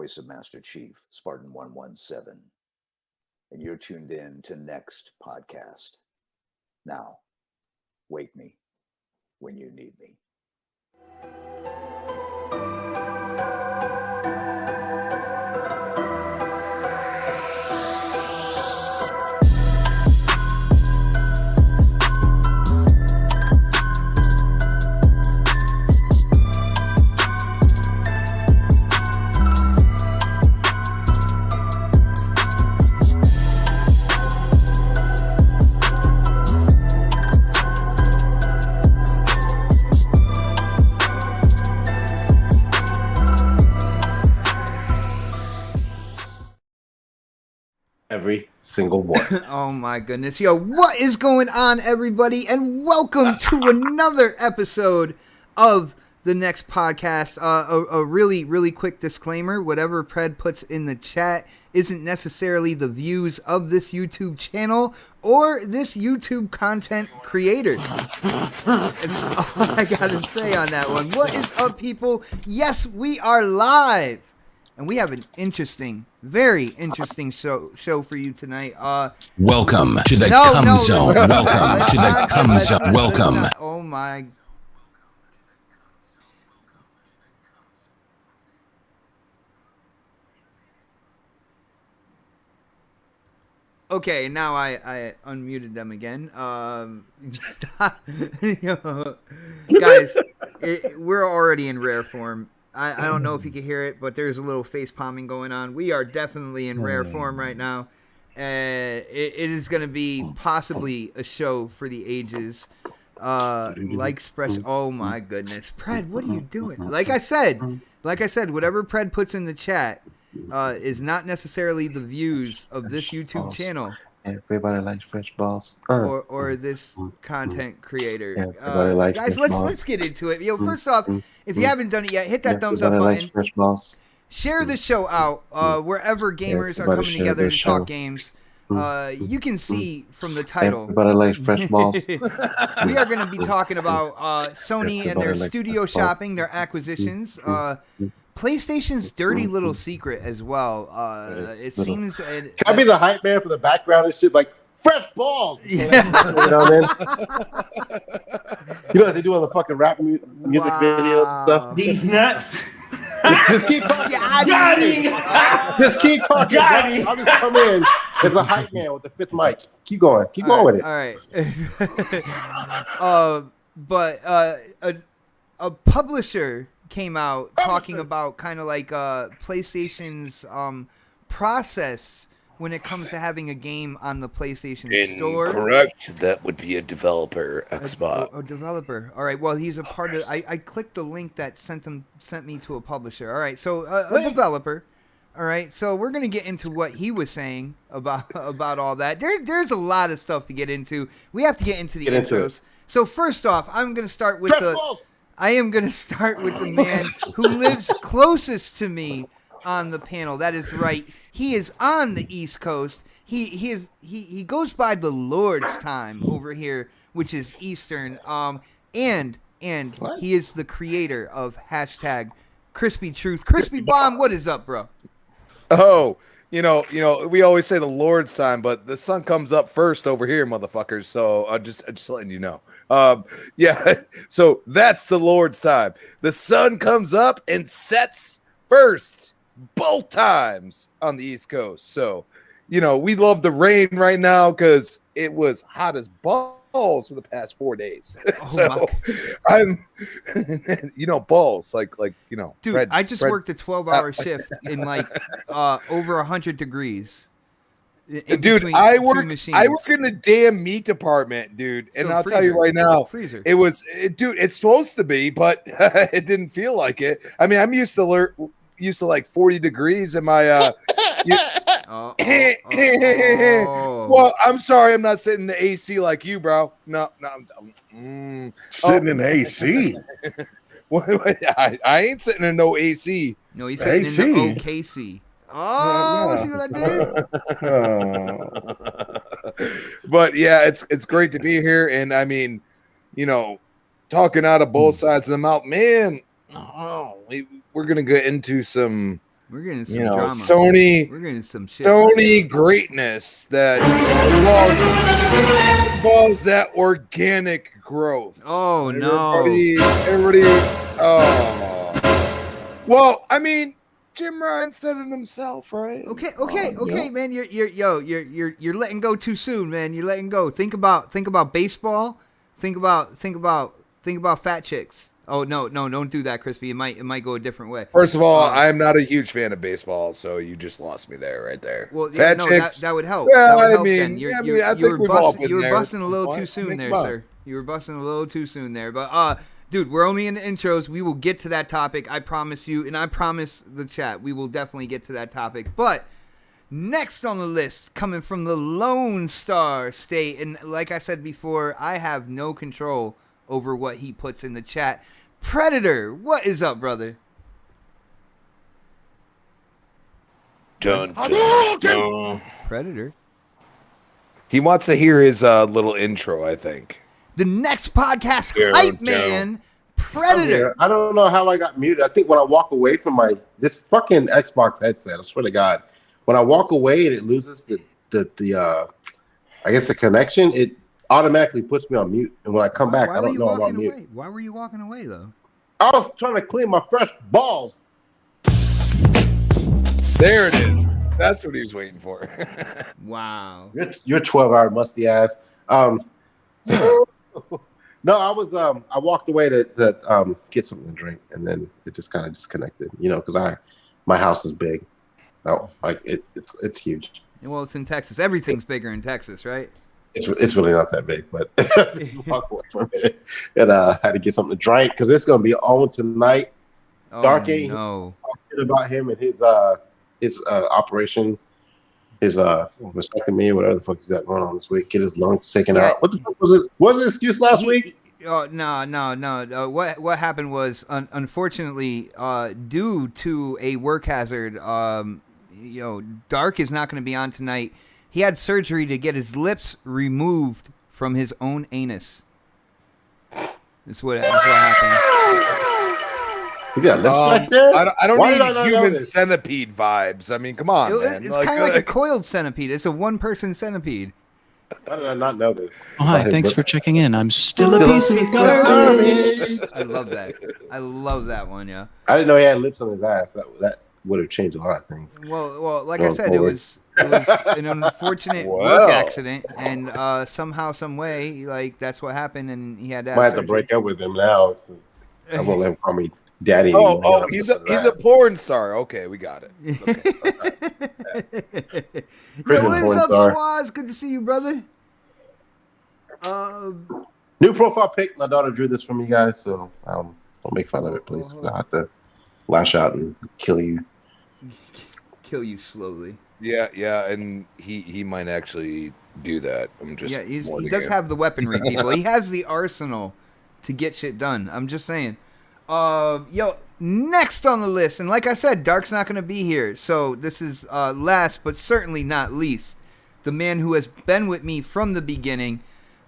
voice of Master Chief, Spartan 117, and you're tuned in to Next Podcast. Now, wake me when you need me. Every single one. Oh my goodness. Yo, what is going on, everybody? And welcome to another episode of the Next Podcast. A really quick disclaimer. Whatever Pred puts in the chat isn't necessarily the views of this YouTube channel or this YouTube content creator. That's all I gotta say on that one. What is up, people? Yes, we are live. And we have an interesting, very interesting show for you tonight. Welcome to the Cum Zone. Welcome to the Cum Zone. Welcome. Oh my. Okay, now I unmuted them again. Stop. Guys, we're already in rare form. I don't know if you can hear it, but there's a little face palming going on. We are definitely in rare form right now. It is going to be possibly a show for the ages. Like Express. Oh my goodness, Pred, what are you doing? Like I said, whatever Pred puts in the chat is not necessarily the views of this YouTube channel. Everybody likes French balls. Or this content creator. Everybody likes guys, French let's get into it. Yo, first off, if you haven't done it yet, hit that thumbs up button. Likes French balls. Share the show out wherever gamers are coming together to talk games. You can see from the title. Everybody likes French balls. We are going to be talking about Sony and their studio shopping, their acquisitions. PlayStation's dirty little secret as well. It seems. Can I be the hype man for the background and shit? Like, fresh balls! Yeah. You know what I mean? You know what they do on the fucking rap music videos and stuff? These nuts. Just keep talking. Got him. Just keep talking. Got him. I'll just come in as a hype man with the fifth mic. Keep going. Keep going with it. All right. But a publisher came out talking about kind of like PlayStation's process when it comes to having a game on the PlayStation Store. Correct. That would be a developer, Xbox. A developer. All right. Well, he's a part of. I clicked the link that sent me to a publisher. All right. So a developer. All right. So we're gonna get into what he was saying about all that. There's a lot of stuff to get into. We have to get into the intros. So first off, I am gonna start with the man who lives closest to me on the panel. That is right. He is on the East Coast. He goes by the Lord's time over here, which is Eastern. And what? He is the creator of hashtag Crispy Truth. Crispy Bomb, what is up, bro? Oh, you know, we always say the Lord's time, but the sun comes up first over here, motherfuckers. So I'm just letting you know. Yeah, so that's the Lord's time. The sun comes up and sets first both times on the East Coast. So, we love the rain right now because it was hot as balls for the past 4 days. So I'm, balls like, dude, Fred, I just worked a 12-hour shift in like over 100 degrees. Dude, I work in the damn meat deparment, dude, and I'll tell you right now, it's supposed to be, but it didn't feel like it. I mean, I'm used to like 40 degrees in my Well, I'm sorry, I'm not sitting in the AC like you, bro. No, sitting in the AC. I ain't sitting in no AC. No, he's sitting in the OKC. Oh, see what I did? But yeah, it's great to be here, and I mean, talking out of both sides of the mouth, man. We're gonna get into some We're getting some you know, drama. Sony. We're getting some shit. Sony greatness that involves that organic growth. Oh no! Everybody. Oh. Well, I mean, Jim Ryan said it himself, right? Okay, man. You're letting go too soon, man. You're letting go. Think about baseball. Think about fat chicks. Oh no, don't do that, Crispy. It might go a different way. First of all, I'm not a huge fan of baseball, so you just lost me there, right there. Well, fat chicks. That would help. Well, that would I help mean, then. I think You were we've all been there busting a at little some too point. soon there, Think about sir. You were busting a little too soon there. But dude, we're only in the intros. We will get to that topic. I promise you, and I promise the chat, we will definitely get to that topic. But next on the list, coming from the Lone Star State, and like I said before, I have no control over what he puts in the chat. Predator, what is up, brother? Dun, dun, dun. Predator. He wants to hear his little intro, I think. The next podcast, Hype Man, Predator. I don't know how I got muted. I think when I walk away from this fucking Xbox headset, I swear to God, when I walk away and it loses the I guess the connection, it automatically puts me on mute. And when I come back, I don't know I'm on mute. Why were you walking away though? I was trying to clean my fresh balls. There it is. That's what he was waiting for. Wow. You're 12-hour musty ass. No, I was I walked away to get something to drink, and then it just kind of disconnected. You know, because my house is big. No, like it's huge. Well, it's in Texas. Everything's bigger in Texas, right? It's really not that big, but walk away for a minute, and I had to get something to drink because it's gonna be on tonight. Oh, Dark ain't no. talking about him and his operation, his mastectomy or whatever the fuck is that going on this week. Get his lungs taken out. What the fuck was this? What was his excuse last week? Oh no. What happened was, unfortunately, due to a work hazard, Dark is not going to be on tonight. He had surgery to get his lips removed from his own anus. That's what happened. He got lips like that? I don't need human centipede vibes. I mean, come on, man. It's kind of like a coiled centipede. It's a one-person centipede. How did I not know this? Oh, hi, thanks for checking in. I'm still a piece of garbage. I love that. I love that one, yeah. I didn't know he had lips on his ass. That would have changed a lot of things. Well, like I said, it was an unfortunate work accident, and somehow, some way, like that's what happened, and he had to. Might have to break up with him now. I won't let him call me daddy. Oh, he's a porn star. Okay, we got it. Okay. Yo, what's up, Swaz? Good to see you, brother. New profile pic. My daughter drew this from you guys, so don't make fun of it, please. I have to lash out and kill you. Kill you slowly. Yeah, and he might actually do that. He does have the weaponry, people. He has the arsenal to get shit done. I'm just saying. Next on the list, and like I said, Dark's not going to be here, so this is last but certainly not least, the man who has been with me from the beginning.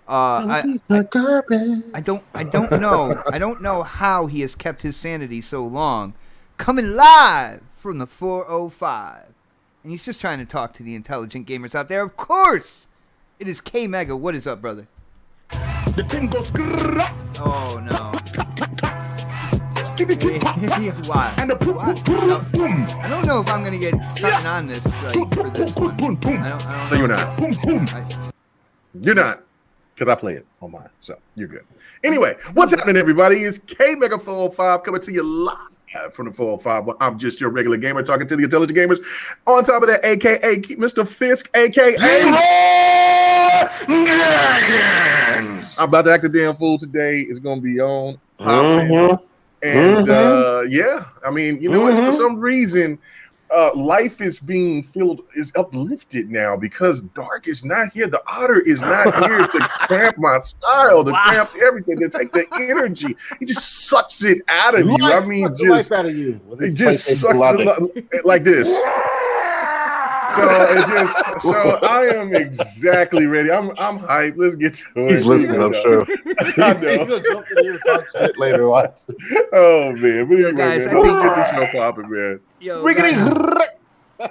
I don't know how he has kept his sanity so long. Coming live from the 405, and he's just trying to talk to the intelligent gamers out there. Of course, it is K Mega. What is up, brother? The thing goes. Oh no. Why? And the I don't know if I'm gonna get something on this for this one. No, you're not. You're not, because I play it on mine, so you're good. Anyway, what's happening, everybody? It's K Mega 405 coming to you live from the 405. I'm just your regular gamer talking to the intelligent gamers. On top of that, aka Mr. Fisk, aka I'm about to act a damn fool today. It's gonna be on. And I mean, it's for some reason, life is uplifted now because Dark is not here. The Otter is not here to cramp my style, to cramp everything, to take the energy. He just sucks it out of you. I mean, just out of you. It just sucks it like this. So it's just so I am exactly ready. I'm hyped. Let's get to it. He's listening, I'm sure. I know. He's gonna jump in here and talk shit later. Watch. Oh man, but Yo, anyway, guys, man, I let's think- get this show popping, man. Yo, Riggedy. guys, you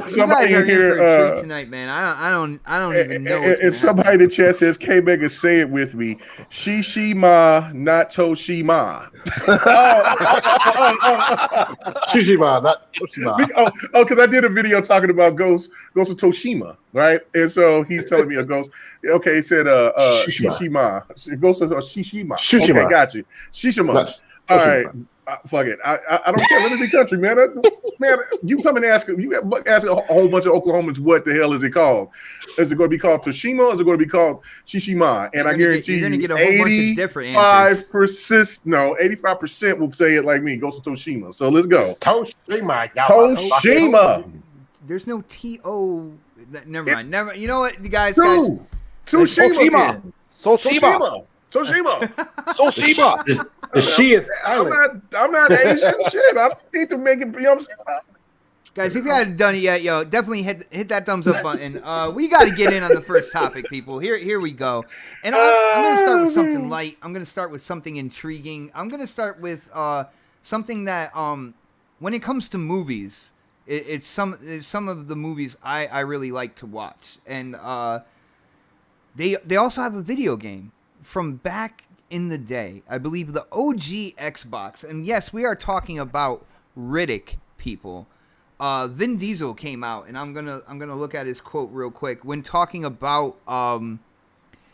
Somebody guys are in in for a here, treat tonight, man. I don't even know. What's and gonna somebody happen. in the chat says, "K Mega, say it with me. She ma, not Toshima." Shishima, not Toshima. Because I did a video talking about Ghost of Toshima, right? And so he's telling me a ghost. Okay, he said Shishima. Ghost of Shishima. Shishima. Okay, got you. Shishima. Not All Toshima. right. Fuck it. I don't care. Let me be country, man. Man, you come and ask a whole bunch of Oklahomans what the hell is it called? Is it going to be called Toshima or is it going to be called Shishima? And I guarantee you're gonna you, get a whole bunch of different answers. 85% will say it like me. Ghost of Toshima. So let's go. Toshima. Toshima. There's no T-O. Never mind. Never. You know what, guys? Toshima. Soshima. Toshima. The she is silent. I'm not Asian. Shit. I don't need to make it. You know what I'm saying? Guys, if you haven't done it yet, yo, definitely hit that thumbs up button. We got to get in on the first topic, people. Here we go. And I'm going to start with something light. I'm going to start with something intriguing. I'm going to start with something that, when it comes to movies, it's some of the movies I really like to watch. And they also have a video game from back in the day. I believe the OG Xbox. And yes, we are talking about Riddick, people. Vin Diesel came out, and I'm gonna look at his quote real quick when talking about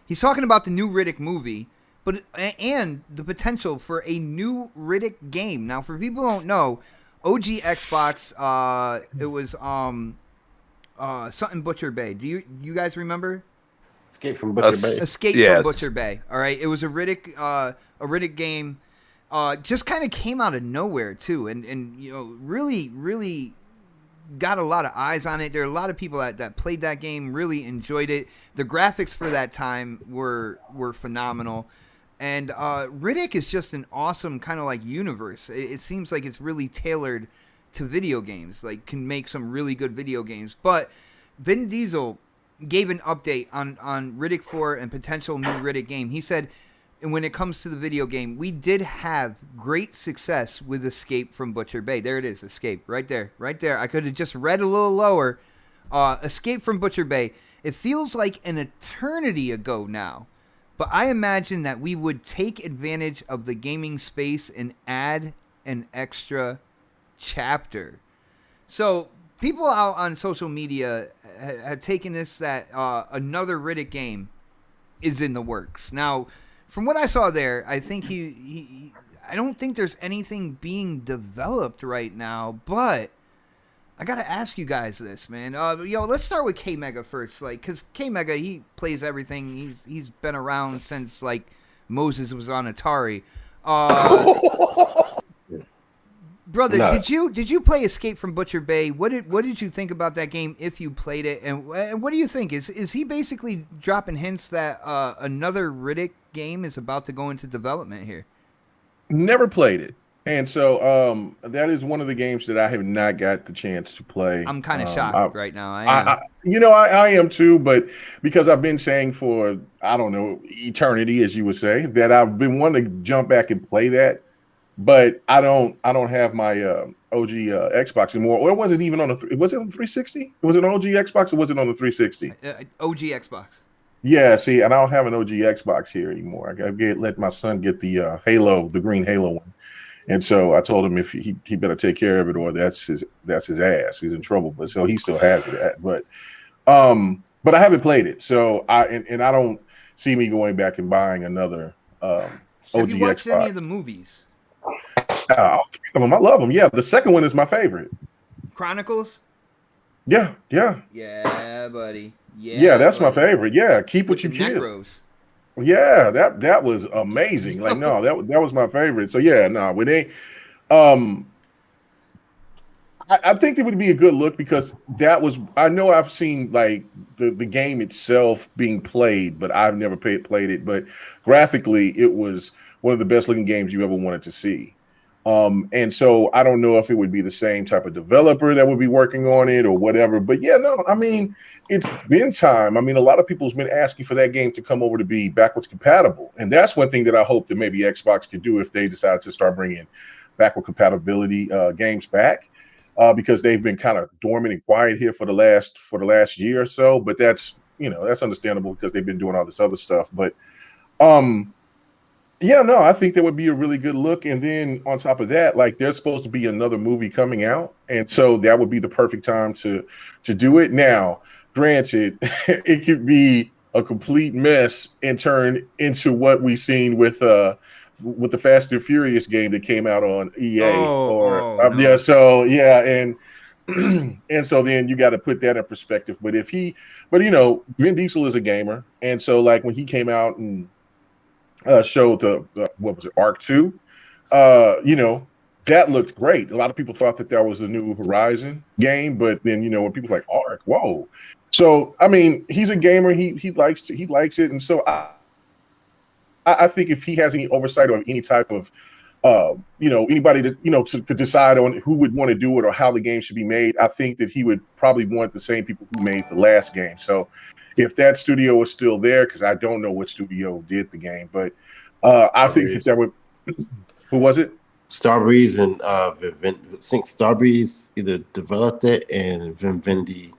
he's talking about the new Riddick movie, but and the potential for a new Riddick game. Now, for people who don't know, OG Xbox, it was something Butcher Bay. Do you guys remember? Escape from Butcher Bay. Escape Yes. from Butcher Bay. All right, it was a Riddick game. Just kind of came out of nowhere too, and you know, really got a lot of eyes on it. There are a lot of people that played that game, really enjoyed it. The graphics for that time were phenomenal, and Riddick is just an awesome kind of like universe. It seems like it's really tailored to video games, like can make some really good video games. But Vin Diesel gave an update on Riddick 4 and potential new Riddick game. He said, and when it comes to the video game, we did have great success with Escape from Butcher Bay. There it is, Escape, right there. I could have just read a little lower. Escape from Butcher Bay. It feels like an eternity ago now, but I imagine that we would take advantage of the gaming space and add an extra chapter. So people out on social media have taken this that another Riddick game is in the works. Now, from what I saw there, I think I don't think there's anything being developed right now, but I got to ask you guys this, man. Let's start with K Mega first, like, cuz K Mega, he plays everything. He's been around since like Moses was on Atari. Brother, No. did you play Escape from Butcher Bay? What did you think about that game if you played it? And what do you think? Is he basically dropping hints that another Riddick game is about to go into development here? Never played it. And so that is one of the games that I have not got the chance to play. I'm kind of shocked right now. I am too, but because I've been saying for, I don't know, eternity, as you would say, that I've been wanting to jump back and play that. But I don't have my OG Xbox anymore. Or was it even on was it on the 360? Was it on OG Xbox or was it on the 360? OG Xbox. Yeah, see, and I don't have an OG Xbox here anymore. I let my son get the Halo, the green Halo one. And so I told him if he better take care of it or that's his ass. He's in trouble. But so he still has it. But I haven't played it. So I don't see me going back and buying another OG Xbox. Have you watched any of the movies? All three of them. I love them. Yeah, the second one is my favorite. Chronicles? Yeah. Yeah, buddy. Yeah, that's my favorite. Yeah, keep what you can. Necros. Yeah, that was amazing. Like, no, that was my favorite. So yeah, no, when they I think it would be a good look because that was, I know I've seen like the game itself being played, but I've never played it. But graphically, it was one of the best looking games you ever wanted to see. And so I don't know if it would be the same type of developer that would be working on it or whatever. But yeah, no, I mean, it's been time. I mean, a lot of people's been asking for that game to come over to be backwards compatible. And that's one thing that I hope that maybe Xbox could do if they decide to start bringing backward compatibility games back, because they've been kind of dormant and quiet here for the last year or so. But that's understandable because they've been doing all this other stuff. But yeah, no, I think that would be a really good look. And then on top of that, like there's supposed to be another movie coming out. And so that would be the perfect time to do it. Now, granted, it could be a complete mess and turn into what we've seen with the Fast and Furious game that came out on EA. No. Yeah, so yeah, and and so then you got to put that in perspective. But Vin Diesel is a gamer, and so like when he came out and showed the what was it, Arc 2, that looked great. A lot of people thought that was the new Horizon game, but then when people like Arc, whoa. So I mean, he's a gamer. He likes it, and so I think if he has any oversight or any type of anybody to decide on who would want to do it or how the game should be made, I think that he would probably want the same people who made the last game. So if that studio is still there, because I don't know what studio did the game, but I think that would. Who was it? Starbreeze and I think Starbreeze either developed it and Vivendi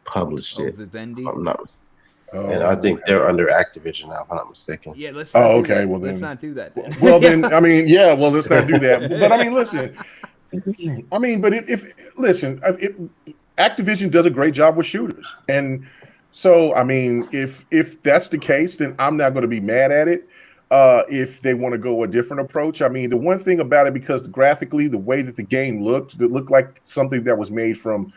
published it. Vivendi. I'm not. And I think they're under Activision now, if I'm not mistaken. Yeah, let's not do that. Well, let's not do that then. Well, then, I mean, yeah, well, let's not do that. But I mean, listen, if Activision does a great job with shooters. And so, I mean, if that's the case, then I'm not going to be mad at it. If they want to go a different approach. I mean, the one thing about it, because graphically, the way that the game looked, it looked like something that was made from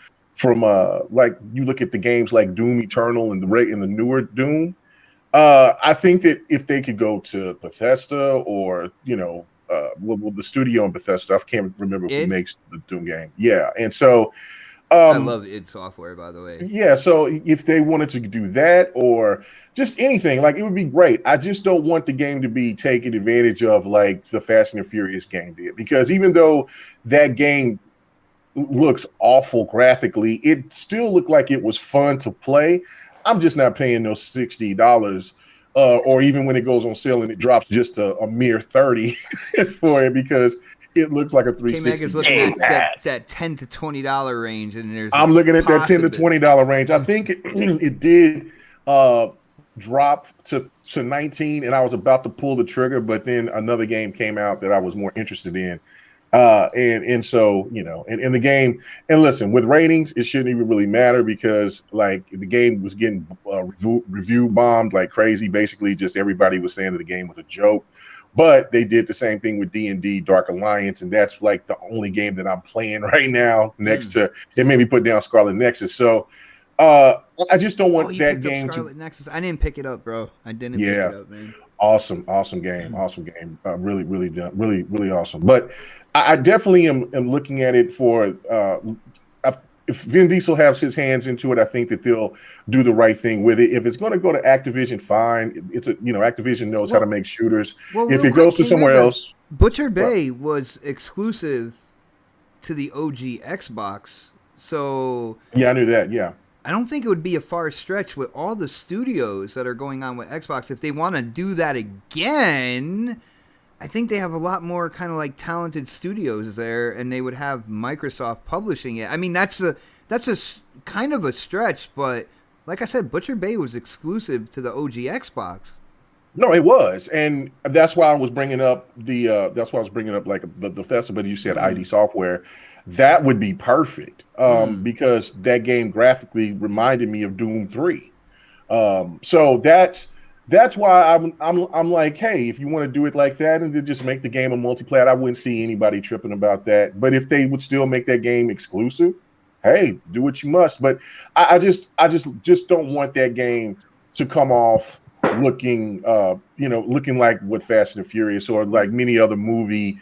like you look at the games like Doom Eternal and the newer Doom. I think that if they could go to Bethesda or the studio in Bethesda, I can't remember who makes the Doom game. Yeah, and so I love id Software, by the way. Yeah, so if they wanted to do that or just anything, like it would be great. I just don't want the game to be taken advantage of like the Fast and the Furious game did, because even though that game looks awful graphically, it still looked like it was fun to play. I'm just not paying those $60, or even when it goes on sale and it drops just a mere $30 for it, because it looks like a 360. K-Mag is looking at that $10 to $20 range, and I'm looking at that $10 to $20 range. I think it did drop to 19, and I was about to pull the trigger, but then another game came out that I was more interested in. And so, and the game, and listen, with ratings, it shouldn't even really matter, because like the game was getting review bombed like crazy. Basically, just everybody was saying that the game was a joke. But they did the same thing with D&D Dark Alliance, and that's like the only game that I'm playing right now next to it. Made me put down Scarlet Nexus. So I just don't want that game Scarlet Nexus. I didn't pick it up, bro. I didn't pick it up, man. Awesome game. Really done. Really awesome. But I definitely am looking at it for if Vin Diesel has his hands into it, I think that they'll do the right thing with it. If it's going to go to Activision, fine. It's Activision knows how to make shooters. If it goes to somewhere else, Butcher Bay was exclusive to the OG Xbox, so yeah, I knew that. Yeah. I don't think it would be a far stretch with all the studios that are going on with Xbox. If they want to do that again, I think they have a lot more kind of like talented studios there, and they would have Microsoft publishing it. I mean, that's a kind of a stretch, but like I said, Butcher Bay was exclusive to the OG Xbox. No, it was, and that's why I was bringing up like the Bethesda. But you said ID Software. That would be perfect, because that game graphically reminded me of Doom 3. So that's why I'm like, hey, if you want to do it like that and then just make the game a multiplayer, I wouldn't see anybody tripping about that. But if they would still make that game exclusive, hey, do what you must. But I just don't want that game to come off looking like what Fast and Furious or like many other movie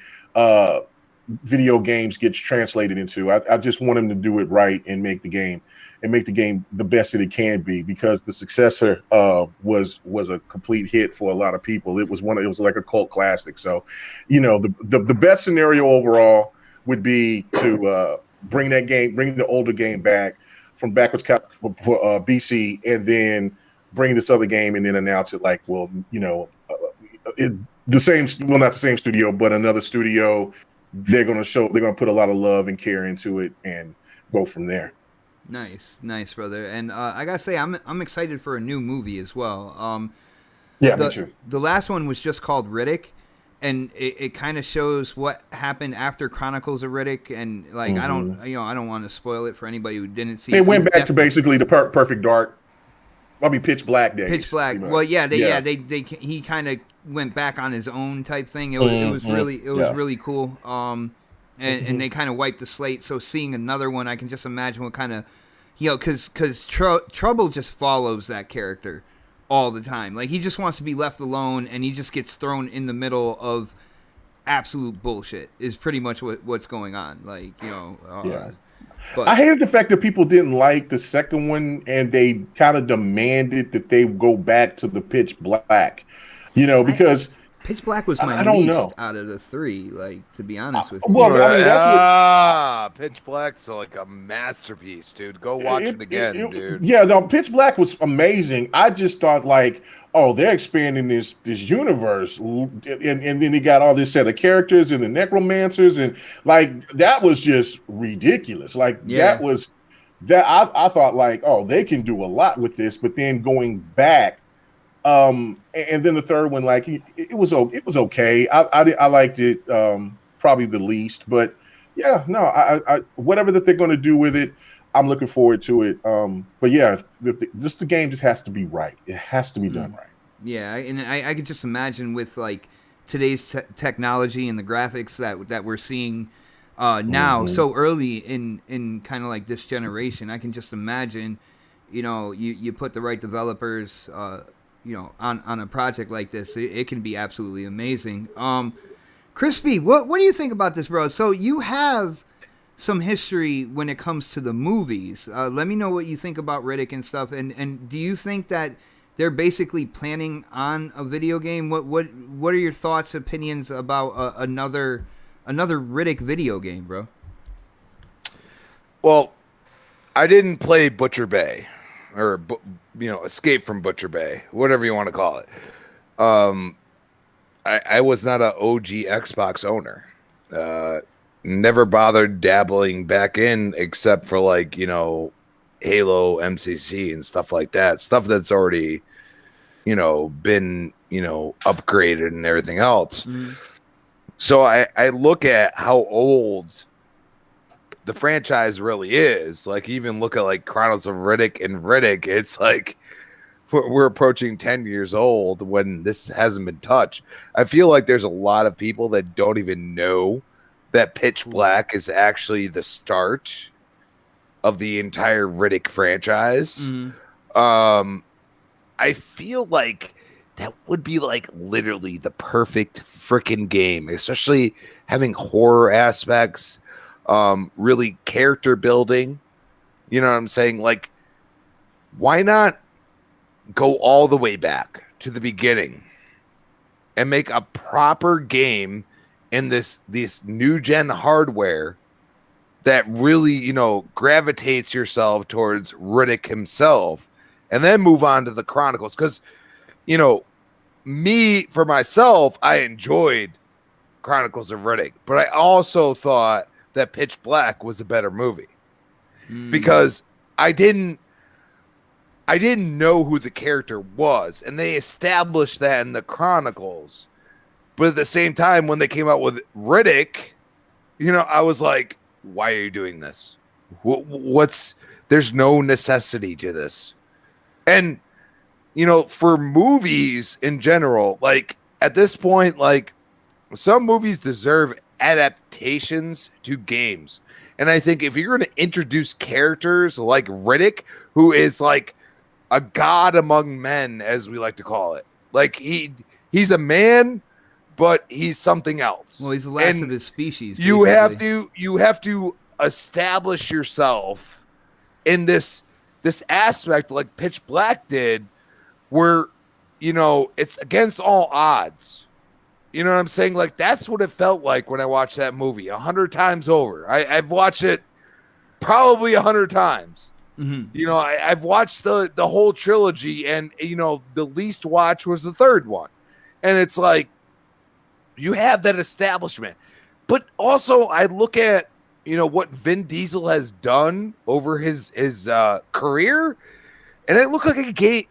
video games gets translated into. I just want him to do it right and make the game the best that it can be, because the successor was a complete hit for a lot of people. It was like a cult classic. So, the best scenario overall would be to bring the older game back from backwards for BC, and then bring this other game and then announce it like, well, not the same studio, but another studio. They're going to put a lot of love and care into it and go from there. Nice, brother. And I gotta say, I'm excited for a new movie as well. Me too. The last one was just called Riddick, and it kind of shows what happened after Chronicles of Riddick. And like, I don't want to spoil it for anybody who didn't see. It went back to basically the Perfect Dark. Pitch Black days. Pitch Black. Well, he kind of went back on his own type thing. It was really cool. And they kind of wiped the slate. So seeing another one, I can just imagine what kind of, because Trouble just follows that character all the time. Like, he just wants to be left alone, and he just gets thrown in the middle of absolute bullshit. Is pretty much what's going on. Like, But I hated the fact that people didn't like the second one, and they kind of demanded that they go back to the Pitch Black, because Pitch Black was my least out of the three, like, to be honest with you. Well, I mean, that's Pitch Black's like a masterpiece, dude. Go watch it again, dude. Yeah, no, Pitch Black was amazing. I just thought, like, oh, they're expanding this universe, and then they got all this set of characters and the necromancers, and like, that was just ridiculous. Like, that was that I thought, like, oh, they can do a lot with this, but then going back. And then the third one, like, it was okay. I liked it probably the least, but I whatever that they're going to do with it, I'm looking forward to it. But yeah, the game just has to be right. It has to be done right. Yeah, and I could just imagine with like today's technology and the graphics that we're seeing now so early in kind of like this generation. I can just imagine, you put the right developers. On a project like this, it can be absolutely amazing. Crispy, what do you think about this, bro? So you have some history when it comes to the movies. Let me know what you think about Riddick and stuff. And do you think that they're basically planning on a video game? What are your thoughts, opinions about another Riddick video game, bro? Well, I didn't play Butcher Bay. Or Escape from Butcher Bay, whatever you want to call it. I was not an OG Xbox owner. Never bothered dabbling back in, except for like Halo, MCC, and stuff like that. Stuff that's already been upgraded and everything else. Mm-hmm. So I look at how old the franchise really is. Like, even look at like Chronicles of Riddick and Riddick, it's like we're approaching 10 years old when this hasn't been touched. I feel like there's a lot of people that don't even know that Pitch Black is actually the start of the entire Riddick franchise. I feel like that would be like literally the perfect freaking game, especially having horror aspects. Really character building, you know what I'm saying? Like, why not go all the way back to the beginning and make a proper game in this new gen hardware that really, gravitates yourself towards Riddick himself, and then move on to the Chronicles? Because, me, for myself, I enjoyed Chronicles of Riddick, but I also thought that Pitch Black was a better movie because I didn't know who the character was, and they established that in the Chronicles. But at the same time, when they came out with Riddick, I was like, why are you doing this? There's no necessity to this. And, for movies in general, like, at this point, like, some movies deserve adaptations to games. And I think if you're going to introduce characters like Riddick, who is like a god among men, as we like to call it, like he's a man but he's something else. Well, he's the last And of his species. You basically. have to establish yourself in this aspect like Pitch Black did, where it's against all odds. You know what I'm saying? Like, that's what it felt like when I watched that movie 100 times over. I've watched it probably 100 times. Mm-hmm. I've watched the whole trilogy, and the least watch was the third one. And it's like, you have that establishment. But also I look at, what Vin Diesel has done over his career, and it looked like a game.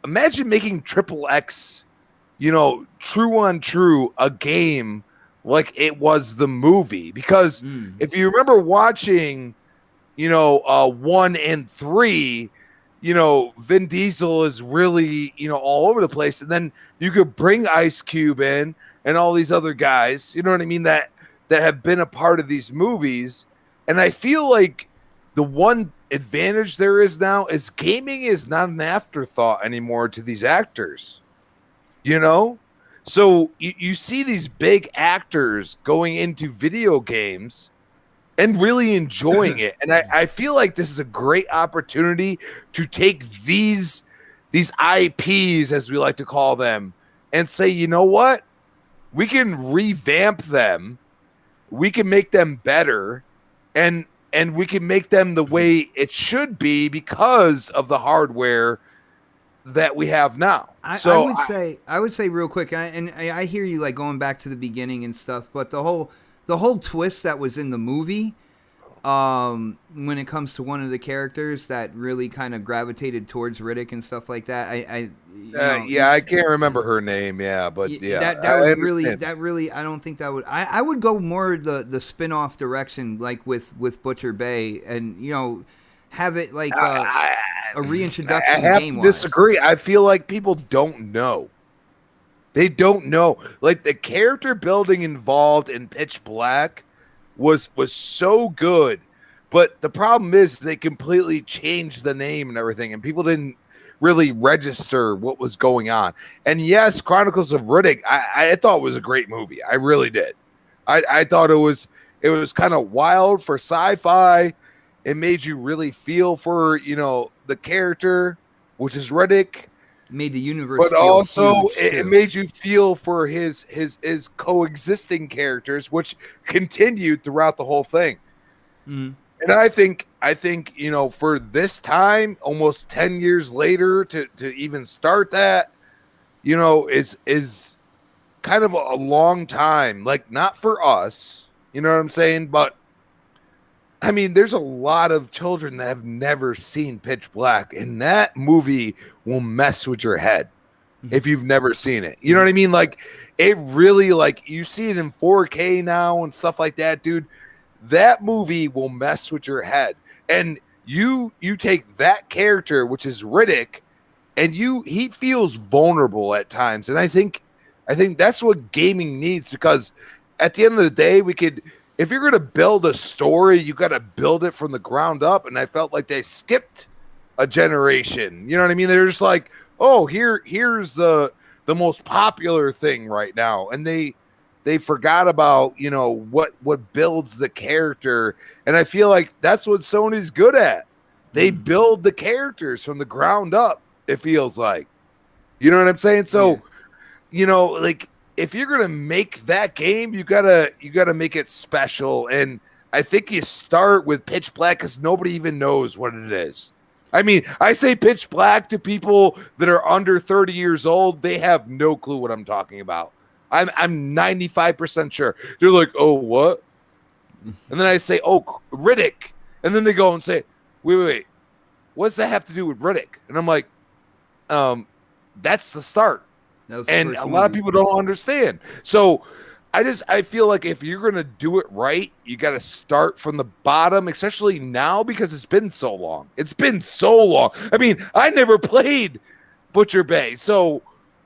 Imagine making XXX, true on true, a game like it was the movie. Because if you remember watching, 1 and 3, Vin Diesel is really, all over the place. And then you could bring Ice Cube in and all these other guys, you know what I mean, that have been a part of these movies. And I feel like the one advantage there is now is gaming is not an afterthought anymore to these actors, So you see these big actors going into video games and really enjoying it. And I feel like this is a great opportunity to take these IPs, as we like to call them, and say, you know what? We can revamp them. We can make them better, and we can make them the way it should be because of the hardware that we have now. I would say real quick, I hear you, like, going back to the beginning and stuff, but the whole twist that was in the movie, when it comes to one of the characters that really kind of gravitated towards Riddick and stuff like that, I can't remember her name, but that really I don't think that would. I would go more the spin-off direction, like with Butcher Bay, and have it like a reintroduction. I have to disagree. I feel like people don't know. They don't know. Like, the character building involved in Pitch Black was so good, but the problem is they completely changed the name and everything, and people didn't really register what was going on. And yes, Chronicles of Riddick, I thought was a great movie. I really did. I thought it was kind of wild for sci-fi. It made you really feel for the character, which is Riddick. Made the universe, but also it made you feel for his coexisting characters, which continued throughout the whole thing. And I think for this time, almost 10 years later, to even start that, is kind of a long time. Like, not for us, you know what I'm saying, but I mean, there's a lot of children that have never seen Pitch Black, and that movie will mess with your head if you've never seen it. You know what I mean? Like, it really, like, you see it in 4K now and stuff like that, dude. That movie will mess with your head. And you take that character, which is Riddick, and he feels vulnerable at times. And I think that's what gaming needs, because at the end of the day, if you're going to build a story, you got to build it from the ground up. And I felt like they skipped a generation. You know what I mean? They're just like, oh, here's the most popular thing right now. And they forgot about, what builds the character. And I feel like that's what Sony's good at. They build the characters from the ground up, it feels like. You know what I'm saying? So, like, if you're gonna make that game, you gotta make it special. And I think you start with Pitch Black because nobody even knows what it is. I mean, I say Pitch Black to people that are under 30 years old, they have no clue what I'm talking about. I'm 95% sure. They're like, oh, what? And then I say, oh, Riddick. And then they go and say, wait. What does that have to do with Riddick? And I'm like, that's the start. And a lot of people don't understand. So I feel like if you're going to do it right, you got to start from the bottom, especially now because it's been so long. It's been so long. I mean, I never played Butcher Bay. So,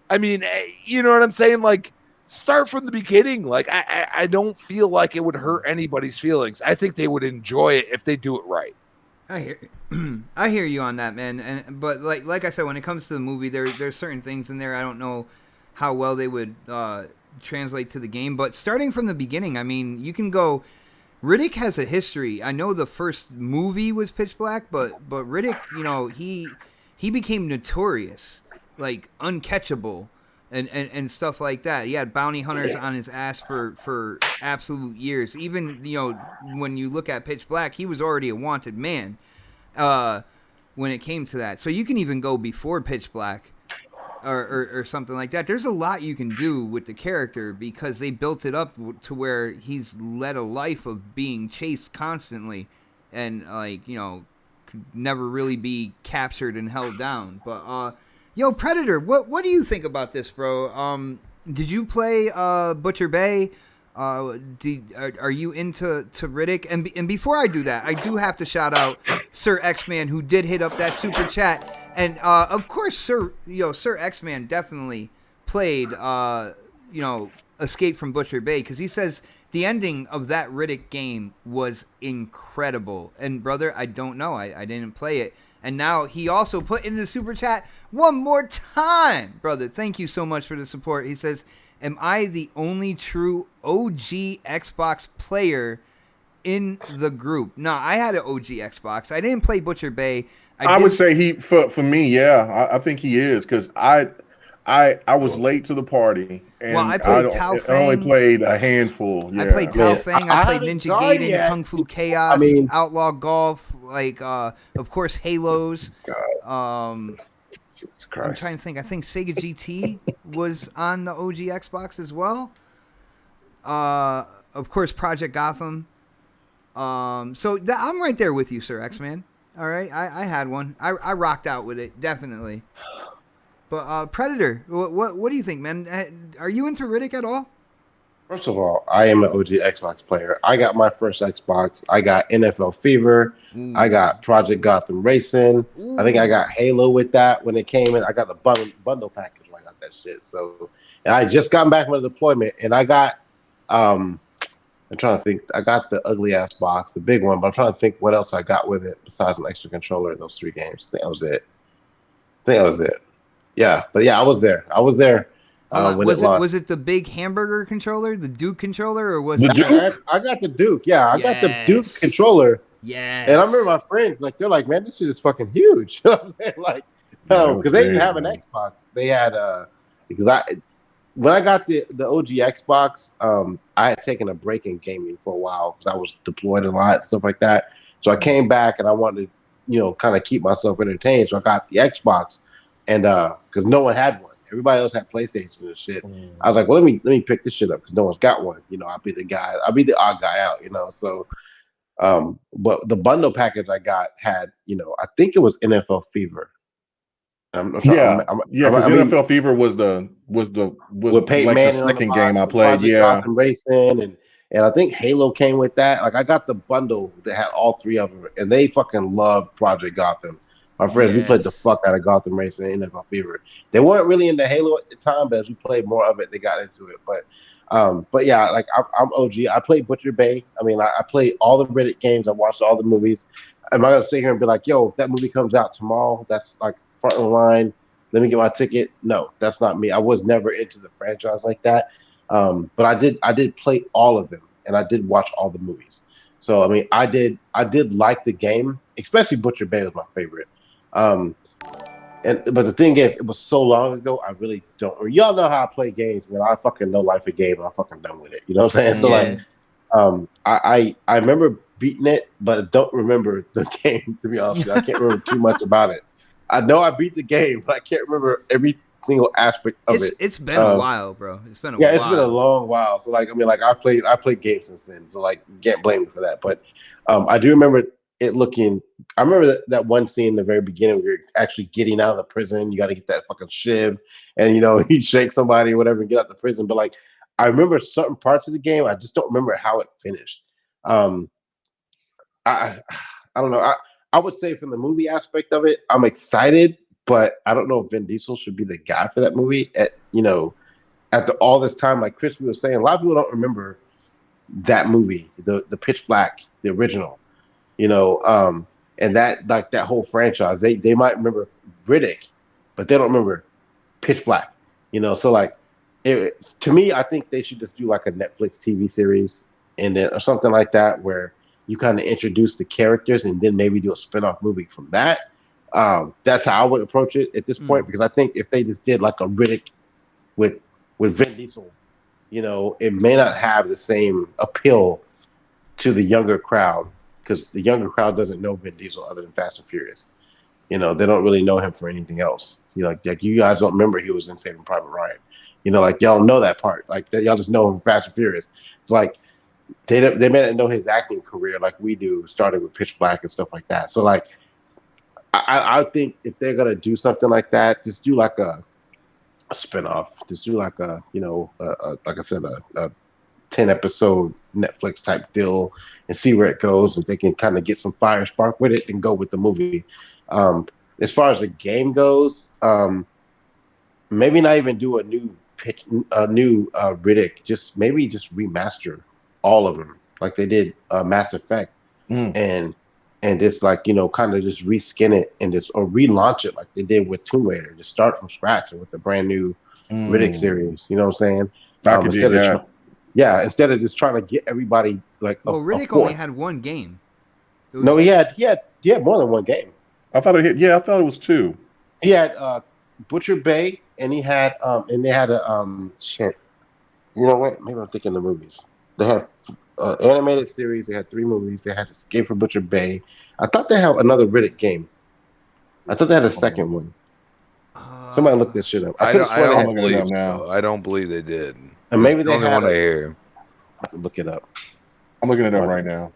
I mean, you know what I'm saying? Like, start from the beginning. Like, I don't feel like it would hurt anybody's feelings. I think they would enjoy it if they do it right. I hear you on that, man. But like I said, when it comes to the movie, there's certain things in there I don't know how well they would translate to the game. But starting from the beginning, I mean, you can go. Riddick has a history. I know the first movie was Pitch Black, but Riddick, you know, he became notorious, like uncatchable, and stuff like that. He had bounty hunters on his ass for absolute years. Even, you know, when you look at Pitch Black, he was already a wanted man when it came to that. So you can even go before Pitch Black or something like that. There's a lot you can do with the character because they built it up to where he's led a life of being chased constantly and, like, you know, could never really be captured and held down. But yo, Predator, what do you think about this, bro? Did you play Butcher Bay? Are you into Riddick? And before I do that, I do have to shout out Sir X-Man, who did hit up that super chat. And of course, Sir X-Man definitely played Escape from Butcher Bay, because he says the ending of that Riddick game was incredible. And brother, I don't know, I didn't play it. And now he also put in the super chat one more time, brother. Thank you so much for the support. He says, am I the only true OG Xbox player in the group? No, I had an OG Xbox. I didn't play Butcher Bay. I would say for me, yeah, I think he is, because I was late to the party, and well, I played Tao I Fang. only played a handful. Yeah. I played Tao Fang. I played Ninja Gaiden, yet. Kung Fu Chaos, Outlaw Golf, like of course Halos. Jesus Christ. I'm trying to think. I think Sega GT was on the OG Xbox as well. Of course, Project Gotham. So I'm right there with you, Sir X-Man. All right, I had one. I rocked out with it, definitely. But Predator, what do you think, man? Are you into Riddick at all? First of all, I am an OG Xbox player. I got my first Xbox. I got NFL Fever. Ooh. I got Project Gotham Racing. Ooh. I think I got Halo with that when it came in. I got the bundle package when I got that shit. So, and I just got back from the deployment, and I got I'm trying to think. I got the ugly ass box, the big one, but I'm trying to think what else I got with it besides an extra controller in those 3 games. I think that was it. Yeah, but yeah, I was there. Was it the big hamburger controller, the Duke controller, or was it? I got the Duke. Yeah, I got the Duke controller. Yeah. And I remember my friends, like, they're like, man, this shit is fucking huge. You know what I'm saying? Like, because they didn't have an Xbox. They had when I got the OG Xbox, I had taken a break in gaming for a while because I was deployed a lot and stuff like that. So I came back and I wanted to, kind of keep myself entertained. So I got the Xbox, and because no one had one. Everybody else had PlayStation and shit. I was like, well, let me pick this shit up because no one's got one. I'll be the odd guy out, So, but the bundle package I got had, I think it was NFL Fever. Because NFL Fever was with Peyton like Manning the second on the game I box, played. Yeah, Gotham Racing, and I think Halo came with that. Like, I got the bundle that had all 3 of them, and they fucking loved Project Gotham. My friends, we played the fuck out of Gotham Racing and NFL Fever. They weren't really into Halo at the time, but as we played more of it, they got into it. But yeah, like I'm OG. I played Butcher Bay. I mean, I played all the Riddick games. I watched all the movies. Am I gonna sit here and be like, yo, if that movie comes out tomorrow, that's like front of the line, let me get my ticket? No, that's not me. I was never into the franchise like that. But I did play all of them, and I did watch all the movies. So I mean, I did like the game, especially Butcher Bay was my favorite. But the thing is, it was so long ago, I really don't. Y'all know how I play games, man. I fucking know life a game, and I'm fucking done with it. You know what I'm saying? So I remember beating it, but I don't remember the game. To be honest with you, I can't remember too much about it. I know I beat the game, but I can't remember every single aspect of it. It's been a while, bro. It's been a while. Yeah, it's been a long while. So like, I mean, like I played games since then. So like, you can't blame me for that. But I do remember it looking. I remember that one scene in the very beginning where you're actually getting out of the prison. You got to get that fucking shiv, and you shake somebody or whatever and get out the prison. But like, I remember certain parts of the game. I just don't remember how it finished. I don't know. I would say from the movie aspect of it, I'm excited, but I don't know if Vin Diesel should be the guy for that movie. After all this time, like Chris was saying, a lot of people don't remember that movie, the Pitch Black, the original. And that like that whole franchise, they might remember Riddick, but they don't remember Pitch Black. So like to me, I think they should just do like a Netflix TV series and then or something like that where you kind of introduce the characters and then maybe do a spinoff movie from that. That's how I would approach it at this point because I think if they just did like a Riddick with Vin Diesel, you know, it may not have the same appeal to the younger crowd because the younger crowd doesn't know Vin Diesel other than Fast and Furious. You know, they don't really know him for anything else. You know, like you guys don't remember he was in Saving Private Ryan. You know, like y'all don't know that part. Like y'all just know him from Fast and Furious. It's like they may not know his acting career like we do, starting with Pitch Black and stuff like that. So like, I think if they're gonna do something like that, just do like a spinoff. Just do like a like I said, a 10-episode Netflix type deal and see where it goes. If they can kind of get some fire spark with it and go with the movie. As far as the game goes, maybe not even do a new Riddick. Just remaster all of them like they did Mass Effect, and just like kind of just reskin it and just or relaunch it like they did with Tomb Raider. Just start from scratch with a brand new Riddick series. You know what I'm saying? Instead of just trying to get everybody like. Well, Riddick only had one game. No, he had more than one game. I thought it was two. He had Butcher Bay, and he had and they had a shit. You know what? Maybe I'm thinking the movies. They had animated series. They had 3 movies. They had Escape from Butcher Bay. I thought they had another Riddick game. I thought they had a second one. Somebody look this shit up. I don't believe so. I don't believe they did. And maybe they had. I hear. Look it up. I'm looking it up right now.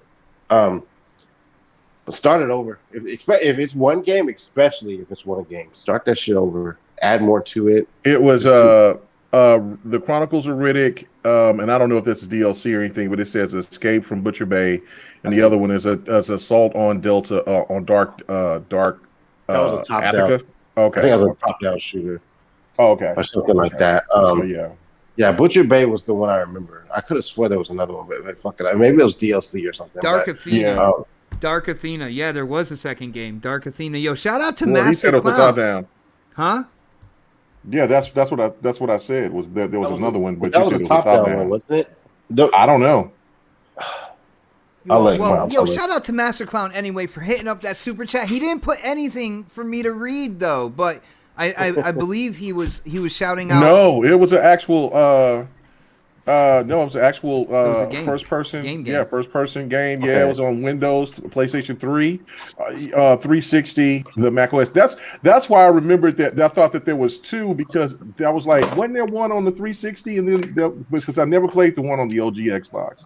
But start it over. If it's one game, especially if it's one game, start that shit over. Add more to it. It was the Chronicles of Riddick, and I don't know if this is DLC or anything, but it says Escape from Butcher Bay, and the other one is Assault on Delta on Dark that was a top Attica. Down. Okay, I think that was a top-down shooter. Oh, okay, or something like that. Yeah, Butcher Bay was the one I remember. I could have swore there was another one, but fuck it. Maybe it was DLC or something. Dark Athena. Yeah. Dark Athena. Yeah, there was a second game. Dark Athena. Yo, shout out to Master Master he said it was Clown. a top down. Huh? Yeah, that's what I said. Was that there was another one, but that you said was it was a top down one, wasn't it? I don't know. Shout out to Master Clown anyway for hitting up that super chat. He didn't put anything for me to read though, but I believe he was shouting out. No, it was an actual. It was an actual first person game. Yeah, first person game. Okay. Yeah, it was on Windows, PlayStation 3, 360, the Mac OS. That's why I remembered that. I thought that there was 2 because I was like, wasn't there one on the 360? And then because I never played the one on the OG Xbox.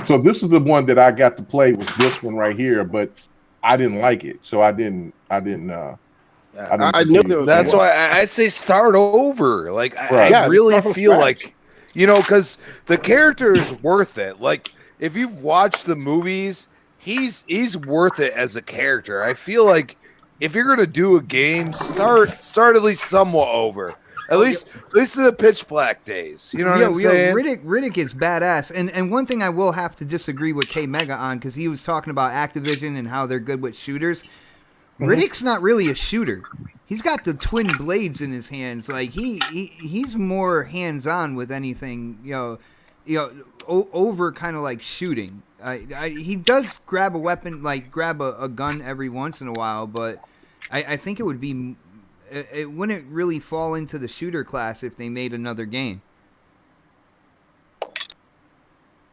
So this is the one that I got to play was this one right here, but I didn't like it, so I didn't. I knew there was. That's why I say start over. Like I really feel like. Because the character is worth it. Like, if you've watched the movies, he's worth it as a character. I feel like if you're gonna do a game, start at least somewhat over. At least in the Pitch Black days. You know what I'm saying? Riddick is badass. And one thing I will have to disagree with K Mega on, because he was talking about Activision and how they're good with shooters. Riddick's not really a shooter. He's got the twin blades in his hands. Like he's more hands-on with anything, over kind of like shooting. He does grab a weapon, like grab a gun every once in a while, but I think it wouldn't really fall into the shooter class if they made another game.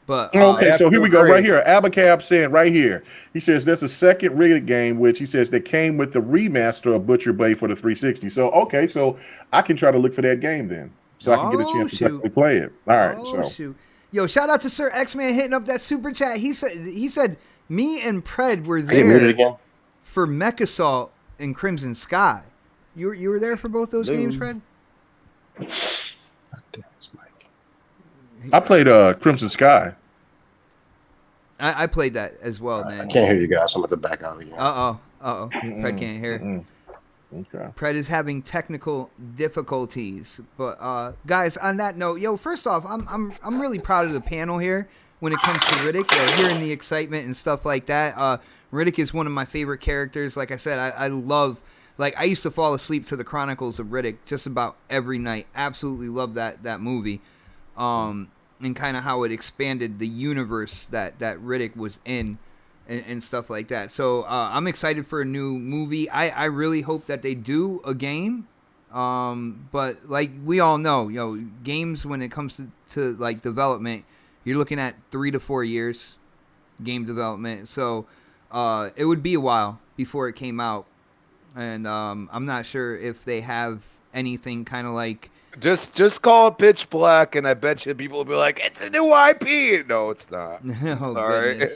But, okay, so here we go. Right here, Abacab saying right here. He says there's a second Riddick game, which he says that came with the remaster of Butcher Bay for the 360. So so I can try to look for that game then, so I can get a chance to actually play it. All right, shoot. Yo, shout out to Sir X-Man hitting up that super chat. He said me and Pred were there for Mech Assault and Crimson Sky. You were there for both those games, Pred? I played Crimson Sky. I played that as well, man. I can't hear you guys. I'm at the back out again. Pred can't hear. Okay. Pred is having technical difficulties. But guys, on that note, first off, I'm really proud of the panel here when it comes to Riddick. Hearing the excitement and stuff like that. Riddick is one of my favorite characters. Like I said, I love Like, I used to fall asleep to the Chronicles of Riddick just about every night. Absolutely love that movie. And kind of how it expanded the universe that Riddick was in and stuff like that. So I'm excited for a new movie. I really hope that they do a game. But like we all know, games, when it comes to like development, you're looking at 3 to 4 years game development. So it would be a while before it came out. And I'm not sure if they have anything kind of like... Just call it Pitch Black, and I bet you people will be like, it's a new IP. No, it's not. Oh, sorry.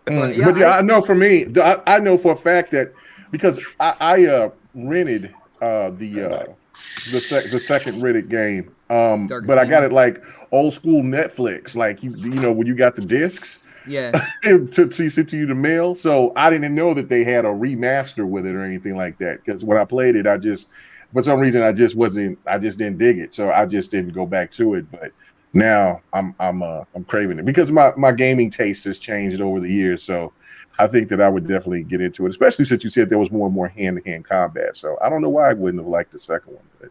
But yeah, I know for me, I know for a fact that because I rented the second Riddick game, but I got it like old school Netflix, like you know when you got the discs. Yeah. to send to you the mail. So I didn't know that they had a remaster with it or anything like that. Because when I played it, for some reason I just didn't dig it. So I just didn't go back to it. But now I'm craving it because my gaming taste has changed over the years. So I think that I would definitely get into it, especially since you said there was more and more hand-to-hand combat. So I don't know why I wouldn't have liked the second one, but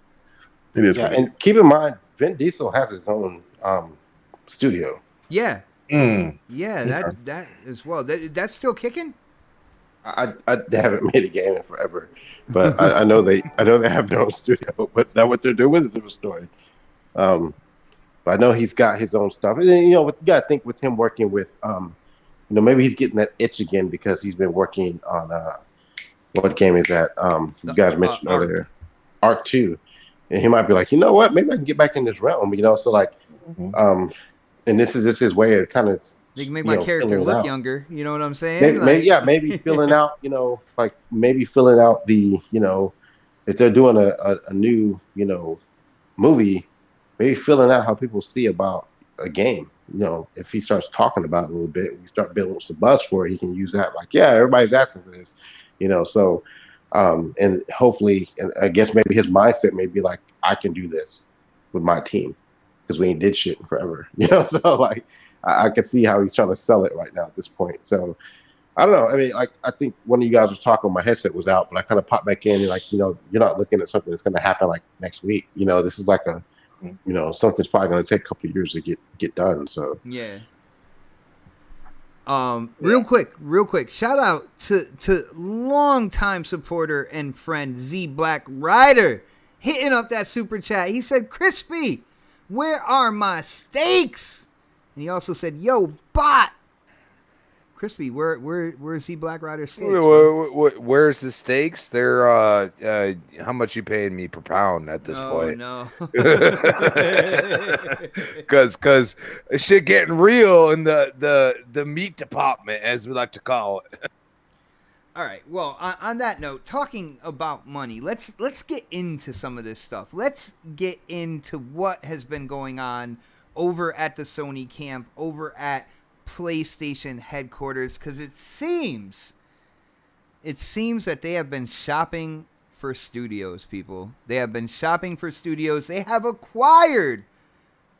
it is. Yeah, and keep in mind, Vin Diesel has his own studio. Yeah. Yeah, that as well. That's still kicking. I haven't made a game in forever, but I know they have their own studio. But now what they're doing is a different story. But I know he's got his own stuff, and then, you got to think with him working with maybe he's getting that itch again because he's been working on what game is that? You guys mentioned earlier, Arc 2, and he might be like, you know what, maybe I can get back in this realm. So like, and this is his way of kind of. They can make my character look younger. You know what I'm saying? Maybe filling out. Like maybe filling out the. If they're doing a new movie, maybe filling out how people see about a game. If he starts talking about it a little bit, we start building some buzz for it. He can use that. Like, yeah, everybody's asking for this. So, and hopefully, and I guess maybe his mindset may be like, I can do this with my team. Because we ain't did shit in forever, So like, I can see how he's trying to sell it right now at this point. So I don't know. I mean, like, I think one of you guys was talking. My headset was out, but I kind of popped back in and like, you're not looking at something that's going to happen like next week. This is like a, something's probably going to take a couple of years to get done. So yeah. Real quick. Shout out to longtime supporter and friend Z Black Rider hitting up that super chat. He said, "Crispy, where are my steaks?" And he also said, "Yo, bot." Crispy, where's the Black Rider steaks? Where's the steaks? They're how much you paying me per pound at this point? No. Cause shit getting real in the meat department, as we like to call it. All right. Well, on that note, talking about money, let's get into some of this stuff. Let's get into what has been going on over at the Sony camp, over at PlayStation headquarters, because it seems that they have been shopping for studios, people. They have been shopping for studios. They have acquired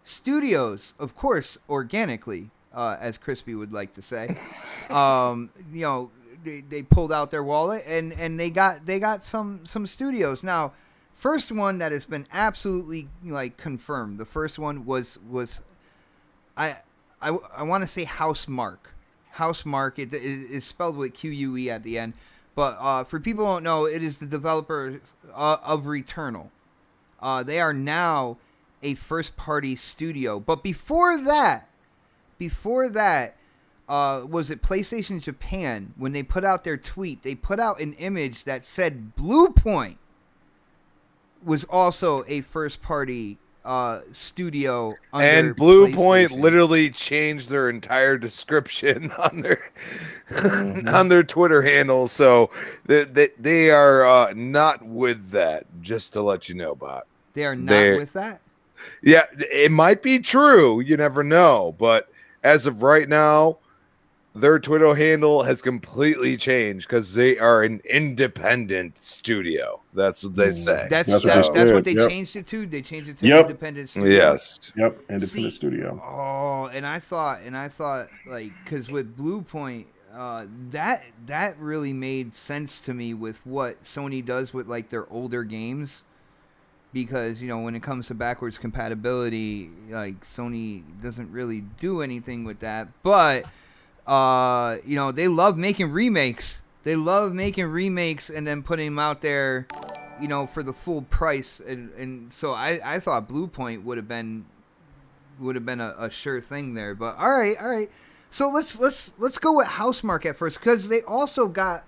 studios, of course, organically, as Crispy would like to say. They pulled out their wallet and they got some studios. Now, first one that has been absolutely like confirmed. The first one was I want to say Housemarque. Housemarque, it is spelled with QUE at the end. But for people who don't know, it is the developer of Returnal. They are now a first-party studio. But before that, was it PlayStation Japan, when they put out their tweet, they put out an image that said Bluepoint was also a first-party studio, and Bluepoint literally changed their entire description on their on their Twitter handle, so they are not with that. Just to let you know, bot. They are not with that. Yeah, it might be true. You never know, but as of right now, their Twitter handle has completely changed because they are an independent studio. That's what they say. That's what they changed it to. They changed it to independent studio. Yes. Yep. Independent studio. Oh, and I thought like, because with Bluepoint, that really made sense to me with what Sony does with like their older games, because when it comes to backwards compatibility, like Sony doesn't really do anything with that, but they love making remakes. They love making remakes and then putting them out there, for the full price, and so I thought Blue Point would have been a sure thing there. But all right. So let's go with Housemarque at first, because they also got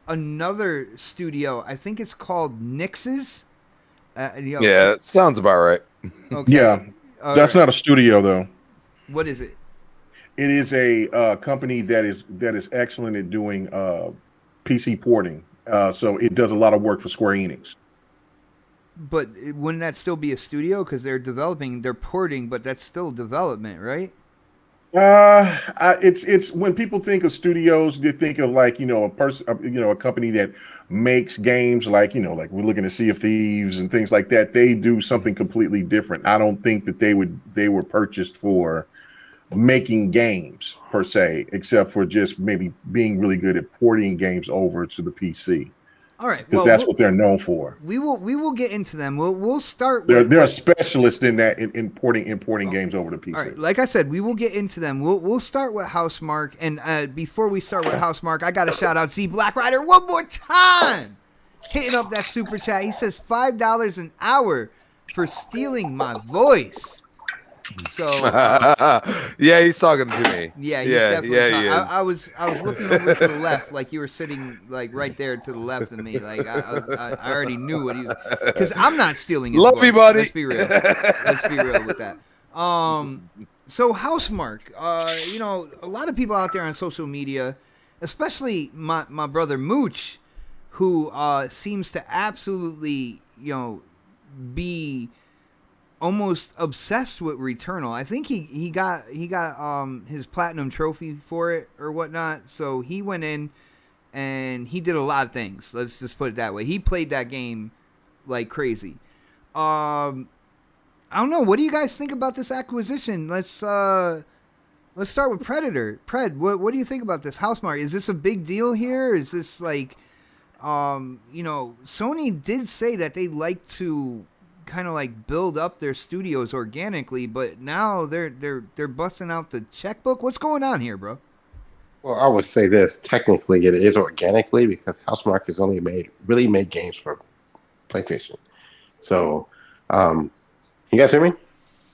another studio. I think it's called Nix's. Yeah, it sounds about right. Okay. Yeah, that's not a studio though. What is it? It is a company that is excellent at doing PC porting. So it does a lot of work for Square Enix. But wouldn't that still be a studio? Because they're porting, but that's still development, right? It's when people think of studios, they think of like a person, a company that makes games, like like we're looking at Sea of Thieves and things like that. They do something completely different. I don't think that they were purchased for making games per se, except for just maybe being really good at porting games over to the PC. All right, because that's what they're known for. We will get into them. We'll start. They're a specialist in that in porting games over to PC. All right, like I said, we will get into them. We'll start with Housemarque, and before we start with Housemarque, I got to shout out Z Black Rider one more time, hitting up that super chat. He says $5 an hour for stealing my voice. So yeah, he's talking to me. Yeah, he's definitely talking. I was looking over to the left, like you were sitting like right there to the left of me. Like I already knew what he was, because I'm not stealing his Love voice. you, buddy. Let's be real. Let's be real with that. So Housemarque, a lot of people out there on social media, especially my brother Mooch, who seems to absolutely be almost obsessed with Returnal. I think he got his platinum trophy for it or whatnot. So he went in and he did a lot of things. Let's just put it that way. He played that game like crazy. I don't know. What do you guys think about this acquisition? Let's start with Predator. Pred, what do you think about this Housemarque? Is this a big deal here? Is this like, Sony did say that they like to kind of like build up their studios organically, but now they're busting out the checkbook. What's going on here, bro? Well, I would say this. Technically, it is organically, because Housemarque has only made games for PlayStation. So, you guys hear me?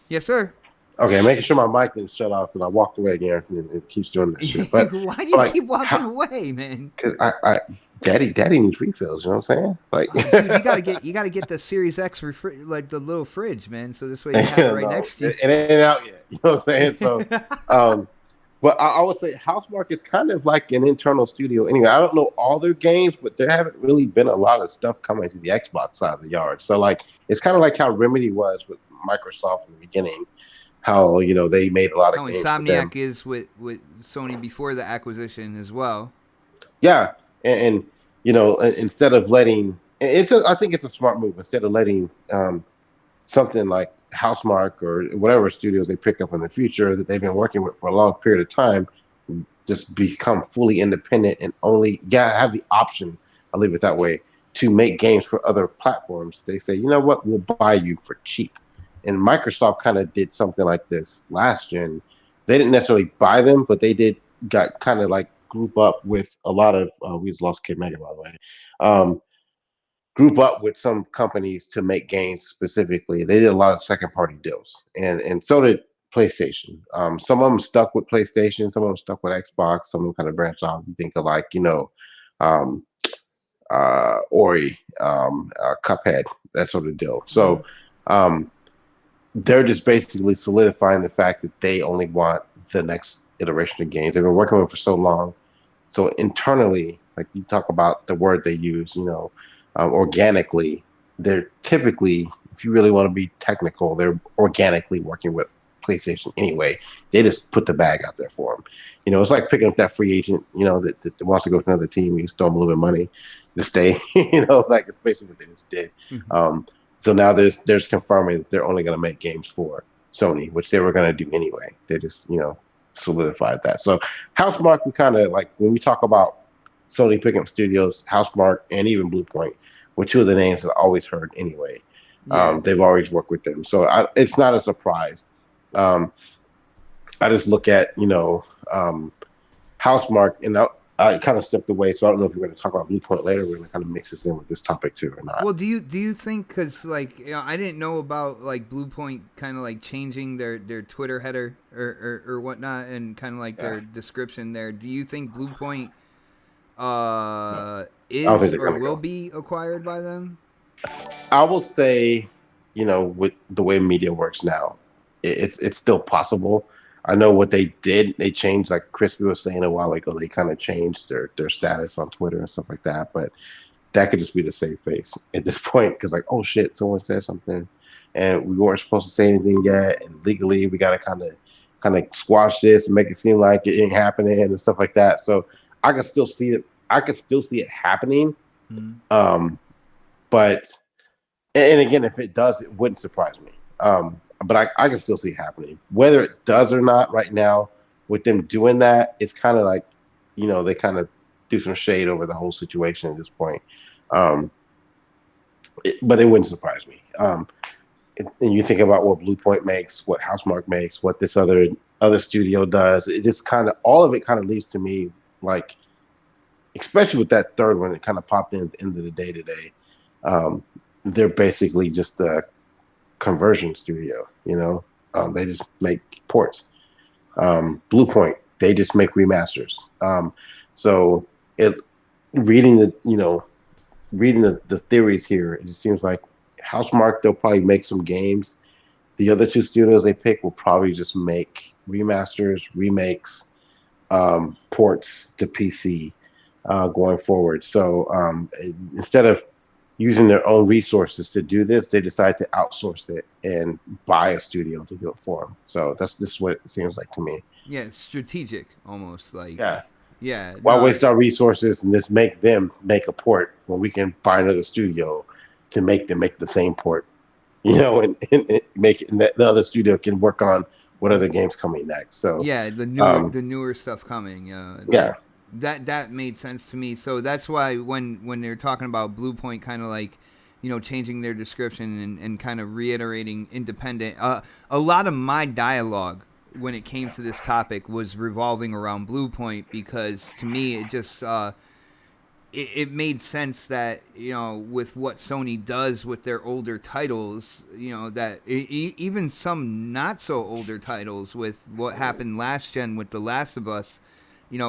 Yes, sir. Okay, making sure my mic didn't shut off because I walked away again and it keeps doing that shit. But why do you keep walking away, man? Because Daddy needs refills. You know what I'm saying? Like, dude, you gotta get the Series X like the little fridge, man. So this way you have it right next to you. It ain't out yet. You know what I'm saying? So, but I would say Housemarque is kind of like an internal studio. Anyway, I don't know all their games, but there haven't really been a lot of stuff coming to the Xbox side of the yard. So like, it's kind of like how Remedy was with Microsoft in the beginning. How they made a lot of games. Insomniac is with Sony before the acquisition as well. Yeah, and instead of letting I think it's a smart move. Instead of letting something like Housemarque or whatever studios they pick up in the future that they've been working with for a long period of time just become fully independent and only have the option, I'll leave it that way, to make games for other platforms. They say, you know what, we'll buy you for cheap. And Microsoft kind of did something like this last gen. They didn't necessarily buy them, but they got kind of like group up with a lot of, we just lost Kid Mega, by the way, group up with some companies to make games specifically. They did a lot of second party deals, and so did PlayStation. Some of them stuck with PlayStation, some of them stuck with Xbox, some of them kind of branched off. You think of like, Ori, Cuphead, that sort of deal. So, they're just basically solidifying the fact that they only want the next iteration of games. They've been working on it for so long. So internally, like you talk about the word they use, organically, they're typically, if you really want to be technical, they're organically working with PlayStation anyway. They just put the bag out there for them. It's like picking up that free agent, that wants to go to another team. You throw them a little bit of money to stay. Like it's basically what they just did. Mm-hmm. So now there's confirming that they're only going to make games for Sony, which they were going to do anyway. They just, solidified that. So Housemarque, we kind of like when we talk about Sony picking up studios, Housemarque and even Bluepoint were two of the names that I always heard anyway. Yeah. They've always worked with them, so it's not a surprise. I just look at Housemarque, and I kind of stepped away, so I don't know if we're going to talk about Bluepoint later. We're going to kind of mix this in with this topic too, or not. Well, do you think, because I didn't know about like Bluepoint kind of like changing their Twitter header or whatnot, and kind of like their description there. Do you think Bluepoint is or will be acquired by them? I will say, with the way media works now, it's still possible. I know what they did. They changed, like Crispy was saying a while ago, they kind of changed their status on Twitter and stuff like that. But that could just be the save face at this point, because like, oh shit, someone said something, and we weren't supposed to say anything yet, and legally we got to kind of squash this and make it seem like it ain't happening and stuff like that. So I can still see it. I could still see it happening. Mm-hmm. But and again, if it does, it wouldn't surprise me. But I can still see it happening. Whether it does or not right now, with them doing that, it's kind of like, they kind of do some shade over the whole situation at this point. But it wouldn't surprise me. And you think about what Bluepoint makes, what Housemarque makes, what this other studio does. It just kind of, all of it kind of leads to me, like, especially with that third one that kind of popped in at the end of the day today. They're basically just a conversion studio, they just make ports. Bluepoint, they just make remasters. So reading the theories here, it just seems like Housemarque, they'll probably make some games. The other two studios they pick will probably just make remasters, remakes, ports to PC going forward. So instead of using their own resources to do this, they decide to outsource it and buy a studio to do it for them. So this is what it seems like to me. Yeah, strategic almost, like. Yeah. Why waste our resources and just make them make a port when we can buy another studio to make them make the same port, and make it, and the other studio can work on what other games coming next. So yeah, the newer stuff coming. Yeah. That made sense to me. So that's why when they're talking about Bluepoint kind of like, changing their description and kind of reiterating independent, a lot of my dialogue when it came to this topic was revolving around Bluepoint, because to me it just it made sense that, with what Sony does with their older titles, that even some not so older titles, with what happened last gen with The Last of Us,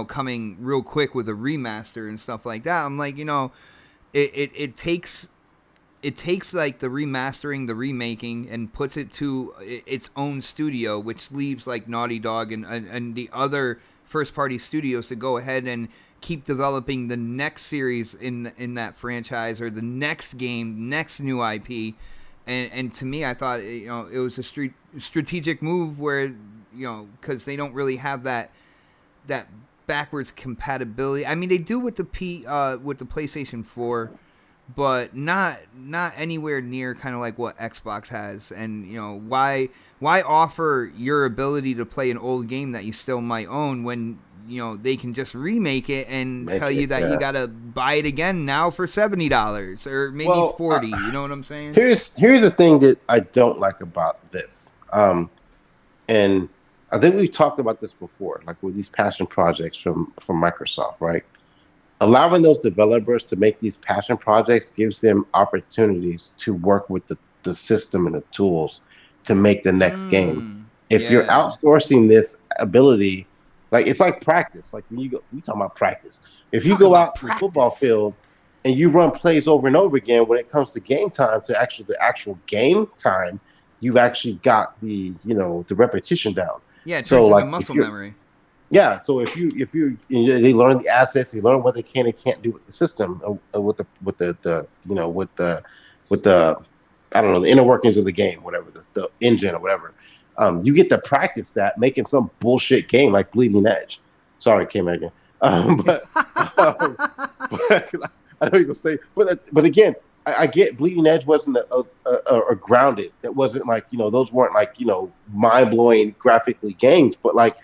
coming real quick with a remaster and stuff like that. I'm like, it takes like the remastering, the remaking, and puts it to its own studio, which leaves like Naughty Dog and the other first party studios to go ahead and keep developing the next series in that franchise, or the next game, next new IP. And to me, I thought, it was a strategic move where, because they don't really have that backwards compatibility. I mean, they do with the PlayStation 4, but not anywhere near kind of like what Xbox has. And why offer your ability to play an old game that you still might own when they can just remake it and tell you that you gotta buy it again now for $70 or maybe $40. You know what I'm saying? Here's the thing that I don't like about this, and I think we've talked about this before, like with these passion projects from Microsoft, right? Allowing those developers to make these passion projects gives them opportunities to work with the system and the tools to make the next game. If you're outsourcing this ability, like it's like practice. Like we talk about practice. If you go out to the football field and you run plays over and over again, when it comes to game time, to the actual game time, you've actually got the repetition down. Yeah, it turns into muscle memory. Yeah, so if you they learn the assets, they learn what they can and can't do with the system, with the I don't know, the inner workings of the game, whatever, the engine or whatever. You get to practice that making some bullshit game like Bleeding Edge. Sorry, K Megan. But I know you're gonna say, but again, I get Bleeding Edge wasn't a grounded. That wasn't like those weren't like mind blowing graphically games, but like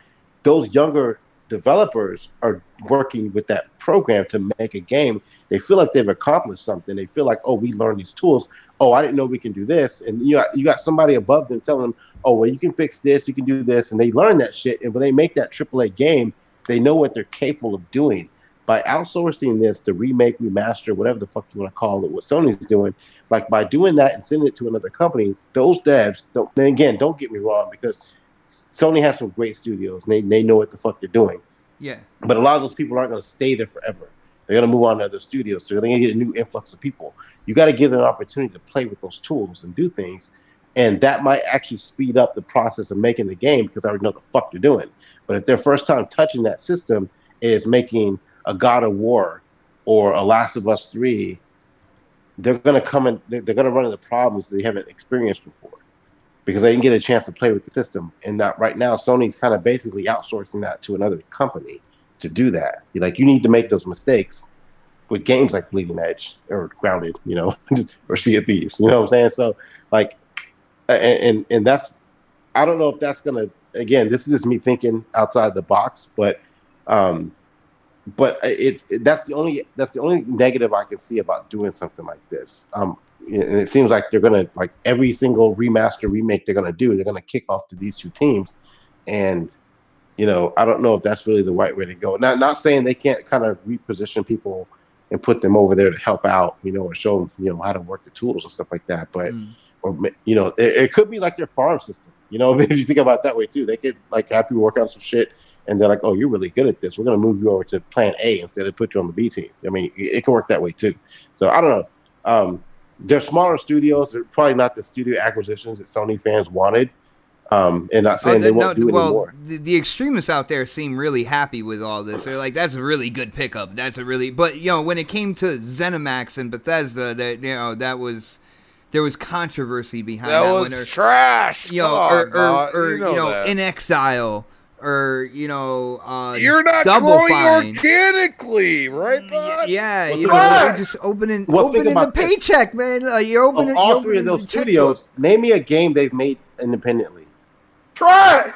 those younger developers are working with that program to make a game. They feel like they've accomplished something. They feel like, oh, we learned these tools. Oh, I didn't know we can do this. And you got somebody above them telling them, oh, well, you can fix this, you can do this. And they learn that shit. And when they make that AAA game, they know what they're capable of doing. By outsourcing this, the remake, remaster, whatever the fuck you want to call it, what Sony's doing, like by doing that and sending it to another company, those devs, and again, don't get me wrong, because Sony has some great studios and they know what the fuck they're doing. Yeah. But a lot of those people aren't going to stay there forever. They're going to move on to other studios. So they're going to get a new influx of people. You got to give them an opportunity to play with those tools and do things. And that might actually speed up the process of making the game because I already know what the fuck they're doing. But if their first time touching that system is making a God of War or a Last of Us 3, they're going to come in, they're going to run into problems they haven't experienced before because they didn't get a chance to play with the system. And not right now, Sony's kind of basically outsourcing that to another company to do that. You need to make those mistakes with games like Bleeding Edge or Grounded, or Sea of Thieves. You know what I'm saying? So like, and that's, I don't know if that's going to, again, this is just me thinking outside the box, but that's the only negative I can see about doing something like this. And it seems like they're gonna, like, every single remaster remake they're gonna do, they're gonna kick off to these two teams, and I don't know if that's really the right way to go. Not saying they can't kind of reposition people and put them over there to help out, or show them how to work the tools and stuff like that. But it could be like their farm system. If you think about it that way too, they could like have people work on some shit. And they're like, oh, you're really good at this. We're going to move you over to plan A instead of put you on the B team. I mean, it can work that way too. So I don't know. They're smaller studios. They're probably not the studio acquisitions that Sony fans wanted. And not saying they won't do anymore. The extremists out there seem really happy with all this. They're like, that's a really good pickup. But when it came to ZeniMax and Bethesda, there was controversy behind that. That was trash. Or In Exile. Or you're not Double growing Fine. Organically, right, bud? Yeah, you're just opening the paycheck, man. You're opening all three of those studios. Name me a game they've made independently. Try.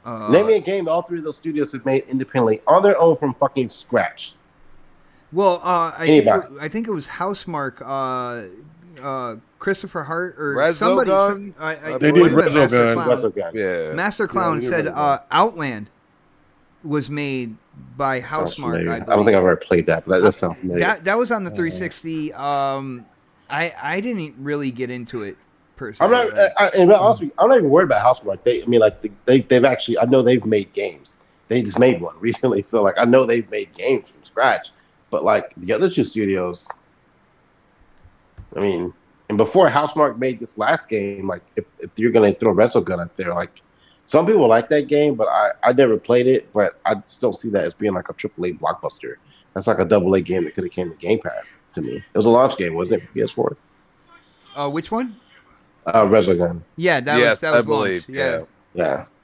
Name me a game all three of those studios have made independently on their own from fucking scratch. Well, I think it was Housemarque. Christopher Hart or Resogun? somebody. They did Resogun. Yeah. Master Clown said Outland was made by Housemarque. I don't think I've ever played that, but that does sound familiar. That was on the 360. I didn't really get into it personally. I'm not even worried about Housemarque. They've actually, I know they've made games. They just made one recently, so like I know they've made games from scratch. But like the other two studios, I mean, and before Housemarque made this last game, like if you're gonna throw Resogun up there, like some people like that game, but I never played it, but I still see that as being like a AAA blockbuster. That's like a AA game that could have came to Game Pass to me. It was a launch game, wasn't it? PS4. Which one? Resogun. Yeah, that was launched. Yeah.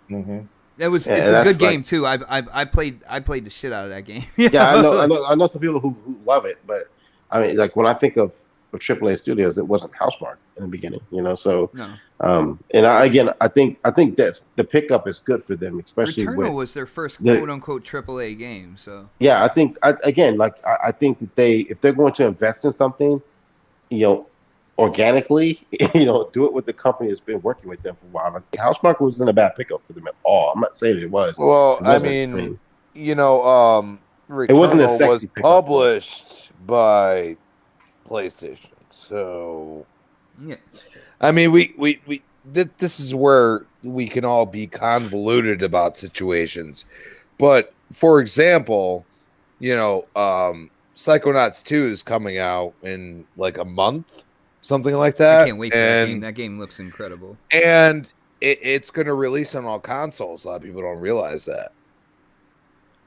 Mm-hmm. It's a good game too. I played the shit out of that game. Yeah, I know some people who love it, but I mean, like when I think of AAA studios, it wasn't Housemarque in the beginning, So, no. And I think that's the pickup is good for them, especially Returnal was their first quote unquote AAA game. So yeah, I think I think that if they're going to invest in something, organically, do it with the company that's been working with them for a while. I think Housemarque wasn't a bad pickup for them at all. I'm not saying it was. Well, Returnal it was published by PlayStation, so yeah. I mean, this is where we can all be convoluted about situations. But for example, Psychonauts 2 is coming out in like a month, something like that. I can't wait for that game. That game looks incredible, and it's going to release on all consoles. A lot of people don't realize that.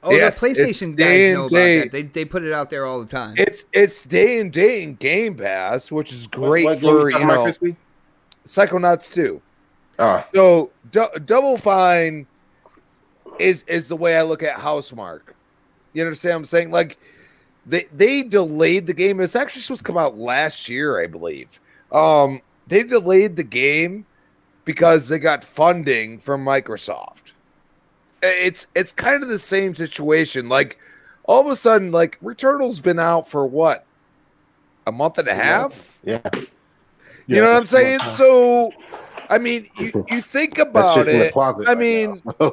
Oh, yes, the PlayStation guys know about that. They put it out there all the time. It's day and day in Game Pass, which is great what for Psychonauts 2. So Double Fine is the way I look at Housemarque. You understand what I'm saying? Like they delayed the game. It's actually supposed to come out last year, I believe. They delayed the game because they got funding from Microsoft. it's kind of the same situation. Like all of a sudden, like Returnal's been out for what, a month and a half? Yeah. You know what I'm saying? So, I mean, you think about That's just in the it. closet. I right mean, now. So,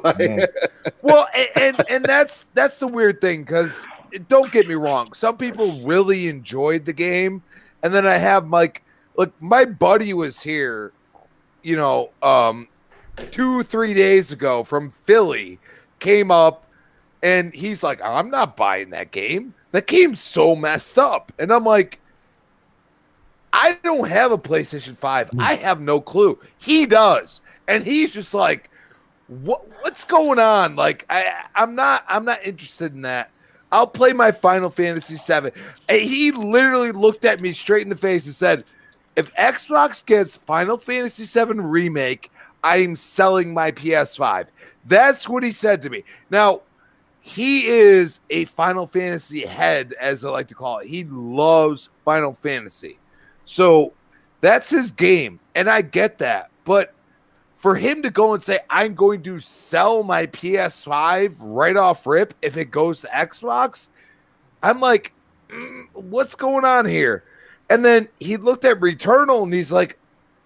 well, and that's the weird thing, because don't get me wrong, some people really enjoyed the game, and then I have like, look, my buddy was here, 2-3 days ago from Philly, came up, and he's like, I'm not buying that game. That game's so messed up, and I'm like, I don't have a PlayStation 5. I have no clue. He does. And he's just like, what's going on? Like, I'm not interested in that. I'll play my Final Fantasy 7. And he literally looked at me straight in the face and said, if Xbox gets Final Fantasy 7 Remake, I'm selling my PS5. That's what he said to me. Now, he is a Final Fantasy head, as I like to call it. He loves Final Fantasy. So that's his game, and I get that. But for him to go and say, I'm going to sell my PS5 right off rip if it goes to Xbox, I'm like, what's going on here? And then he looked at Returnal, and he's like,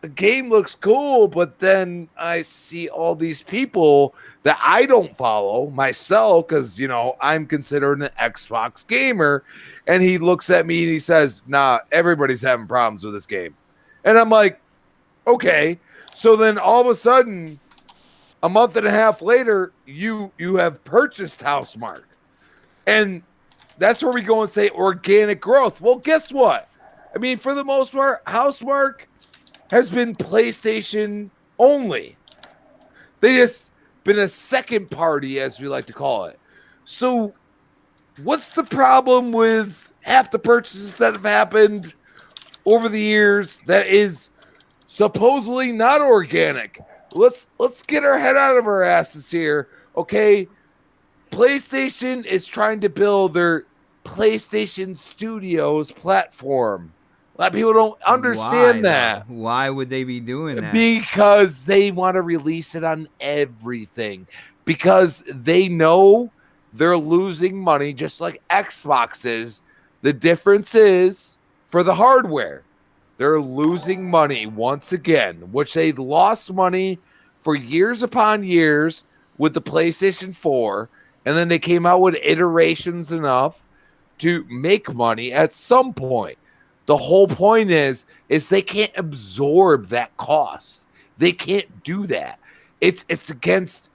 the game looks cool, but then I see all these people that I don't follow myself because, I'm considered an Xbox gamer. And he looks at me and he says, nah, everybody's having problems with this game. And I'm like, okay. So then all of a sudden, a month and a half later, you have purchased Housemarque. And that's where we go and say organic growth. Well, guess what? I mean, for the most part, Housemarque has been PlayStation only. They just been a second party, as we like to call it. So what's the problem with half the purchases that have happened over the years that is supposedly not organic? Let's get our head out of our asses here. Okay. PlayStation is trying to build their PlayStation Studios platform. A lot of people don't understand that. Why would they be doing that? Because they want to release it on everything. Because they know they're losing money, just like Xbox is. The difference is for the hardware. They're losing money once again, which they lost money for years upon years with the PlayStation 4. And then they came out with iterations enough to make money at some point. The whole point is they can't absorb that cost. They can't do that. It's against,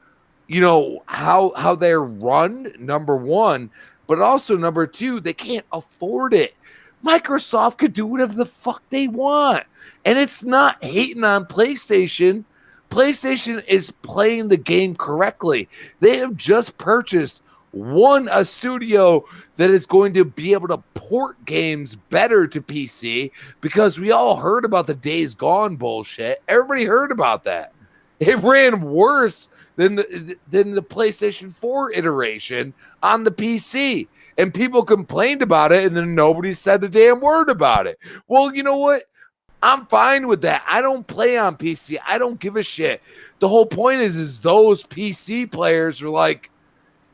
how they're run, number one, but also number two, they can't afford it. Microsoft could do whatever the fuck they want. And it's not hating on PlayStation. PlayStation is playing the game correctly. They have just purchased a studio that is going to be able to port games better to PC, because we all heard about the Days Gone bullshit. Everybody heard about that. It ran worse than the PlayStation 4 iteration on the PC, and people complained about it, and then nobody said a damn word about it. Well, you know what? I'm fine with that. I don't play on PC. I don't give a shit. The whole point is those PC players were like,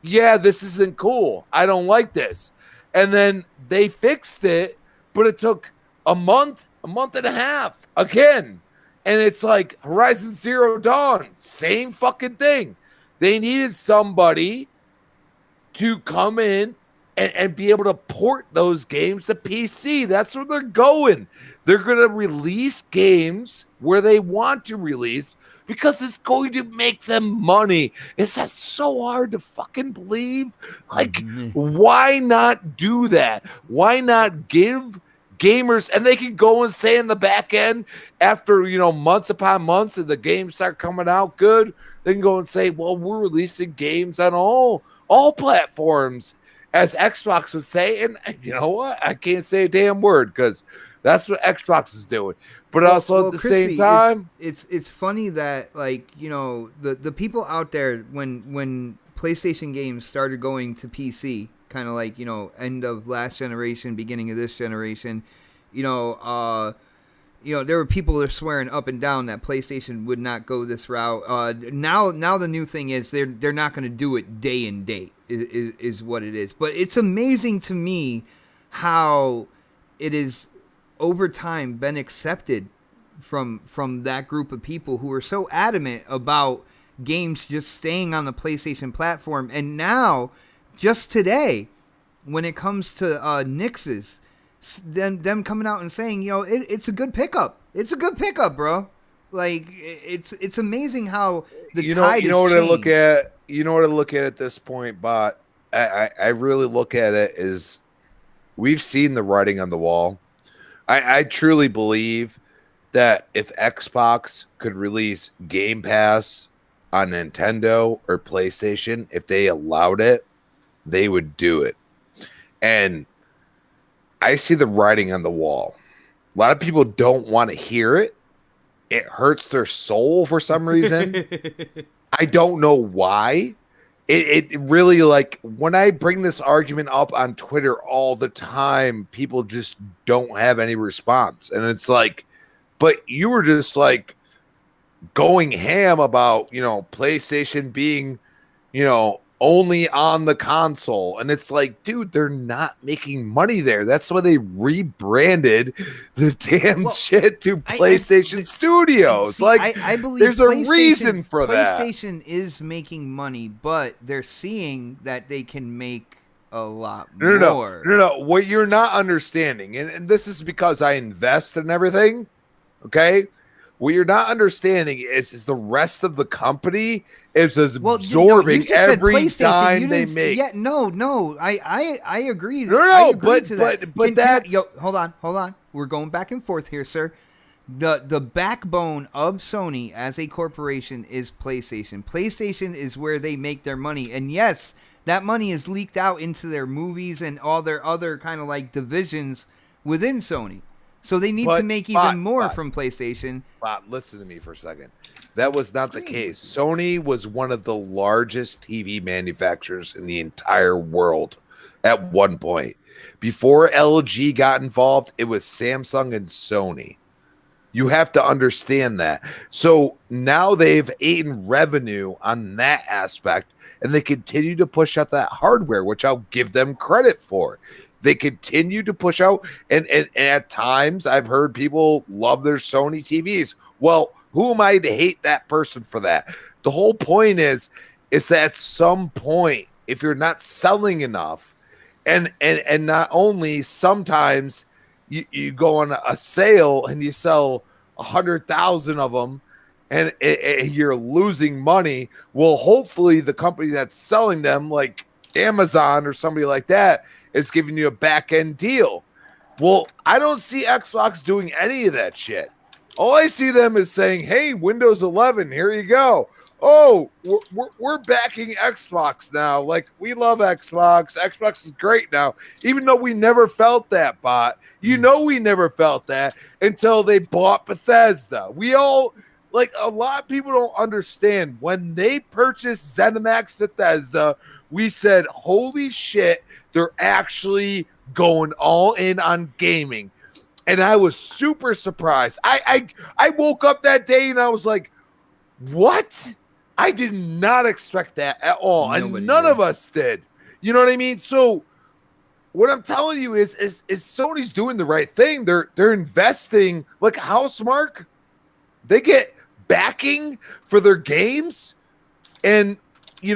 yeah, this isn't cool. I don't like this. And then they fixed it, but it took a month and a half again. And it's like Horizon Zero Dawn, same fucking thing. They needed somebody to come in and be able to port those games to PC. That's where they're going. They're going to release games where they want to release, because it's going to make them money. Is that so hard to fucking believe? Like, why not do that? Why not give gamers, and they can go and say in the back end, after, months upon months, and the games start coming out good, they can go and say, well, we're releasing games on all platforms, as Xbox would say. And you know what? I can't say a damn word, because that's what Xbox is doing. But also at the Crispy, same time, it's funny that, like, the people out there, when PlayStation games started going to PC, kind of like, end of last generation, beginning of this generation, there were people that are swearing up and down that PlayStation would not go this route. Now the new thing is they're not going to do it day and date is what it is. But it's amazing to me how it is over time been accepted from that group of people who are so adamant about games just staying on the PlayStation platform. And now, just today, when it comes to Nix's, them coming out and saying, it's a good pickup. It's a good pickup, bro. Like it's amazing how the tide you know what changed. I look at. You know what I look at this point, but I really look at it as we've seen the writing on the wall. I truly believe that if Xbox could release Game Pass on Nintendo or PlayStation, if they allowed it, they would do it. And I see the writing on the wall. A lot of people don't want to hear it. It hurts their soul for some reason. I don't know why. It really, like, when I bring this argument up on Twitter all the time, people just don't have any response. And it's like, but you were just like going ham about, PlayStation being, only on the console. And it's like, dude, they're not making money there. That's why they rebranded the damn shit to PlayStation Studios. See, like, I believe there's a reason for that. PlayStation is making money, but they're seeing that they can make a lot more. No. What you're not understanding, and this is because I invest in everything, okay? What you're not understanding is the rest of the company is absorbing every dime they make. Yeah, no, I agree. But that's hold on. We're going back and forth here, sir. The backbone of Sony as a corporation is PlayStation. PlayStation is where they make their money, and yes, that money is leaked out into their movies and all their other kind of like divisions within Sony. So they need to make even more from PlayStation. Bob, listen to me for a second. That was not the case. Sony was one of the largest TV manufacturers in the entire world at one point. Before LG got involved, it was Samsung and Sony. You have to understand that. So now they've eaten revenue on that aspect, and they continue to push out that hardware, which I'll give them credit for. They continue to push out, and at times I've heard people love their Sony TVs. Well, who am I to hate that person for that? The whole point is that at some point, if you're not selling enough, and not only sometimes you go on a sale and you sell 100,000 of them, and you're losing money. Well, hopefully the company that's selling them, like Amazon or somebody like that, is giving you a back end deal. Well, I don't see Xbox doing any of that shit. All I see them is saying, "Hey, Windows 11, here you go. Oh, we're backing Xbox now. Like, we love Xbox. Xbox is great now." Even though we never felt that, bot. We never felt that until they bought Bethesda. We all, like, a lot of people don't understand. When they purchased ZeniMax Bethesda, we said, holy shit, they're actually going all in on gaming. And I was super surprised. I woke up that day and I was like, what? I did not expect that at all. And none of us did. You know what I mean? So what I'm telling you is Sony's doing the right thing. They're investing, like Housemarque. They get backing for their games, and they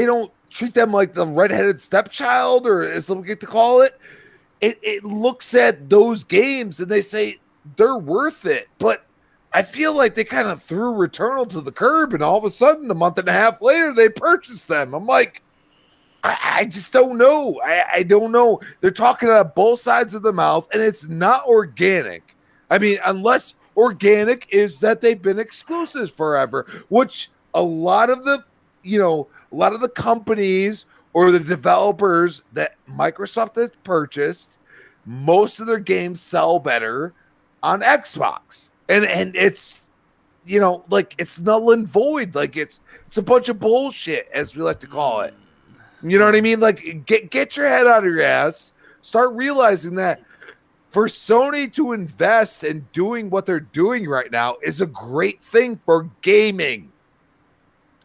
don't treat them like the redheaded stepchild, or as some get to call it. It looks at those games and they say they're worth it. But I feel like they kind of threw Returnal to the curb, and all of a sudden, a month and a half later, they purchased them. I'm like, I just don't know. I don't know. They're talking out of both sides of the mouth, and it's not organic. I mean, unless organic is that they've been exclusives forever, which a lot of the companies or the developers that Microsoft has purchased, most of their games sell better on Xbox. And it's, like, it's null and void. Like, it's a bunch of bullshit, as we like to call it. You know what I mean? Like, get your head out of your ass. Start realizing that for Sony to invest in doing what they're doing right now is a great thing for gaming.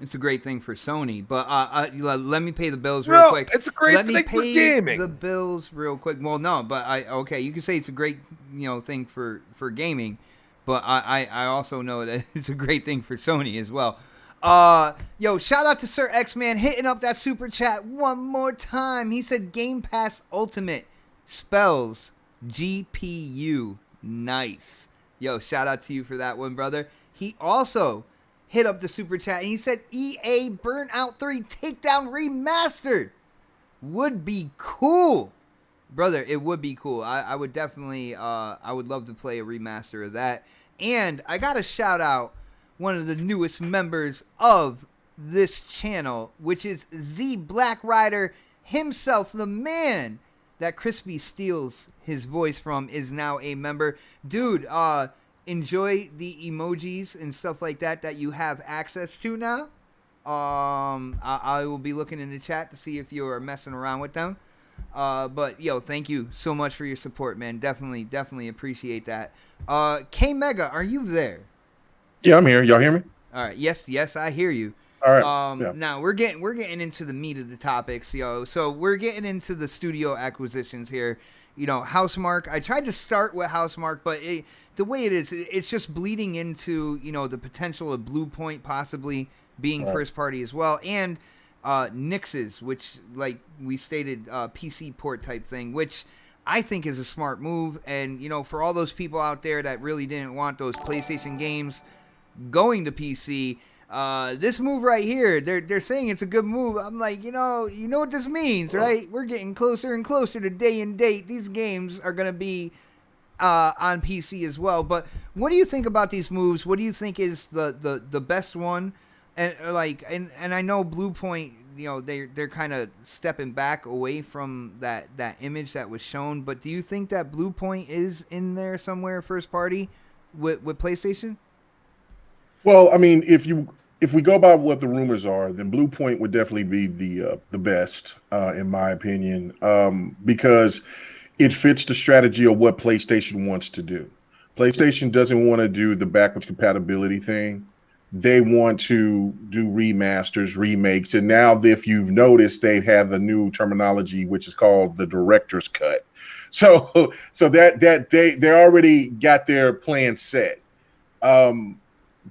It's a great thing for Sony, but let me pay the bills real quick. It's a great thing for gaming. The bills real quick. Well, no, but you can say it's a great thing for gaming, but I also know that it's a great thing for Sony as well. Shout out to Sir X-Man hitting up that super chat one more time. He said Game Pass Ultimate spells GPU. Nice. Shout out to you for that one, brother. He also hit up the super chat and he said EA Burnout 3 Takedown Remastered would be cool. Brother, it would be cool. I would definitely I would love to play a remaster of that. And I got to shout out one of the newest members of this channel, which is Z Black Rider himself, the man that Crispy steals his voice from, is now a member. Dude, enjoy the emojis and stuff like that you have access to now. I will be looking in the chat to see if you are messing around with them. But thank you so much for your support, man. Definitely appreciate that. K Mega, are you there? Yeah, I'm here. Y'all hear me? All right. Yes, I hear you. All right. Yeah. Now we're getting into the meat of the topics, So we're getting into the studio acquisitions here. Housemarque. I tried to start with Housemarque, but the way it is, it's just bleeding into the potential of Blue Point possibly being first party as well, and Nix's, which, like we stated, PC port type thing, which I think is a smart move. And for all those people out there that really didn't want those PlayStation games going to PC, this move right here, they're saying it's a good move. I'm like, you know what this means, right? We're getting closer and closer to day and date. These games are gonna be on PC as well. But what do you think about these moves? What do you think is the best one? And and I know Blue Point, they're kind of stepping back away from that image that was shown. But do you think that Blue Point is in there somewhere, first party with PlayStation? Well, I mean, if we go by what the rumors are, then Blue Point would definitely be the best, in my opinion, because it fits the strategy of what PlayStation wants to do. PlayStation doesn't want to do the backwards compatibility thing. They want to do remasters, remakes, and now, if you've noticed, they have the new terminology, which is called the director's cut. So that they already got their plan set.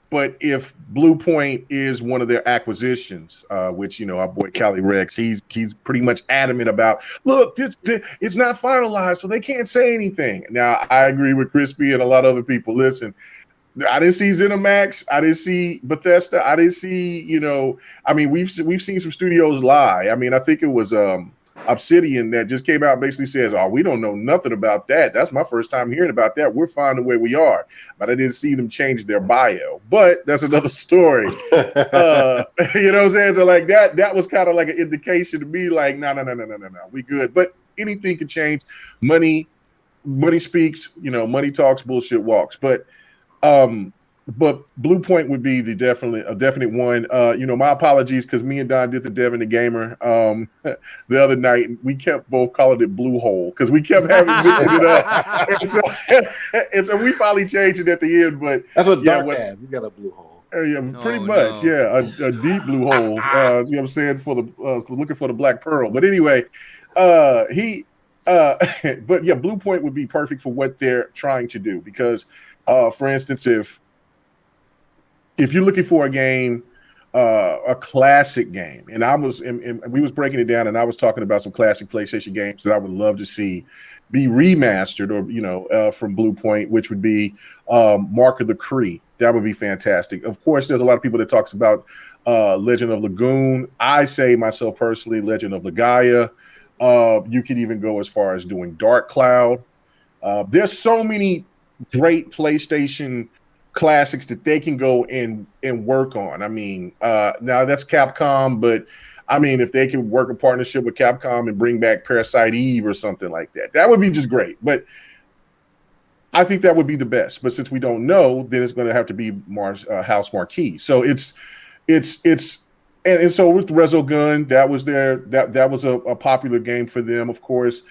But if Blue Point is one of their acquisitions, which our boy Cali Rex, he's pretty much adamant about. Look, it's not finalized, so they can't say anything. Now, I agree with Crispy and a lot of other people. Listen, I didn't see ZeniMax. I didn't see Bethesda. I didn't see, I mean, we've seen some studios lie. I mean, I think it was Obsidian that just came out and basically says, "Oh, we don't know nothing about that. That's my first time hearing about that. We're fine the way we are." But I didn't see them change their bio. But that's another story. You know what I'm saying? So like that was kind of like an indication to me, like, no, we good. But anything can change. Money speaks. Money talks, bullshit walks. But Blue Point would be a definite one. My apologies, because me and Don did the Devin the Gamer the other night. We kept both calling it Blue Hole because we kept having mixing it up. And so we finally changed it at the end. But that's what Dark has. He's got a blue hole. Pretty much. No. Yeah, a deep blue hole. You know what I'm saying, for the looking for the black pearl. But anyway, but yeah, Blue Point would be perfect for what they're trying to do because, for instance, if you're looking for a game, a classic game, and we was breaking it down, and I was talking about some classic PlayStation games that I would love to see be remastered, or from Blue Point, which would be Mark of the Kree. That would be fantastic. Of course, there's a lot of people that talks about Legend of Lagoon. I say myself personally, Legend of Legaia. You could even go as far as doing Dark Cloud. There's so many great PlayStation classics that they can go and work on. I mean, now that's Capcom, but I mean, if they can work a partnership with Capcom and bring back Parasite Eve or something like that, that would be just great. But I think that would be the best. But since we don't know, then it's going to have to be Housemarque. So it's and so with Resogun, that was that was a popular game for them, of course.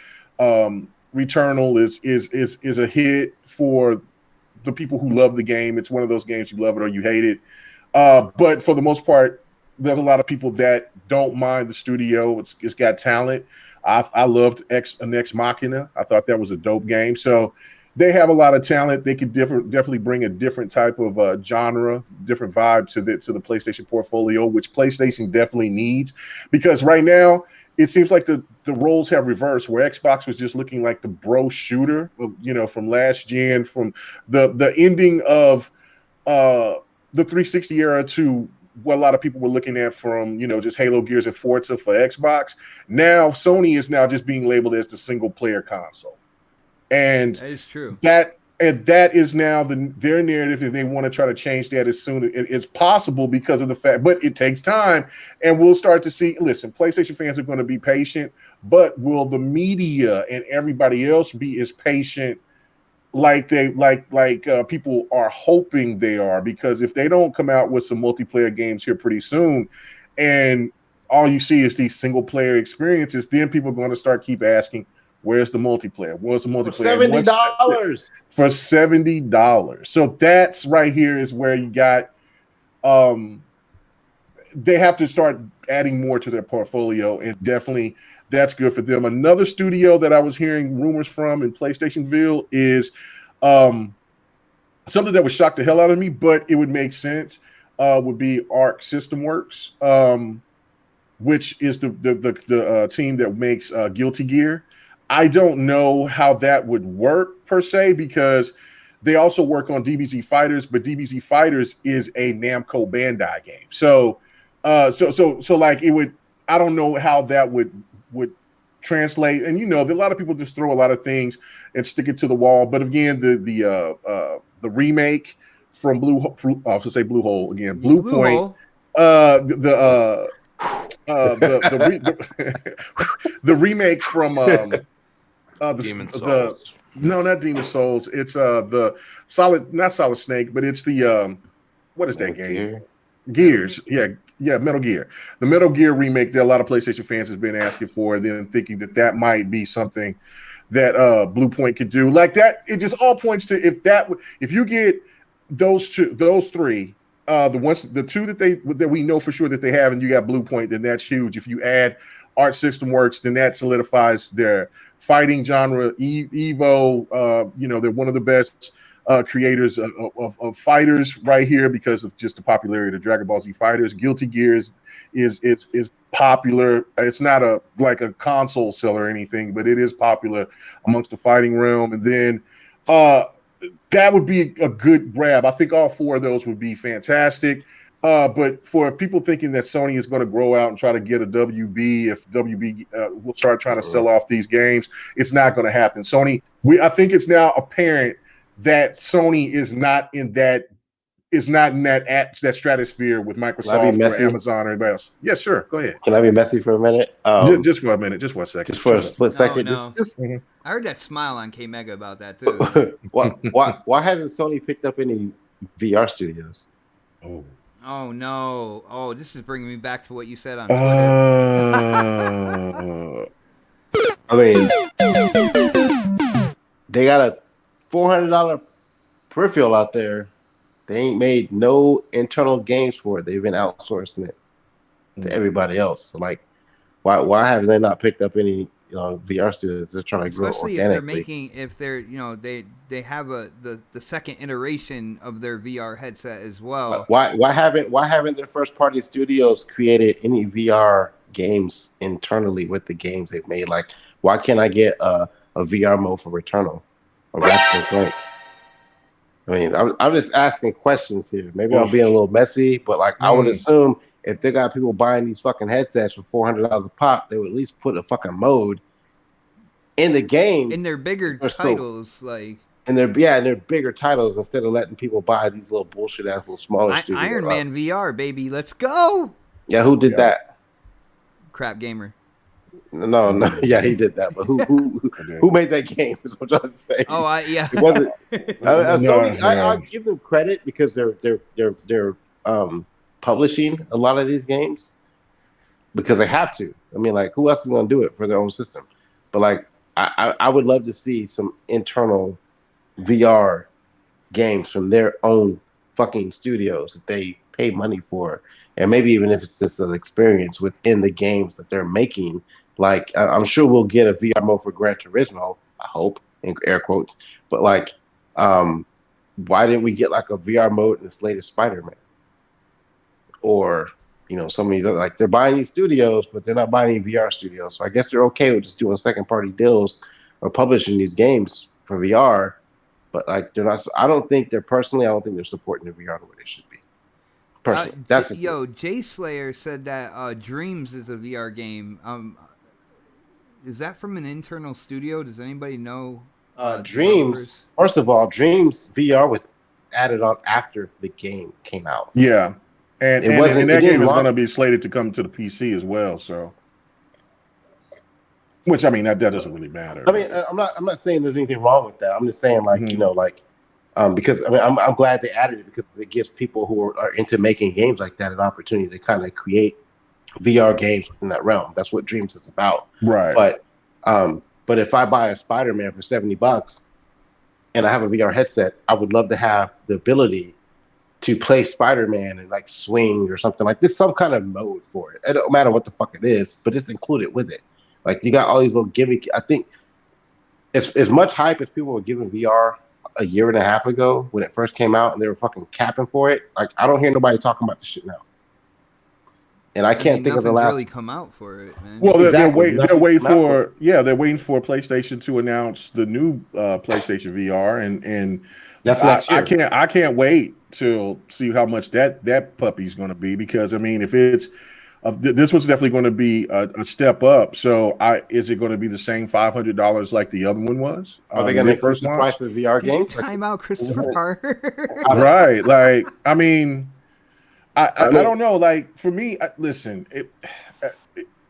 Returnal is a hit for the people who love the game. It's one of those games you love it or you hate it. But for the most part, there's a lot of people that don't mind the studio. It's got talent. I loved Ex Machina. I thought that was a dope game. So they have a lot of talent. They could definitely bring a different type of genre, different vibe to the PlayStation portfolio, which PlayStation definitely needs, because right now it seems like the roles have reversed, where Xbox was just looking like the bro shooter of, from last gen, from the ending of the 360 era to what a lot of people were looking at from, just Halo, Gears, and Forza for Xbox. Now Sony is now just being labeled as the single player console. And that is true. That is now their narrative, and they want to try to change that as soon as it's possible, because of the fact, but it takes time, and we'll start to see. Listen, PlayStation fans are going to be patient, but will the media and everybody else be as patient like people are hoping they are? Because if they don't come out with some multiplayer games here pretty soon, and all you see is these single player experiences, then people are going to start keep asking, where's the multiplayer? Where's the multiplayer? $70. For $70. So that's right here is where you got they have to start adding more to their portfolio, and definitely that's good for them. Another studio that I was hearing rumors from in PlayStationville is something that would shock the hell out of me, but it would make sense, would be Arc System Works, which is the team that makes Guilty Gear. I don't know how that would work per se, because they also work on DBZ Fighters, but DBZ Fighters is a Namco Bandai game. So like it would, I don't know how that would translate. And a lot of people just throw a lot of things and stick it to the wall. But again, the remake from Blue Hole again, Blue Point, the remake from Demon Souls. No, not Demon Souls. It's the not Solid Snake, but it's the what is that game? Gears. Yeah, Metal Gear. The Metal Gear remake that a lot of PlayStation fans has been asking for, and then thinking that might be something that Blue Point could do. Like that, it just all points to if you get those three, the two that we know for sure that they have, and you got Blue Point, then that's huge. If you add Art System Works, then that solidifies their fighting genre. Evo, they're one of the best creators of fighters right here, because of just the popularity of Dragon Ball Z Fighters. Guilty Gear is popular. It's not like a console seller or anything, but it is popular amongst the fighting realm. And then that would be a good grab. I think all four of those would be fantastic. But for people thinking that Sony is going to grow out and try to get a WB, if WB will start trying to sell off these games, it's not going to happen. Sony, I think it's now apparent that Sony is not in that stratosphere with Microsoft or Amazon or anybody else. Yeah, sure. Go ahead. Can I be messy for a minute? Just for a minute. Just for a second. Just for a split second. No. Just I heard that smile on K Mega about that too. why hasn't Sony picked up any VR studios? Oh no! Oh, this is bringing me back to what you said on Twitter. I mean, they got a $400 peripheral out there. They ain't made no internal games for it. They've been outsourcing it to everybody else. So like, why have they not picked up any VR studios? They're trying to grow organically. If they're they have the second iteration of their VR headset as well. Why haven't their first party studios created any VR games internally with the games they've made? Like, why can't I get a VR mode for Returnal or Ratchet & Clank? I mean, I'm just asking questions here. Maybe I'm being a little messy, but like I would assume if they got people buying these fucking headsets for $400 a pop, they would at least put a fucking mode in the game. In their bigger titles, like in their bigger titles, instead of letting people buy these little bullshit ass little smaller studios. Iron Man VR, baby, let's go. Yeah, who did that? Crap Gamer. No, yeah, he did that. But who made that game? Is what I'm trying to say. Oh, yeah. It wasn't. Sony, I'll give them credit because they're publishing a lot of these games because they have to. I mean, like, who else is going to do it for their own system? But like, I would love to see some internal VR games from their own fucking studios that they pay money for, and maybe even if it's just an experience within the games that they're making. Like I'm sure we'll get a VR mode for Gran Turismo. I hope, in air quotes. But like, why didn't we get like a VR mode in this latest Spider-Man? Or some of these other, like they're buying these studios, but they're not buying any VR studios. So I guess they're okay with just doing second party deals or publishing these games for VR. But like they're not. I don't think they're supporting the VR the way they should be. Personally, that's Jay Slayer said that Dreams is a VR game. Is that from an internal studio? Does anybody know? Dreams. First of all, Dreams VR was added on after the game came out. Yeah. And that game is going to be slated to come to the PC as well. So, which I mean that doesn't really matter. I mean, I'm not saying there's anything wrong with that. I'm just saying because I mean I'm glad they added it because it gives people who are into making games like that an opportunity to kind of create VR games in that realm. That's what Dreams is about. Right. But if I buy a Spider-Man for $70 and I have a VR headset, I would love to have the ability to play Spider-Man and like swing or something like this, some kind of mode for it. It don't matter what the fuck it is, but it's included with it. Like you got all these little gimmick. I think as much hype as people were giving VR a year and a half ago when it first came out and they were fucking capping for it. Like I don't hear nobody talking about this shit now. And I can't think of the last. Really come out for it, man. Well, they're waiting for PlayStation to announce the new PlayStation VR, and that's next year. I can't wait to see how much that puppy's going to be, because I mean, if it's this was definitely going to be a step up. So is it going to be the same $500 like the other one was? Are they going to increase the price of the VR games? Time out, Christopher Carter. Right, like I mean. I don't know. Like for me, listen,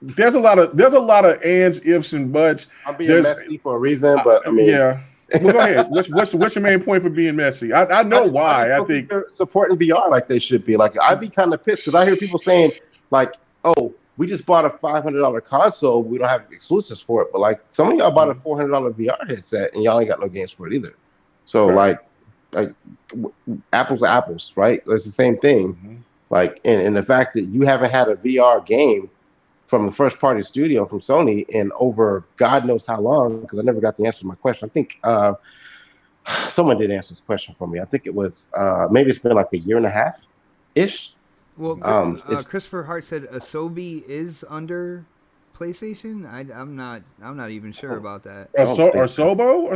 there's a lot of ands, ifs, and buts. I'm being messy for a reason, but I mean, yeah. Well, go ahead. What's your main point for being messy? I know why. I think they're supporting VR like they should be. Like I'd be kind of pissed because I hear people saying like, "Oh, we just bought a $500 console. We don't have exclusives for it." But like some of y'all bought a $400 VR headset and y'all ain't got no games for it either. So like apples to apples, right? It's the same thing. Mm-hmm. Like, and the fact that you haven't had a VR game from the first party studio from Sony in over God knows how long, because I never got the answer to my question. I think someone did answer this question for me. I think it was maybe it's been like a year and a half ish. Well, Christopher Hart said Asobi is under PlayStation. I'm not even sure about that. Asobo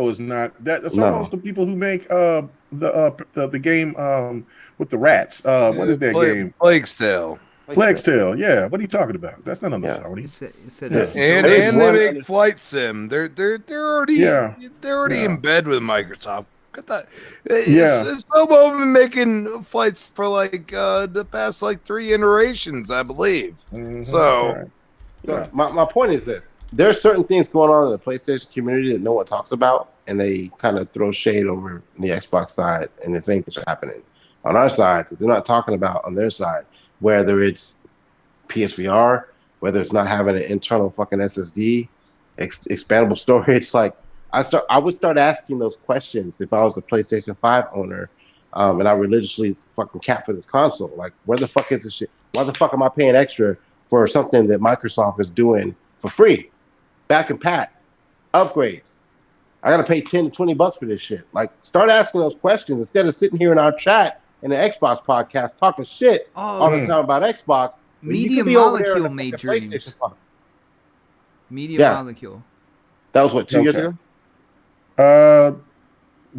is not that. Asobo's the people who make the game with the rats. What is that game? Plague's Tale. Plague's Tale. Yeah. What are you talking about? That's not on the Sony. And they make Flight Sim. They're already in bed with Microsoft. Asobo been making flights for like the past like 3 iterations, I believe. Mm-hmm. So my point is this: there are certain things going on in the PlayStation community that no one talks about, and they kind of throw shade over the Xbox side, and the same things are happening on our side that they're not talking about on their side. Whether it's PSVR, whether it's not having an internal fucking SSD, expandable storage, like I would start asking those questions if I was a PlayStation 5 owner, and I religiously fucking cap for this console. Like, where the fuck is this shit? Why the fuck am I paying extra for something that Microsoft is doing for free? Back and pat, upgrades. I gotta pay $10 to $20 for this shit. Like, start asking those questions instead of sitting here in our chat in the Xbox podcast talking shit all the time about Xbox. Media Molecule made Dreams. Media Molecule. That was what, 2 years ago?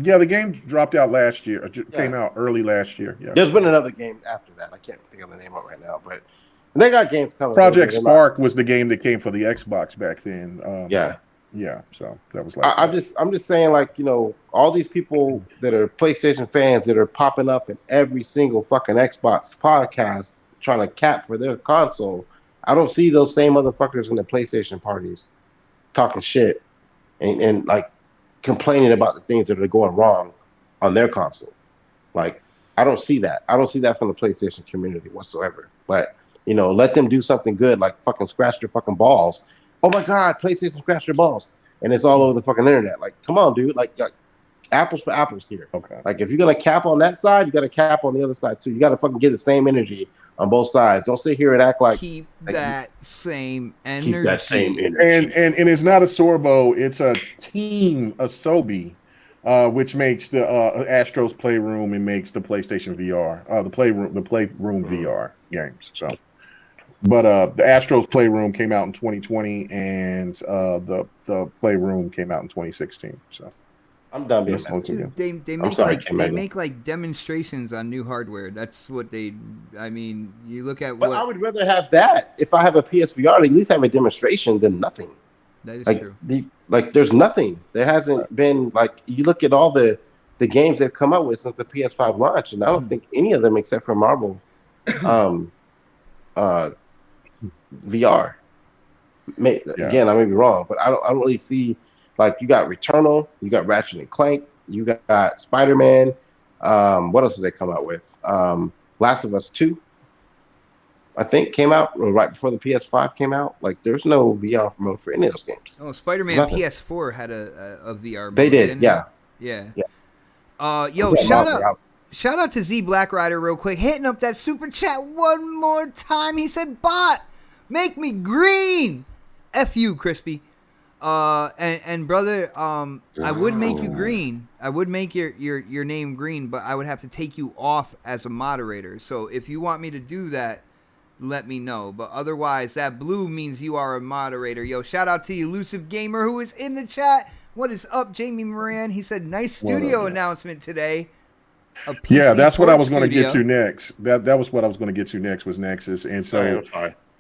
Yeah, the game dropped out last year. It came out early last year. Yeah. There's been another game after that. I can't think of the name of it right now, but they got games coming. Project Spark was the game that came for the Xbox back then. Yeah, so that was like I'm just saying, like, you know, all these people that are PlayStation fans that are popping up in every single fucking Xbox podcast trying to cap for their console. I don't see those same motherfuckers in the PlayStation parties talking shit and like complaining about the things that are going wrong on their console. Like, I don't see that. I don't see that from the PlayStation community whatsoever. But, you know, let them do something good, like fucking scratch their fucking balls. Oh my God, PlayStation scratched their balls. and it's all over the fucking internet. Like, come on, dude. Like apples for apples here. Okay. Like, if you're gonna cap on that side, you got to cap on the other side too. You got to fucking get the same energy on both sides. Don't sit here and act like keep that same energy. Keep that same energy. And it's not a Sorbo, it's a team Asobi, which makes the Astros Playroom and makes the PlayStation VR, the Playroom VR games. So, but the Astros Playroom came out in 2020, and the Playroom came out in 2016. So. I'm done being Dude, they make like demonstrations on new hardware. That's what they. I mean, you look at. But I would rather have that if I have a PSVR. At least have a demonstration than nothing. That is like, true. There's nothing. There hasn't been like you look at all the games they've come up with since the PS5 launch, and I don't think any of them except for Marvel, VR. Again, I may be wrong, but I don't really see. Like, you got Returnal, you got Ratchet and Clank, you got Spider-Man. What else did they come out with? Last of Us 2, I think, came out right before the PS5 came out. Like, there's no VR mode for any of those games. Oh, Spider-Man PS4 had a VR mode. They did, yeah. Yo, shout out to Z Black Rider real quick, hitting up that super chat one more time. He said, "Bot, make me green." F you, Crispy. And brother, I would make you green. I would make your name green, but I would have to take you off as a moderator. So if you want me to do that, let me know. But otherwise, that blue means you are a moderator. Yo, shout out to Elusive Gamer who is in the chat. What is up, Jamie Moran? He said, nice studio announcement today. Yeah, that's what I was going to get to next. That was what I was going to get to next was Nexus. And so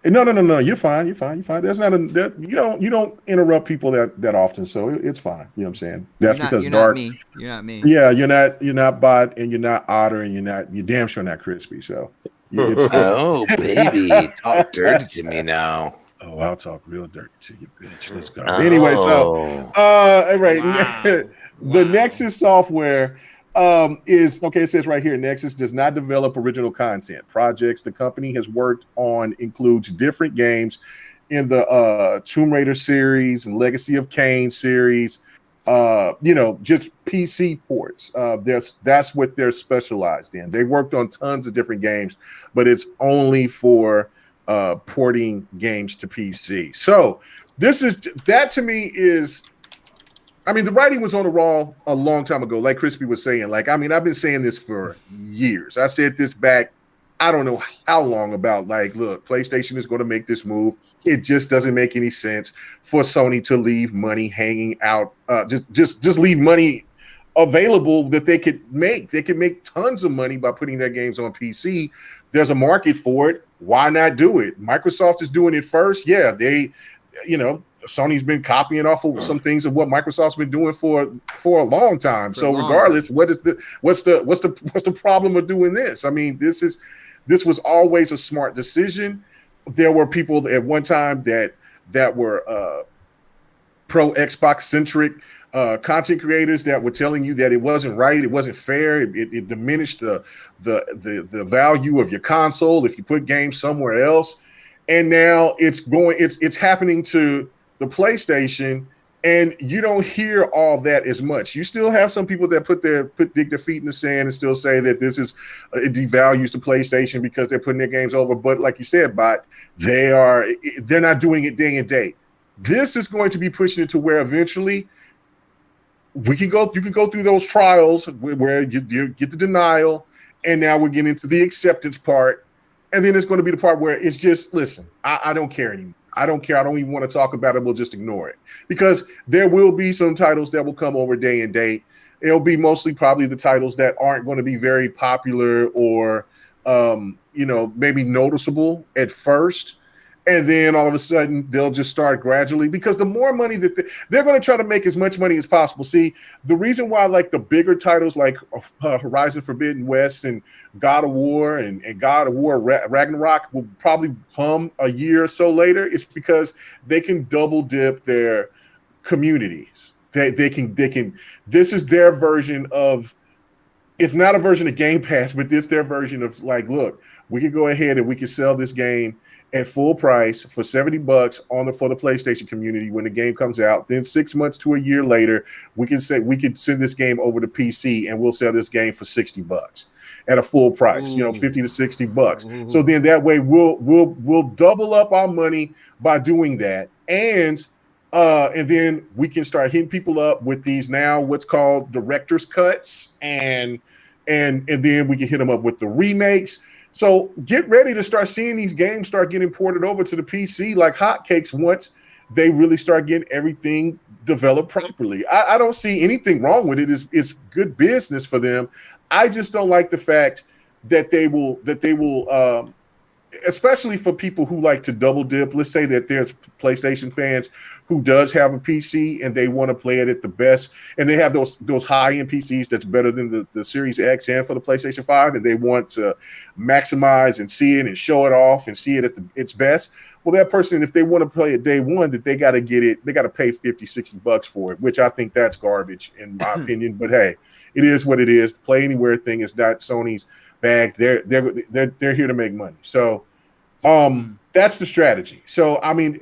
No. You're fine. There's not you don't interrupt people that often, so it's fine. You know what I'm saying? That's because Dark. You're not me. Yeah, you're not Bot, and you're not Otter, and you're damn sure not Crispy. So. Oh baby, talk dirty to me now. Oh, I'll talk real dirty to you, bitch. Let's go. Anyway, so right, wow. The Nexus software. Is okay. It says right here, Nexus does not develop original content. Projects the company has worked on includes different games in the Tomb Raider series and Legacy of Kain series. Just PC ports. That's what they're specialized in. They worked on tons of different games, but it's only for porting games to PC. So that to me is. I mean, the writing was on the wall a long time ago, like Crispy was saying. Like, I mean, I've been saying this for years. I said this back, I don't know how long about, like, look, PlayStation is going to make this move. It just doesn't make any sense for Sony to leave money hanging out, just leave money available that they could make. They could make tons of money by putting their games on PC. There's a market for it. Why not do it? Microsoft is doing it first. Yeah, Sony's been copying off of some things of what Microsoft's been doing for a long time. So regardless, what's the problem of doing this? I mean, this was always a smart decision. There were people at one time that were pro Xbox centric content creators that were telling you that it wasn't right, it wasn't fair, it diminished the value of your console if you put games somewhere else. And now it's happening to the PlayStation, and you don't hear all that as much. You still have some people that dig their feet in the sand and still say that it devalues the PlayStation because they're putting their games over. But like you said, Bot, they're not doing it day and day. This is going to be pushing it to where eventually you can go through those trials where you get the denial, and now we're getting into the acceptance part. And then it's going to be the part where it's just, listen, I don't care anymore. I don't care. I don't even want to talk about it. We'll just ignore it because there will be some titles that will come over day and date. It'll be mostly probably the titles that aren't going to be very popular or, maybe noticeable at first. And then all of a sudden they'll just start gradually because the more money that they're going to try to make as much money as possible. See, the reason why like the bigger titles like Horizon Forbidden West and God of War and God of War Ragnarok will probably come a year or so later, it's because they can double dip their communities. They can. This is their version of. It's not a version of Game Pass, but this their version of like, look, we can go ahead and we can sell this game. at full price for $70 for the PlayStation community when the game comes out. Then 6 months to a year later, we could send this game over to PC and we'll sell this game for $60 at a full price, Ooh. $50 to $60. So then that way we'll double up our money by doing that. And then we can start hitting people up with these now what's called director's cuts, and then we can hit them up with the remakes. So get ready to start seeing these games start getting ported over to the PC like hotcakes once they really start getting everything developed properly. I don't see anything wrong with it. It's good business for them. I just don't like the fact that they will especially for people who like to double dip. Let's say that there's PlayStation fans who does have a PC and they want to play it at the best, and they have those high-end PCs that's better than the Series X and for the PlayStation 5, and they want to maximize and see it and show it off and see it at its best. Well, that person, if they want to play it day one, that they got to get it, they got to pay $50-$60 for it, which I think that's garbage in my opinion. But hey, it is what it is. The Play Anywhere thing is not Sony's bag. They're here to make money. So that's the strategy. So I mean,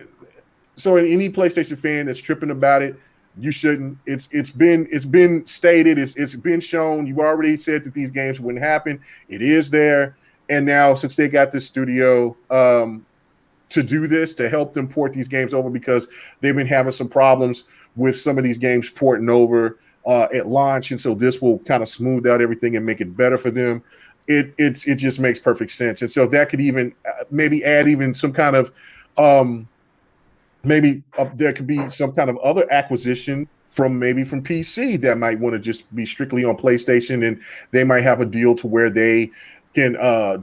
so any PlayStation fan that's tripping about it, you shouldn't. It's been stated, it's been shown. You already said that these games wouldn't happen. It is there. And now since they got this studio to do this, to help them port these games over, because they've been having some problems with some of these games porting over at launch, and so this will kind of smooth out everything and make it better for them. It just makes perfect sense. And so that could even maybe add even some kind of there could be some kind of other acquisition from PC that might want to just be strictly on PlayStation, and they might have a deal to where they can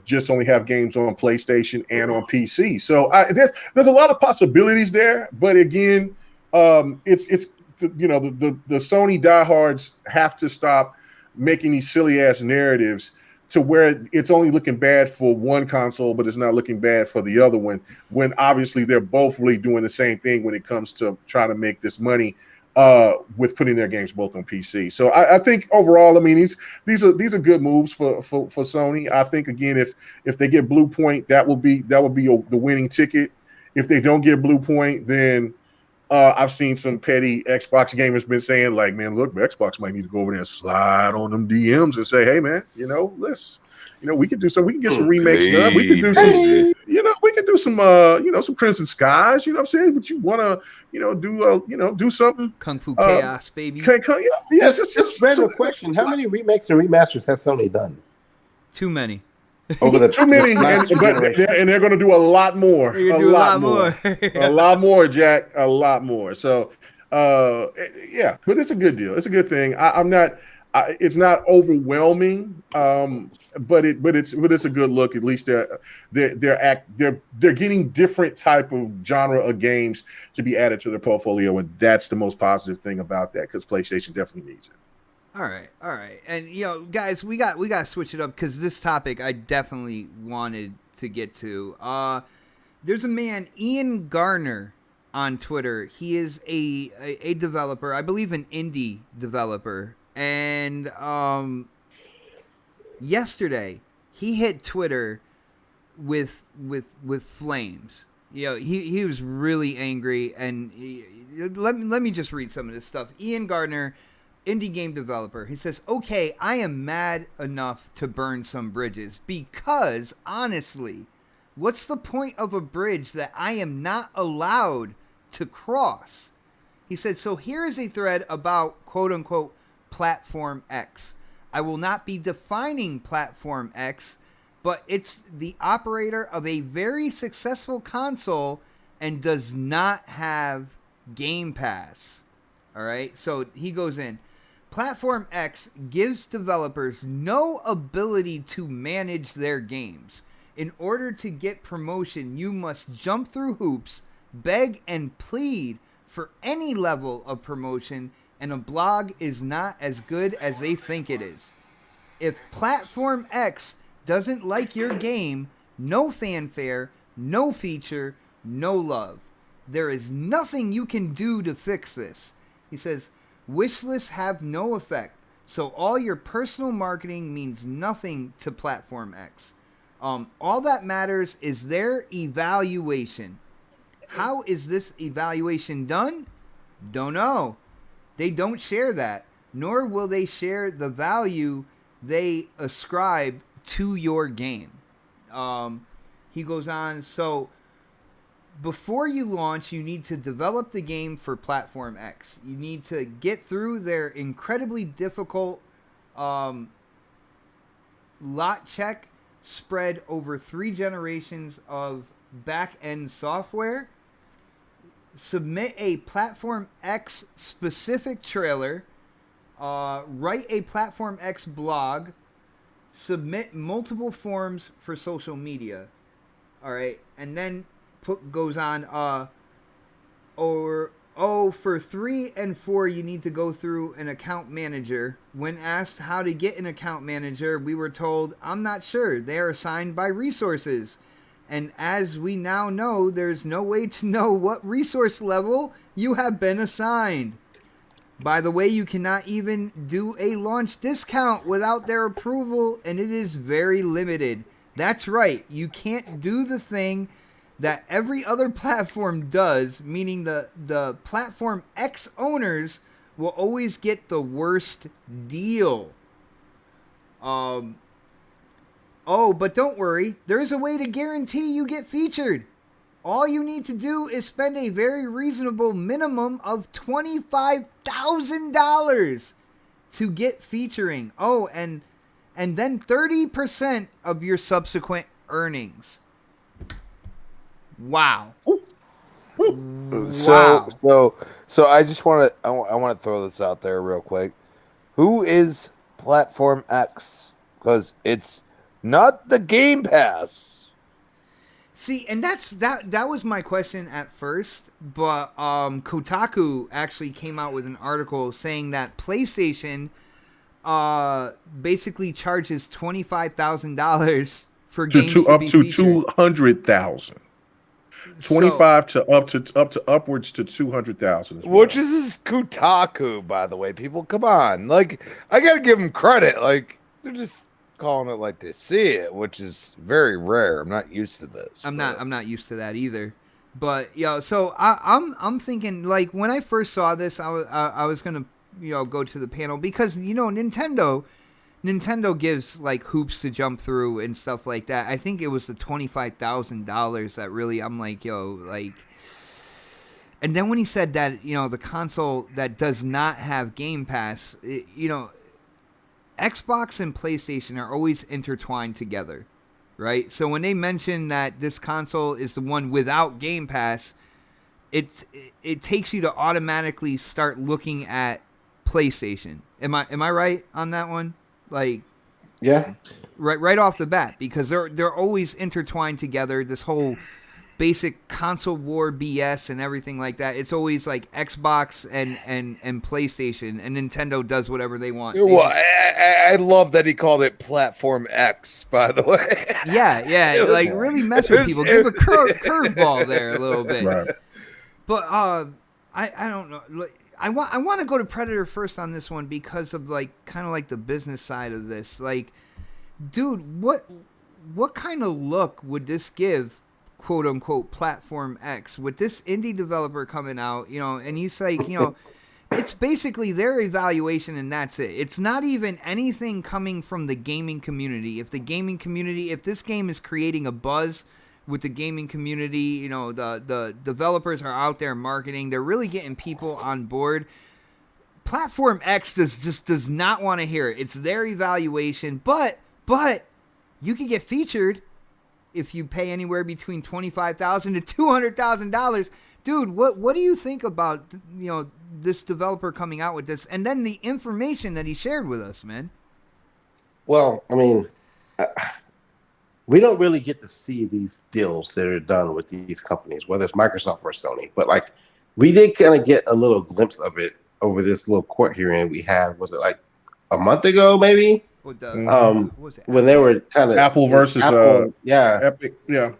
just only have games on PlayStation and on PC. So there's a lot of possibilities there, but again, it's the Sony diehards have to stop making these silly ass narratives to where it's only looking bad for one console, but it's not looking bad for the other one, when obviously they're both really doing the same thing when it comes to trying to make this money with putting their games both on PC. So I think overall, I mean, these are good moves for Sony. I think again, if they get Blue Point, that will be the winning ticket. If they don't get Blue Point, then I've seen some petty Xbox gamers been saying, like, man, look, Xbox might need to go over there and slide on them DMs and say, hey, man, we could do some, we can get some remakes done. We could do some, some Crimson Skies, you know what I'm saying? But you want to, do something. Kung Fu Chaos, baby. Just random question. How many remakes and remasters has Sony done? Too many. Over the too many, and they're going to do a lot more. A lot more, a lot more, Jack. A lot more. So, yeah, but it's a good deal. It's a good thing. It's not overwhelming, but it's a good look. At least they're getting different type of genre of games to be added to their portfolio, and that's the most positive thing about that, because PlayStation definitely needs it. All right. And, guys, we got to switch it up, because this topic I definitely wanted to get to. There's a man, Ian Garner, on Twitter. He is a developer, I believe an indie developer. And yesterday, he hit Twitter with flames. He was really angry. And let me just read some of this stuff. Ian Gardner, indie game developer. He says, okay, I am mad enough to burn some bridges, because honestly, what's the point of a bridge that I am not allowed to cross? He said, so here is a thread about quote unquote Platform X. I will not be defining Platform X, but it's the operator of a very successful console and does not have Game Pass. All right. So he goes in. Platform X gives developers no ability to manage their games. In order to get promotion, you must jump through hoops, beg and plead for any level of promotion, and a blog is not as good as they think it is. If Platform X doesn't like your game, no fanfare, no feature, no love. There is nothing you can do to fix this. He says, wish lists have no effect, so all your personal marketing means nothing to Platform X. All that matters is their evaluation. How is this evaluation done? Don't know. They don't share that, nor will they share the value they ascribe to your game. He goes on, so before you launch, you need to develop the game for Platform X. You need to get through their incredibly difficult lot check spread over 3 generations of back-end software. Submit a Platform X specific trailer. Write a Platform X blog. Submit multiple forms for social media. All right, and then goes on. For 3 and 4, you need to go through an account manager. When asked how to get an account manager, we were told, "I'm not sure. They are assigned by resources." And as we now know, there's no way to know what resource level you have been assigned. By the way, you cannot even do a launch discount without their approval, and it is very limited. That's right. You can't do the thing that every other platform does, meaning the Platform X owners will always get the worst deal. But don't worry. There's a way to guarantee you get featured. All you need to do is spend a very reasonable minimum of $25,000 to get featuring. And then 30% of your subsequent earnings. Wow. So I just want to throw this out there real quick. Who is Platform X? Because it's not the Game Pass. See, and that was my question at first, but Kotaku actually came out with an article saying that PlayStation basically charges $25,000 for games to be featured. 200,000. 25 to upwards to 200,000. Which is Kotaku, by the way. People, come on. Like, I gotta give them credit. Like, they're just calling it like they see it, which is very rare. I'm not used to this. I'm not used to that either. But so I'm thinking, like, when I first saw this, I was gonna go to the panel because Nintendo gives like hoops to jump through and stuff like that. I think it was the $25,000 that really I'm like, like. And then when he said that the console that does not have Game Pass, Xbox and PlayStation are always intertwined together, right? So when they mention that this console is the one without Game Pass, it takes you to automatically start looking at PlayStation. Am I right on that one? Like, yeah, right off the bat, because they're always intertwined together. This whole basic console war BS and everything like that. It's always like Xbox and PlayStation, and Nintendo does whatever they want. Well, I love that he called it Platform X, by the way. Yeah, like really mess with people. Give a curveball there a little bit. Right. But I don't know. Like, I want to go to Predator first on this one because of like kind of like the business side of this. Like, dude, what kind of look would this give, quote unquote, Platform X, with this indie developer coming out, and he's like, it's basically their evaluation and that's it. It's not even anything coming from the gaming community. If this game is creating a buzz with the gaming community, the developers are out there marketing, they're really getting people on board. Platform X does not want to hear it. It's their evaluation, but you can get featured if you pay anywhere between $25,000 to $200,000. Dude, what do you think about this developer coming out with this, and then the information that he shared with us, man? Well, I mean, we don't really get to see these deals that are done with these companies, whether it's Microsoft or Sony. But like, we did kind of get a little glimpse of it over this little court hearing we had. Was it like a month ago, maybe? When they were kind of Apple versus Epic, yeah.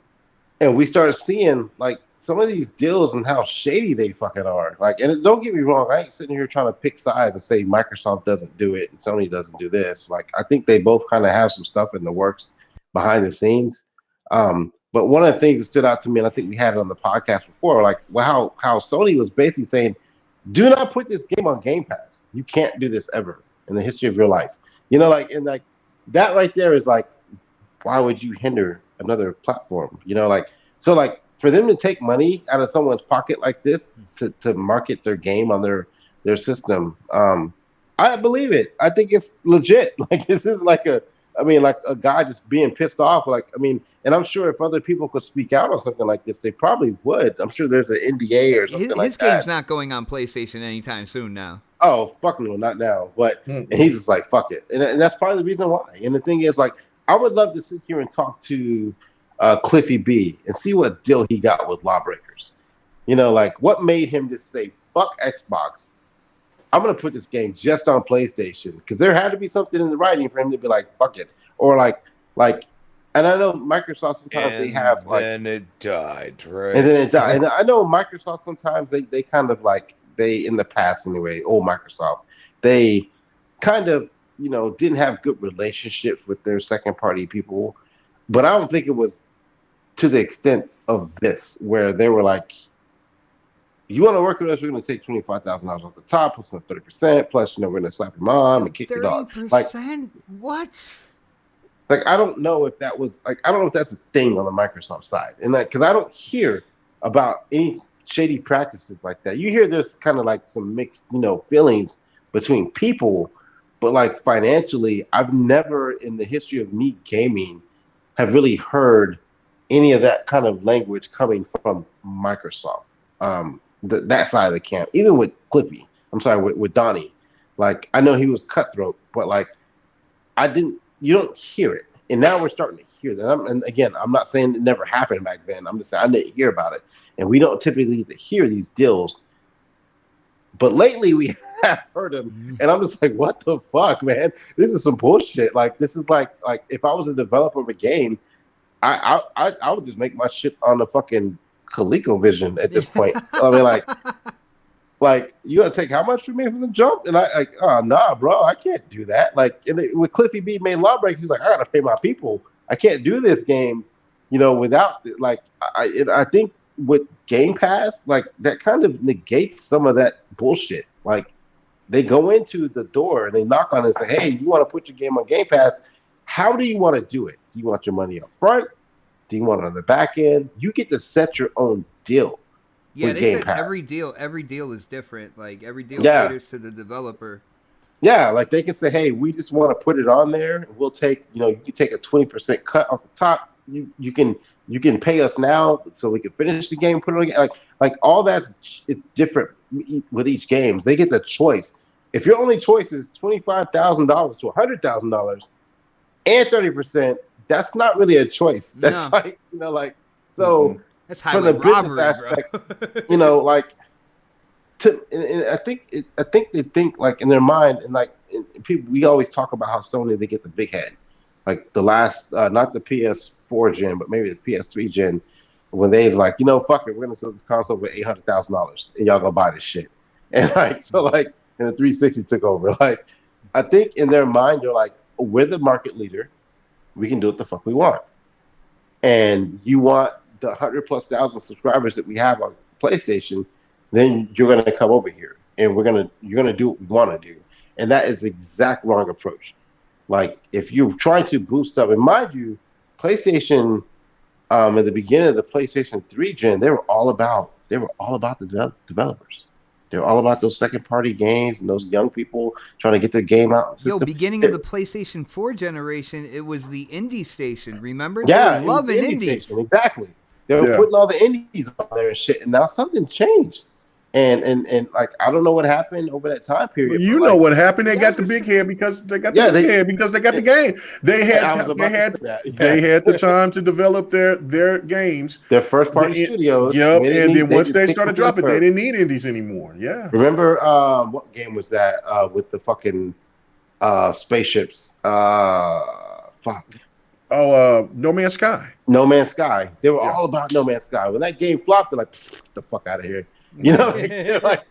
And we started seeing like some of these deals and how shady they fucking are. Like, and don't get me wrong, I ain't sitting here trying to pick sides and say Microsoft doesn't do it and Sony doesn't do this. Like, I think they both kind of have some stuff in the works behind the scenes. But one of the things that stood out to me, and I think we had it on the podcast before, like how Sony was basically saying, do not put this game on Game Pass. You can't do this ever in the history of your life. You know, like, and like that right there is like, why would you hinder another platform? You know, like, so like for them to take money out of someone's pocket like this to market their game on their system, I believe it. I think it's legit. Like, this is like a guy just being pissed off. Like, I mean, and I'm sure if other people could speak out on something like this, they probably would. I'm sure there's an NDA or something like that. His game's not going on PlayStation anytime soon now. Oh, fuck no, not now. But and he's just like, fuck it. And that's probably the reason why. And the thing is, like, I would love to sit here and talk to Cliffy B and see what deal he got with Lawbreakers. You know, like, what made him just say, fuck Xbox. I'm going to put this game just on PlayStation, because there had to be something in the writing for him to be like, fuck it. Or like, and I know Microsoft sometimes they have like. And then it died, right? And then it died. And I know Microsoft sometimes they kind of like, in the past anyway, old Microsoft, they kind of, you know, didn't have good relationships with their second party people. But I don't think it was to the extent of this, where they were like, you want to work with us, we're going to take $25,000 off the top, plus 30%, plus, you know, we're going to slap your mom and kick your dog. 30%? Like, what? Like, I don't know if that was, like, I don't know if that's a thing on the Microsoft side. And like, because I don't hear about any shady practices like that. You hear there's kind of like some mixed, you know, feelings between people, but like financially, I've never in the history of me gaming have really heard any of that kind of language coming from Microsoft. That side of the camp, even with Cliffy, with Donnie, like, I know he was cutthroat, but like, you don't hear it. And now we're starting to hear that. And again, I'm not saying it never happened back then. I'm just saying I didn't hear about it. And we don't typically get to hear these deals. But lately we have heard them. And I'm just like, what the fuck, man? This is some bullshit. Like, this is like if I was a developer of a game, I would just make my shit on the fucking ColecoVision at this point. I mean, like, you gotta take how much from me from the jump? And I like, oh nah, bro, I can't do that. Like, with Cliffy B made Lawbreakers, he's like, I gotta pay my people. I can't do this game, you know, without like. I think with Game Pass, like, that kind of negates some of that bullshit. Like, they go into the door and they knock on it and say, hey, you want to put your game on Game Pass? How do you want to do it? Do you want your money up front? Do you want it on the back end? You get to set your own deal. Yeah, they said every deal is different. Like, every deal caters to the developer. Yeah, like, they can say, hey, we just want to put it on there, and we'll take, you know, you can take a 20% cut off the top. You can pay us now so we can finish the game, put it on, like all that's, it's different with each game. They get the choice. If your only choice is $25,000 to $100,000 and 30%, that's not really a choice. That's like, you know, like, so that's from the business aspect, you know, like, and I think they think, like, in their mind, and like people, we always talk about how Sony, they get the big head, like the last, not the PS4 gen, but maybe the PS3 gen, when they like, you know, fuck it, we're gonna sell this console for $800,000, and y'all gonna buy this shit, and like, so like, and the 360 took over. Like, I think in their mind, they're like, we're the market leader, we can do what the fuck we want, and you want the 100,000+ subscribers that we have on PlayStation, then you're going to come over here and you're going to do what we want to do. And that is the exact wrong approach. Like, if you're trying to boost up, and mind you, PlayStation, at the beginning of the PlayStation 3 gen, they were all about the developers. They're all about those second party games and those young people trying to get their game out. Yo, beginning of the PlayStation 4 generation, it was the indie station. Remember? Yeah, they were loving indie indies. Station, exactly. They were putting all the indies on there and shit. And now something changed. And like, I don't know what happened over that time period. You know what happened? They got the big head because they got the big head because they got the game. They had the time to develop their games, their first party studios. Yep. And then once they started dropping, they didn't need indies anymore. Yeah. Remember what game was that with the fucking spaceships? Fuck. Oh, No Man's Sky. No Man's Sky. They were all about No Man's Sky. When that game flopped, they're like, get the fuck out of here. You know, they're like,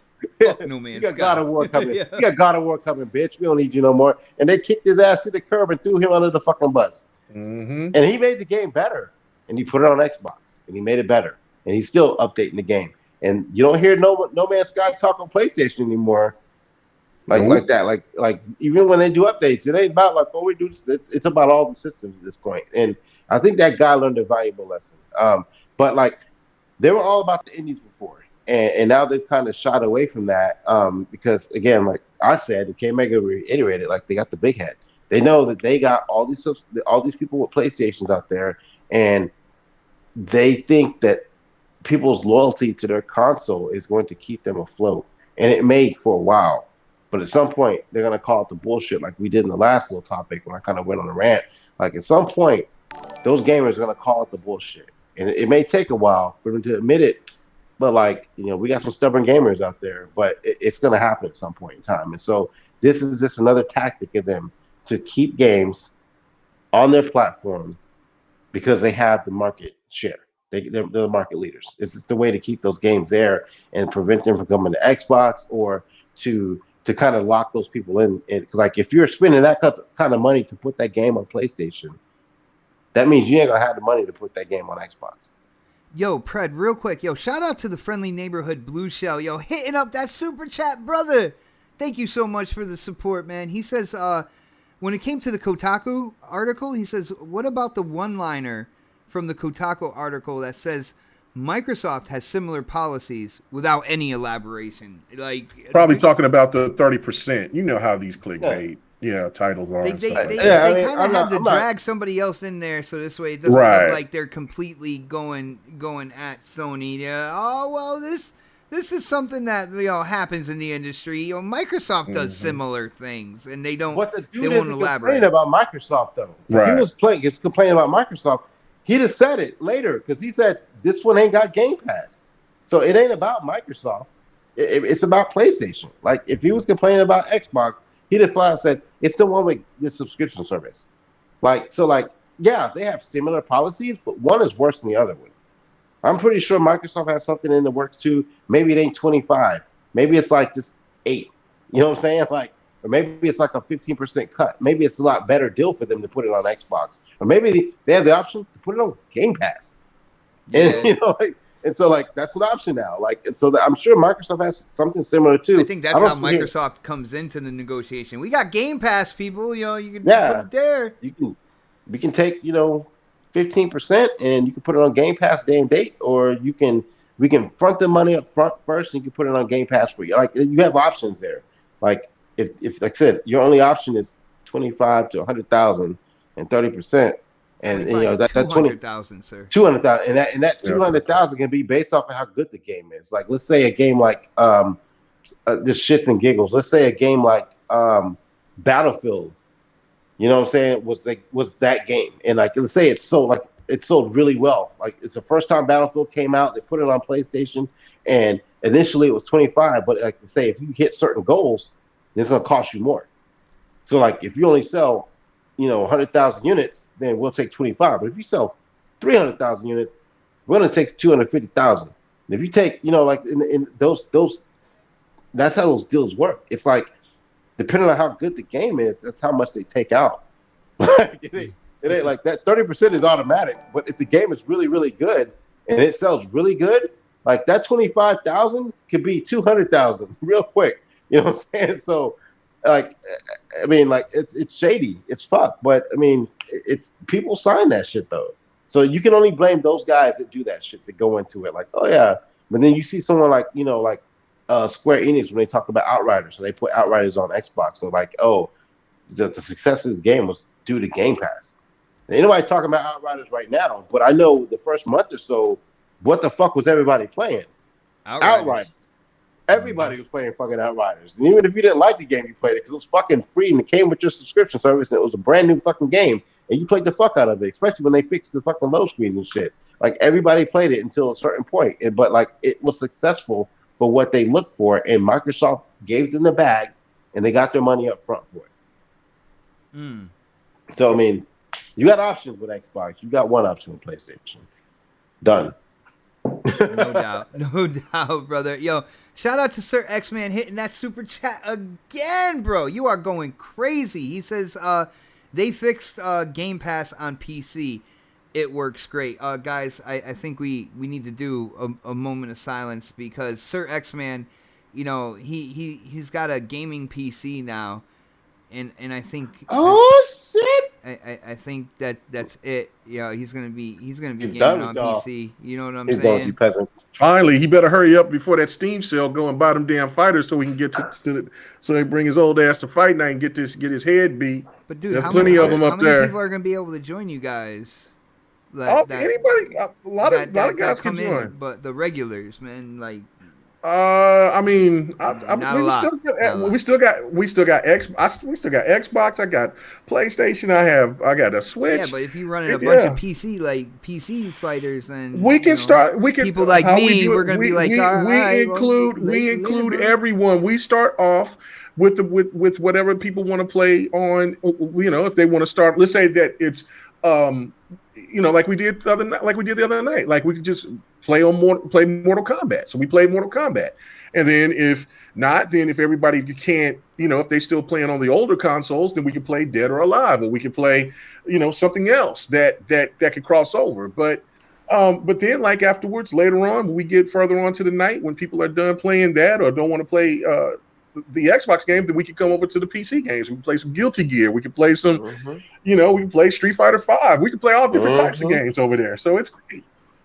No Man's you got Sky. God of War coming. You got God of War coming, bitch. We don't need you no more. And they kicked his ass to the curb and threw him under the fucking bus. And he made the game better, and he put it on Xbox, and he made it better, and he's still updating the game. And you don't hear No Man's Sky talk on PlayStation anymore, like that. Like even when they do updates, it ain't about like what we do. It's about all the systems at this point. And I think that guy learned a valuable lesson. But like they were all about the indies before, and now they've kind of shot away from that because again, like I said, and K-Mega reiterated, like they got the big head. They know that they got all these people with PlayStations out there, and they think that people's loyalty to their console is going to keep them afloat. And it may for a while, but at some point they're going to call it the bullshit like we did in the last little topic when I kind of went on a rant. Like at some point, those gamers are going to call it the bullshit. And it may take a while for them to admit it, but like, you know, we got some stubborn gamers out there, but it's going to happen at some point in time. And so this is just another tactic of them to keep games on their platform because they have the market share. They're the market leaders. This is the way to keep those games there and prevent them from coming to Xbox or to kind of lock those people in. Because like if you're spending that kind of money to put that game on PlayStation, that means you ain't gonna have the money to put that game on Xbox. Yo, Pred, real quick. Yo, shout out to the friendly neighborhood Blue Shell. Yo, hitting up that super chat, brother. Thank you so much for the support, man. He says, when it came to the Kotaku article, he says, what about the one-liner from the Kotaku article that says Microsoft has similar policies without any elaboration? Like probably talking about the 30%. You know how these clickbait titles are. They kind of had to drag somebody else in there so this way it doesn't look like they're completely going at Sony. Yeah. Oh well, this is something that happens in the industry. Microsoft does similar things, and they don't. What the dude they won't elaborate about Microsoft though. If he was complaining about Microsoft, he'd have said it later because he said this one ain't got Game Pass, so it ain't about Microsoft. It's about PlayStation. Like if he was complaining about Xbox, he'd have flat said it's the one with this subscription service. Yeah, they have similar policies, but one is worse than the other one. I'm pretty sure Microsoft has something in the works too. Maybe it ain't 25. Maybe it's like just 8. You know what I'm saying? Like, or maybe it's like a 15% cut. Maybe it's a lot better deal for them to put it on Xbox, or maybe they have the option to put it on Game Pass. And and so like that's an option now. Like, and so I'm sure Microsoft has something similar too. I think that's how Microsoft comes into the negotiation. We got Game Pass, people. You can put it there. We can take 15% and you can put it on Game Pass day and date, or we can front the money up front first and you can put it on Game Pass for you. Like you have options there. Like if like I said, your only option is 25 to 100,000 and 30%. And that's 200,000, sir. 200,000, and that 200,000 can be based off of how good the game is. Like, let's say a game like this shits and giggles. Let's say a game like Battlefield. You know what I'm saying? Was that game, and like let's say it sold really well. Like it's the first time Battlefield came out. They put it on PlayStation, and initially it was 25. But like to say, if you hit certain goals, it's gonna cost you more. So like if you only sell 100,000 units, then we'll take 25. But if you sell 300,000 units, we're going to take 250,000. And if you take, like in those, that's how those deals work. It's like, depending on how good the game is, that's how much they take out. It ain't like that. 30% is automatic. But if the game is really, really good and it sells really good, like that 25,000 could be 200,000 real quick. You know what I'm saying? So, like, I mean, like it's shady, it's fucked, but I mean, it's people sign that shit though, so you can only blame those guys that do that shit, that go into it like, oh yeah. But then you see someone like Square Enix when they talk about Outriders, so they put Outriders on Xbox, so like, oh, the success of this game was due to Game Pass. And ain't nobody talking about Outriders right now, but I know the first month or so, what the fuck was everybody playing? Outriders. Everybody was playing fucking Outriders. And even if you didn't like the game, you played it because it was fucking free and it came with your subscription service and it was a brand new fucking game. And you played the fuck out of it, especially when they fixed the fucking low screen and shit. Like everybody played it until a certain point. But like it was successful for what they looked for. And Microsoft gave them the bag and they got their money up front for it. So, I mean, you got options with Xbox. You got one option with PlayStation. Done. No doubt, brother. Yo, shout out to Sir X-Man hitting that super chat again, bro. You are going crazy. He says, they fixed Game Pass on PC. It works great. Guys, I think we need to do a moment of silence because Sir X-Man, you know, he's got a gaming PC now, and I think shit! I think that's it. Yeah, he's gonna be gaming done on with y'all. PC. You know what I'm He's done with you saying? peasants. Finally, he better hurry up before that Steam sale go and buy them damn fighters so he can get to so they bring his old ass to fight night and get his head beat. But dude, there's plenty of them up how many there. people are gonna be able to join you guys? Anybody, a lot of guys can come join. in, but the regulars, man, like. I mean, we still got Xbox. I got PlayStation. I got a Switch. Yeah, but if you run a bunch of PC fighters, then we can start. We can people like me. We're gonna be like, we include everyone. We start off with whatever people want to play on. You know, if they want to start, let's say that it's like we did the other night. Like we could just play Mortal Kombat. So we played Mortal Kombat. And then if everybody can't, if they still playing on the older consoles, then we can play Dead or Alive, or we can play, something else that could cross over. But then like afterwards, later on, when we get further on to the night, when people are done playing that or don't want to play the Xbox game, then we can come over to the PC games. We can play some Guilty Gear. We can play some, we can play Street Fighter 5. We can play all different types of games over there. So it's great.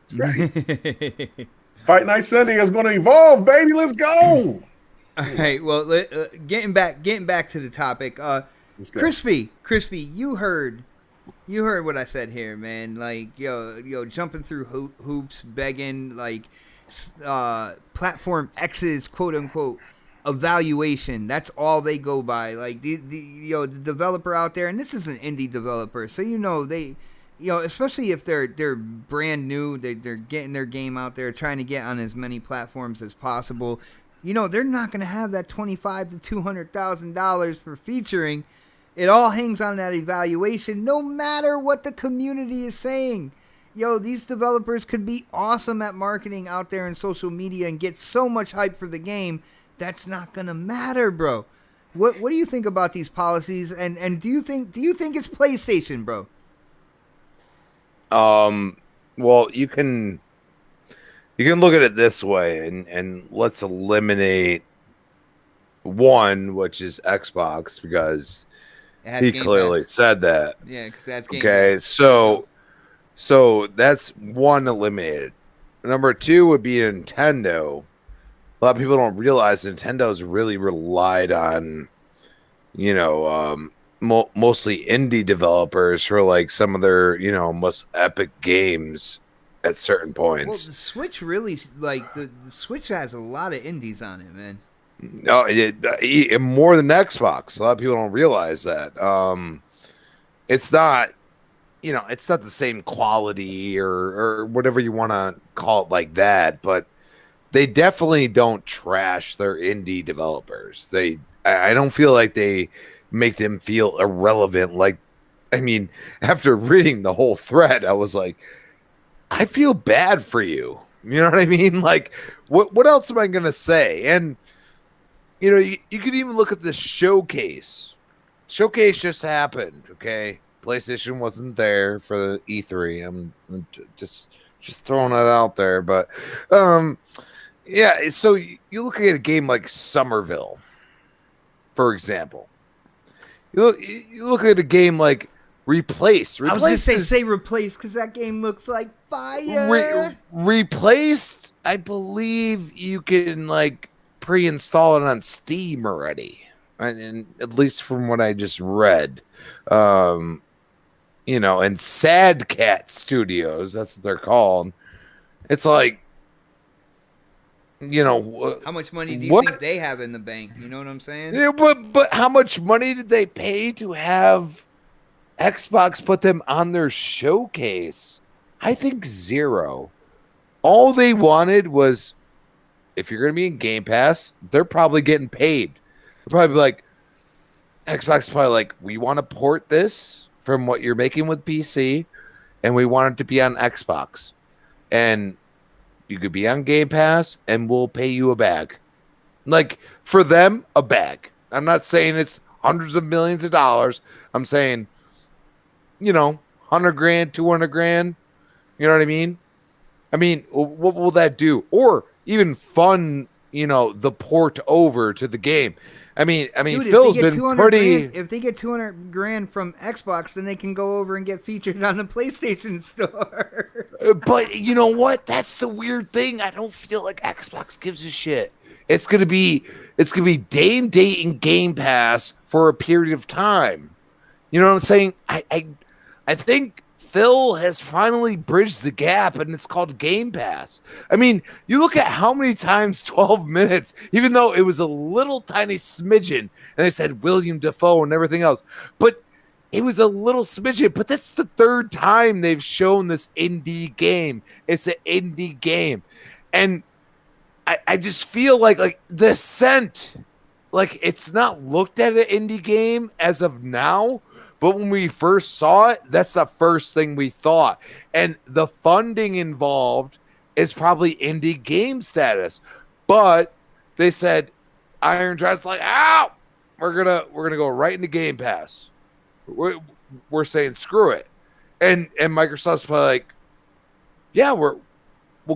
It's great. Fight Night Sunday is going to evolve, baby. Let's go. All right. Well, getting back to the topic. Crispy, you heard what I said here, man. Like, yo, jumping through hoops, begging, like, Platform X's quote unquote evaluation. That's all they go by. Like the developer out there, and this is an indie developer, so they. Especially if they're brand new, they're getting their game out there, trying to get on as many platforms as possible. They're not going to have that $25,000 to $200,000 for featuring. It all hangs on that evaluation, no matter what the community is saying. These developers could be awesome at marketing out there in social media and get so much hype for the game. That's not going to matter, bro. What do you think about these policies? And do you think it's PlayStation, bro? Well, you can look at it this way, and let's eliminate one, which is Xbox, because he clearly said that. Yeah, because that's Game okay. Pass. So that's one eliminated. Number two would be Nintendo. A lot of people don't realize Nintendo's really relied on, mostly indie developers for like some of their most epic games at certain points. Well, the Switch really the Switch has a lot of indies on it, man. No, more than Xbox. A lot of people don't realize that. It's not it's not the same quality or whatever you want to call it like that, but they definitely don't trash their indie developers. I don't feel like they make them feel irrelevant. Like, I mean, after reading the whole thread, I was like, I feel bad for you. You know what I mean? Like, what else am I going to say? And, you could even look at the showcase. Showcase just happened, okay? PlayStation wasn't there for the E3. I'm just throwing it out there. But, yeah, so you look at a game like Somerville, for example. You look at a game like Replaced. I was going to say Replaced because that game looks like fire. Replaced, I believe you can like pre-install it on Steam already, and at least from what I just read. And Sad Cat Studios, that's what they're called. It's like, how much money do you think they have in the bank? You know what I'm saying? Yeah, but how much money did they pay to have Xbox put them on their showcase? I think zero. All they wanted was, if you're going to be in Game Pass, they're probably getting paid. They're probably like, Xbox is probably like, we want to port this from what you're making with PC, and we want it to be on Xbox. And you could be on Game Pass, and we'll pay you a bag. Like, for them, a bag. I'm not saying it's hundreds of millions of dollars. I'm saying 100 grand, 200 grand. You know what I mean? I mean, what will that do? Or even fund, the port over to the game. I mean, Dude, Phil's been pretty. If they get 200 grand from Xbox, then they can go over and get featured on the PlayStation Store. But you know what? That's the weird thing. I don't feel like Xbox gives a shit. It's gonna be day and date in Game Pass for a period of time. You know what I'm saying? I think Phil has finally bridged the gap, and it's called Game Pass. I mean, you look at how many times 12 minutes, even though it was a little tiny smidgen, and they said William Dafoe and everything else, but it was a little smidgen. But that's the third time they've shown this indie game. It's an indie game, and I just feel like the Ascent, like it's not looked at an indie game as of now. But when we first saw it, that's the first thing we thought. And the funding involved is probably indie game status. But they said Iron Giant's like, ow, we're gonna go right into Game Pass. We're saying screw it. And Microsoft's probably like, yeah, we'll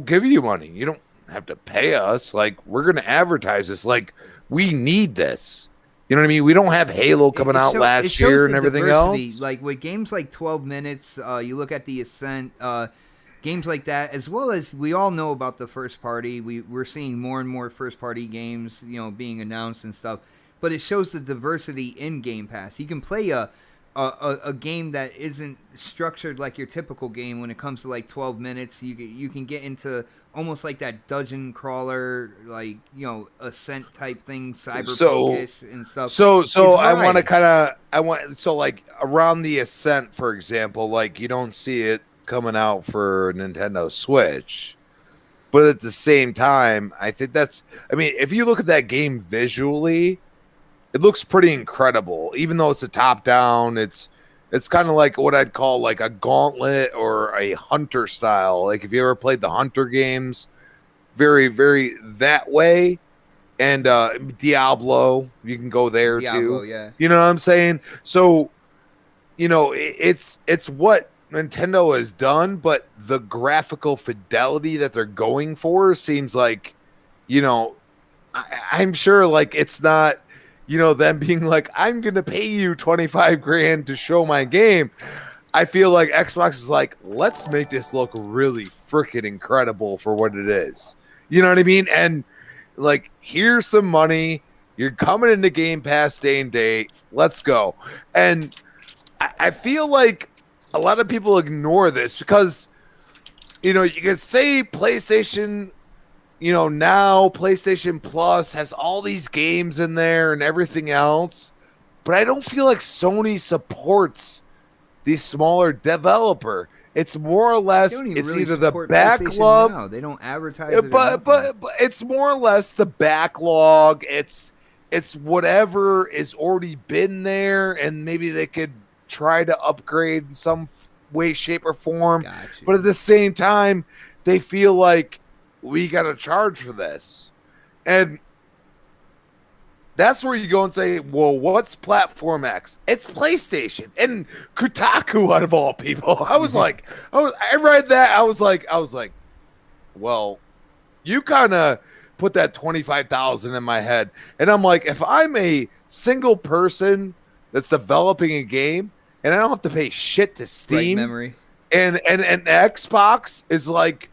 give you money. You don't have to pay us. Like, we're gonna advertise this. Like, we need this. You know what I mean? We don't have Halo coming out last year and everything else. Like with games like 12 Minutes, you look at the Ascent, games like that, as well as we all know about the first party. We're seeing more and more first party games, being announced and stuff. But it shows the diversity in Game Pass. You can play a game that isn't structured like your typical game when it comes to like 12 minutes. You can get into almost like that dungeon crawler, like, Ascent type thing, cyberpunk-ish and stuff. So like around the Ascent, for example, like you don't see it coming out for Nintendo Switch. But at the same time, I think if you look at that game visually, it looks pretty incredible. Even though it's a top-down, it's kind of like what I'd call like a Gauntlet or a Hunter style. Like if you ever played the Hunter games, very, very that way. And Diablo, you can go there too. Yeah. You know what I'm saying? So, it's what Nintendo has done, but the graphical fidelity that they're going for seems like, I'm sure like it's not, them being like, I'm going to pay you 25 grand to show my game. I feel like Xbox is like, let's make this look really freaking incredible for what it is. You know what I mean? And like, here's some money. You're coming into Game Pass day and date. Let's go. And I feel like a lot of people ignore this because, you can say PlayStation, now PlayStation Plus has all these games in there and everything else, but I don't feel like Sony supports the smaller developer. It's more or less, it's either the backlog. They don't advertise it, but it's more or less the backlog. It's whatever is already been there, and maybe they could try to upgrade in some way, shape, or form. Gotcha. But at the same time, they feel like we got to charge for this. And that's where you go and say, well, what's Platform X? It's PlayStation. And Kotaku, out of all people. I read that. I was like, well, you kind of put that 25,000 in my head. And I'm like, if I'm a single person that's developing a game and I don't have to pay shit to Steam, memory. And Xbox is like,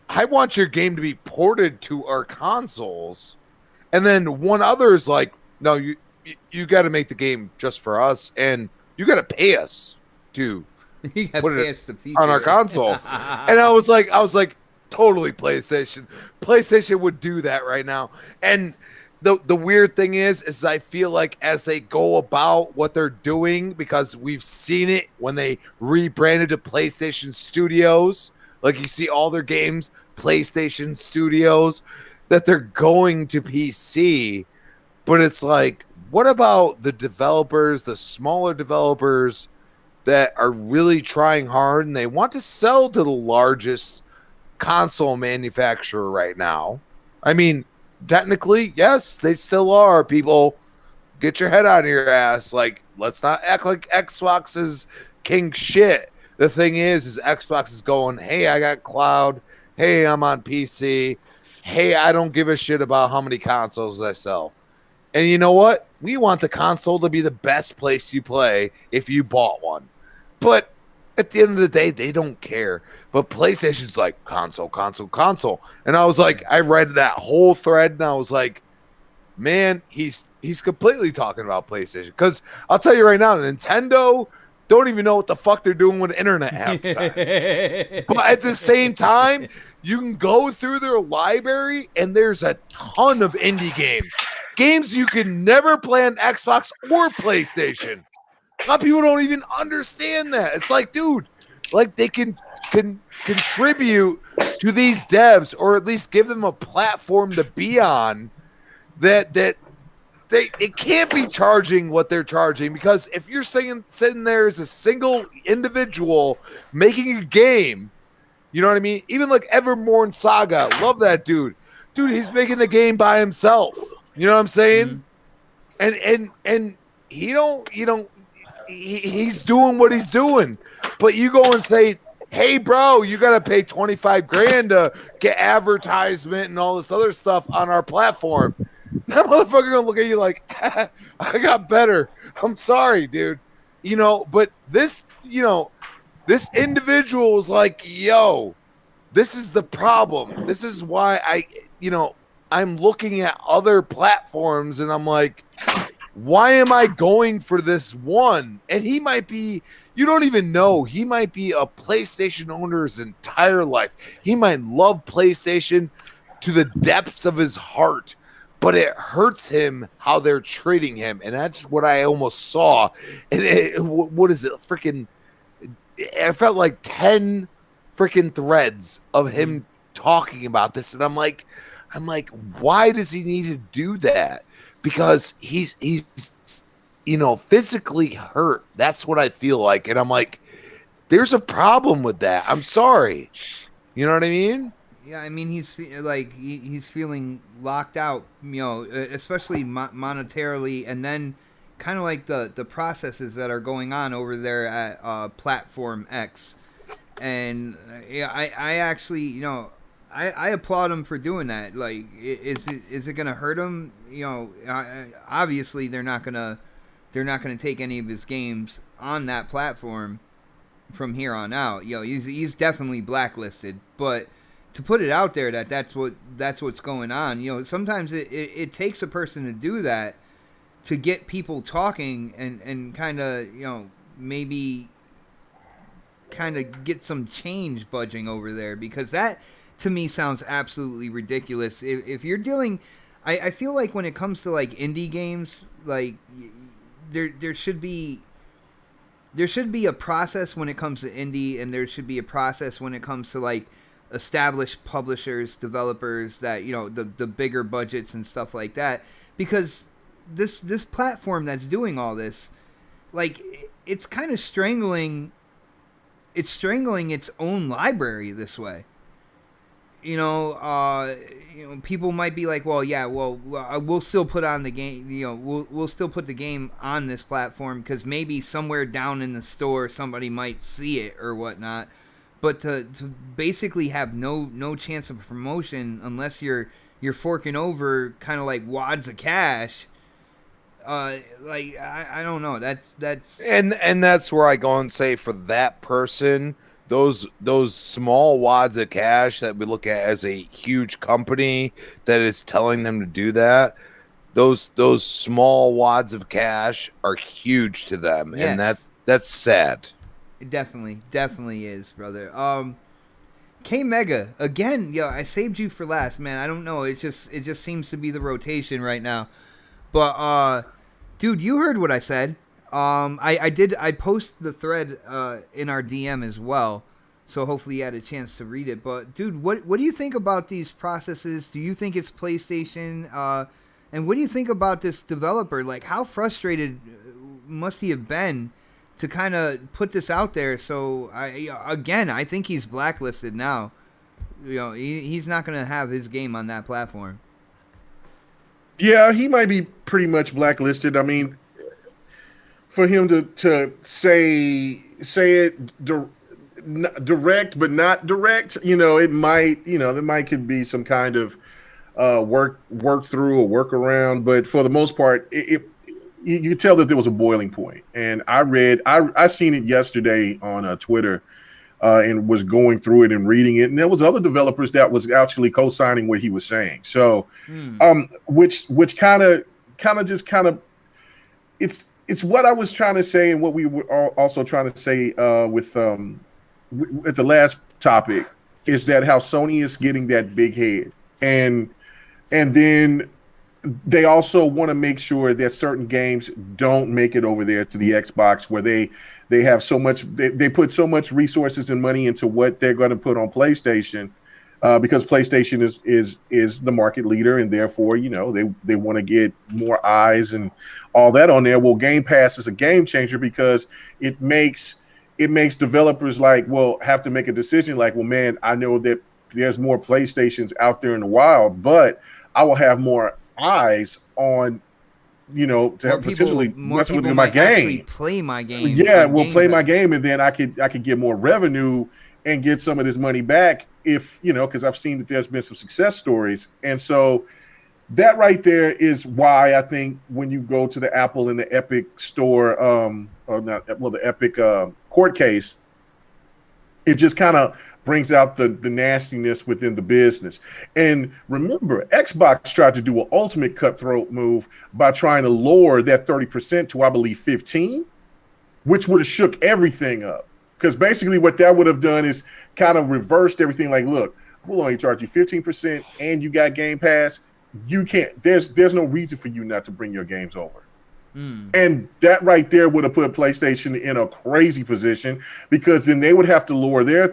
I want your game to be ported to our consoles. And then one other is like, no, you got to make the game just for us, and you got to pay us to put it on our console. And I was like, totally PlayStation. PlayStation would do that right now. And the weird thing is I feel like as they go about what they're doing, because we've seen it when they rebranded to PlayStation Studios. Like you see all their games, PlayStation Studios, that they're going to PC. But it's like, what about the developers, the smaller developers that are really trying hard and they want to sell to the largest console manufacturer right now? I mean, technically, yes, they still are. People get your head out of your ass. Like, let's not act like Xbox is king shit. The thing is Xbox is going, hey, I got cloud. Hey, I'm on PC. Hey, I don't give a shit about how many consoles I sell. And you know what? We want the console to be the best place you play if you bought one. But at the end of the day, they don't care. But PlayStation's like console. And I was like, I read that whole thread and I was like, man, he's completely talking about PlayStation. Because I'll tell you right now, Nintendo don't even know what the fuck they're doing with the internet half the time. But at the same time, you can go through their library and there's a ton of indie games. Games you can never play on Xbox or PlayStation. A lot of people don't even understand that. It's like, dude, like they can contribute to these devs or at least give them a platform to be on that they can't be charging what they're charging, because if you're sitting there as a single individual making a game, you know what I mean? Even like Evermorn Saga, love that dude. Dude, he's making the game by himself. You know what I'm saying? Mm-hmm. And he's doing what he's doing. But you go and say, hey, bro, you got to pay $25,000 to get advertisement and all this other stuff on our platform. That motherfucker gonna look at you like, I got better. I'm sorry, dude. You know, but this individual is like, yo, this is the problem. This is why I'm looking at other platforms and I'm like, why am I going for this one? And he might be, you don't even know, he might be a PlayStation owner his entire life. He might love PlayStation to the depths of his heart, but it hurts him how they're treating him. And that's what I almost saw. And what is it? Freaking, I felt like 10 freaking threads of him talking about this. And I'm like, why does he need to do that? Because he's physically hurt. That's what I feel like. And I'm like, there's a problem with that. I'm sorry. You know what I mean? Yeah, I mean, he's feeling locked out, especially monetarily, and then kind of like the processes that are going on over there at Platform X. And I actually, I applaud him for doing that. Like, is it gonna hurt him? Obviously they're not gonna take any of his games on that platform from here on out. He's definitely blacklisted, but to put it out there that's what's going on. Sometimes it takes a person to do that, to get people talking and kind of, maybe kind of get some change budging over there, because that to me sounds absolutely ridiculous. If you're dealing, I feel like when it comes to like indie games, like there should be a process when it comes to indie, and there should be a process when it comes to like established publishers, developers that, the bigger budgets and stuff like that, because this platform that's doing all this, like, it's kind of strangling its own library this way. People might be like, well, yeah, we'll still put on the game, we'll still put the game on this platform because maybe somewhere down in the store somebody might see it or whatnot. But to basically have no chance of promotion unless you're forking over kind of like wads of cash, like I don't know. That's and that's where I go and say, for that person, those small wads of cash that we look at as a huge company that is telling them to do that, those small wads of cash are huge to them, yes. And that's sad. It definitely is, brother. K Mega again. I saved you for last, man. I don't know. It just seems to be the rotation right now. But dude, you heard what I said. I posted the thread in our DM as well, so hopefully you had a chance to read it. But dude, what do you think about these processes? Do you think it's PlayStation? And what do you think about this developer? Like, how frustrated must he have been to kind of put this out there? So I think he's blacklisted now. He's not going to have his game on that platform. Yeah, he might be pretty much blacklisted. I mean, for him to say it direct but not direct, it might, there might could be some kind of work through or workaround, but for the most part, you could tell that there was a boiling point. And I seen it yesterday on Twitter, and was going through it and reading it, and there was other developers that was actually co-signing what he was saying. So, which kind of it's what I was trying to say, and what we were also trying to say with at the last topic, is that how Sony is getting that big head, and then they also want to make sure that certain games don't make it over there to the Xbox, where they have so much, they put so much resources and money into what they're going to put on PlayStation, because PlayStation is the market leader, and therefore, they want to get more eyes and all that on there. Well, Game Pass is a game changer because it makes developers have to make a decision like, well, man, I know that there's more PlayStations out there in the wild, but I will have more eyes on, to have potentially mess with my game. Play my game. Yeah, we'll play my game, and then I could get more revenue and get some of this money back if, because I've seen that there's been some success stories. And so that right there is why I think when you go to the Apple and the Epic store, the Epic court case, it just kind of brings out the nastiness within the business. And remember, Xbox tried to do an ultimate cutthroat move by trying to lower that 30% to, I believe, 15, which would have shook everything up. Because basically what that would have done is kind of reversed everything. Like, look, we'll only charge you 15% and you got Game Pass. You can't, there's no reason for you not to bring your games over. And that right there would have put PlayStation in a crazy position, because then they would have to lower their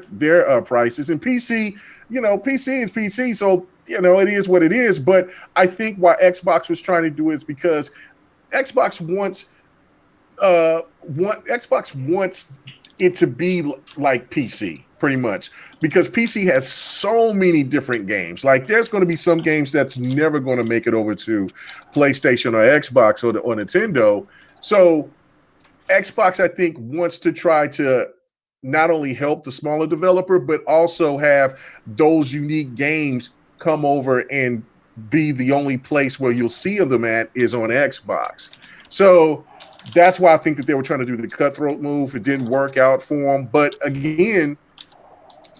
prices. And PC, PC is PC, so it is what it is. But I think why Xbox was trying to do it is because Xbox wants it to be like PC, pretty much, because PC has so many different games. Like, there's going to be some games that's never going to make it over to PlayStation or Xbox or Nintendo. So Xbox, I think, wants to try to not only help the smaller developer, but also have those unique games come over and be the only place where you'll see them at is on Xbox. So that's why I think that they were trying to do the cutthroat move. It didn't work out for them. But again,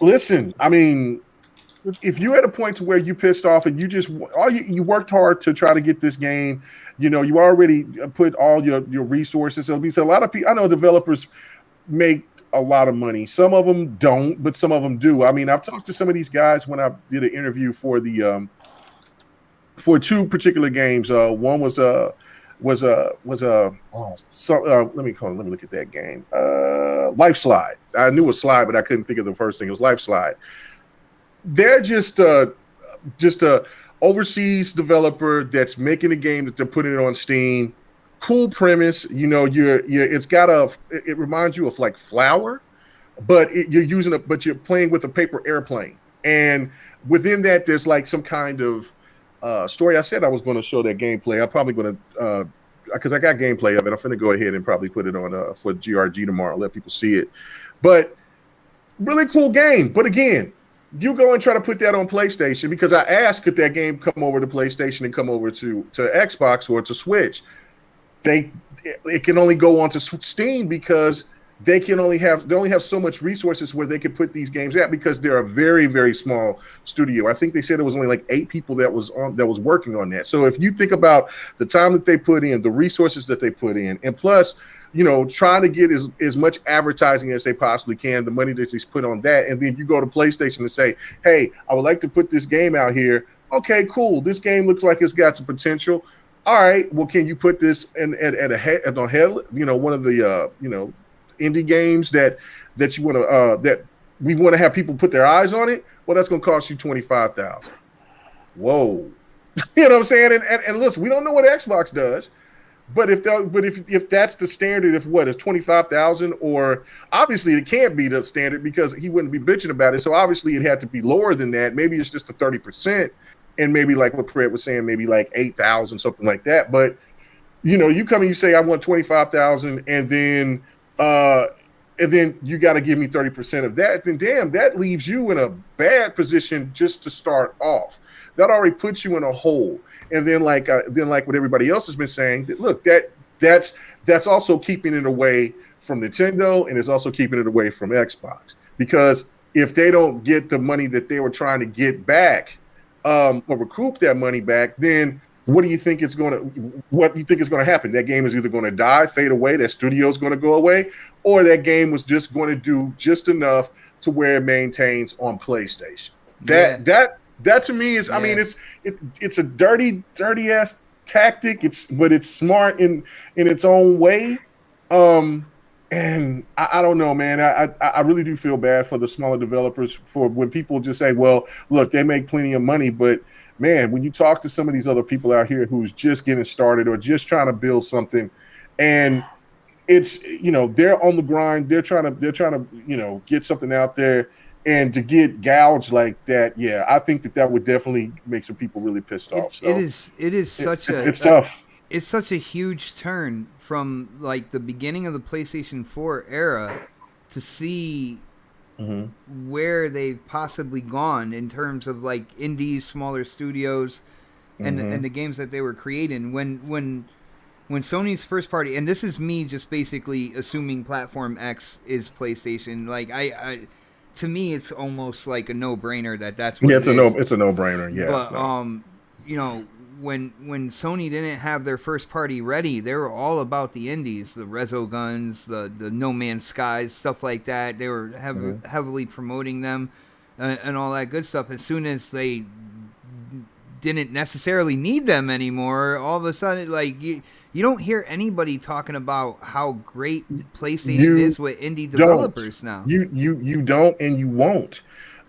listen, I mean, if you're at a point to where you pissed off and you worked hard to try to get this game, you already put all your resources. It'll be so a lot of people. I know developers make a lot of money. Some of them don't, but some of them do. I mean, I've talked to some of these guys when I did an interview for two particular games. One was let me look at that game. Life Slide. I knew it was Slide, but I couldn't think of the first thing. It was Life Slide. They're just a overseas developer that's making a game that they're putting it on Steam. Cool premise. It reminds you of like Flower, but you're playing with a paper airplane. And within that, there's like some kind of story. I said I was going to show that gameplay. I'm probably going to, because I got gameplay of it. I'm going to go ahead and probably put it on for GRG tomorrow, let people see it. But really cool game. But again, you go and try to put that on PlayStation, because I asked, could that game come over to PlayStation and come over to Xbox or to Switch? It can only go on to Steam, because they only have so much resources where they can put these games at, because they're a very, very small studio. I think they said it was only like 8 people that was working on that. So if you think about the time that they put in, the resources that they put in, and plus, trying to get as much advertising as they possibly can, the money that they put on that, and then you go to PlayStation and say, hey, I would like to put this game out here. Okay, cool. This game looks like it's got some potential. All right, well, can you put this one of the indie games that you want to that we want to have people put their eyes on it? Well, that's going to cost you $25,000. Whoa, you know what I'm saying? And listen, we don't know what Xbox does, but if that's the standard, if what is $25,000, or obviously it can't be the standard, because he wouldn't be bitching about it. So obviously it had to be lower than that. Maybe it's just the 30%. And maybe like what Fred was saying, maybe like 8,000, something like that. But you come and you say I want 25,000, and then you got to give me 30% of that. Then damn, that leaves you in a bad position just to start off. That already puts you in a hole. And then like what everybody else has been saying, that look, that's also keeping it away from Nintendo, and it's also keeping it away from Xbox, because if they don't get the money that they were trying to get back, or recoup that money back, then what do you think is going to happen? That game is either going to die, fade away, that studio is going to go away, or that game was just going to do just enough to where it maintains on PlayStation. That to me is, I mean, it's a dirty ass tactic. But it's smart in its own way. And I don't know, man. I really do feel bad for the smaller developers, for when people just say, well, look, they make plenty of money, but man, when you talk to some of these other people out here who's just getting started or just trying to build something, and it's, they're on the grind, they're trying to, get something out there, and to get gouged like that, yeah, I think that would definitely make some people really pissed off. So it's tough. It's such a huge turn from like the beginning of the PlayStation 4 era to see where they've possibly gone in terms of like indies, smaller studios, and the games that they were creating. When Sony's first party, and this is me just basically assuming Platform X is PlayStation. Like to me, it's almost like a no-brainer that's what. Yeah, it's a no-brainer. Yeah, but when Sony didn't have their first party ready, they were all about the indies, the Resoguns, the No Man's Skies, stuff like that. They were heavily promoting them and all that good stuff. As soon as they didn't necessarily need them anymore, all of a sudden, like you don't hear anybody talking about how great PlayStation is with indie developers now. You don't, and you won't,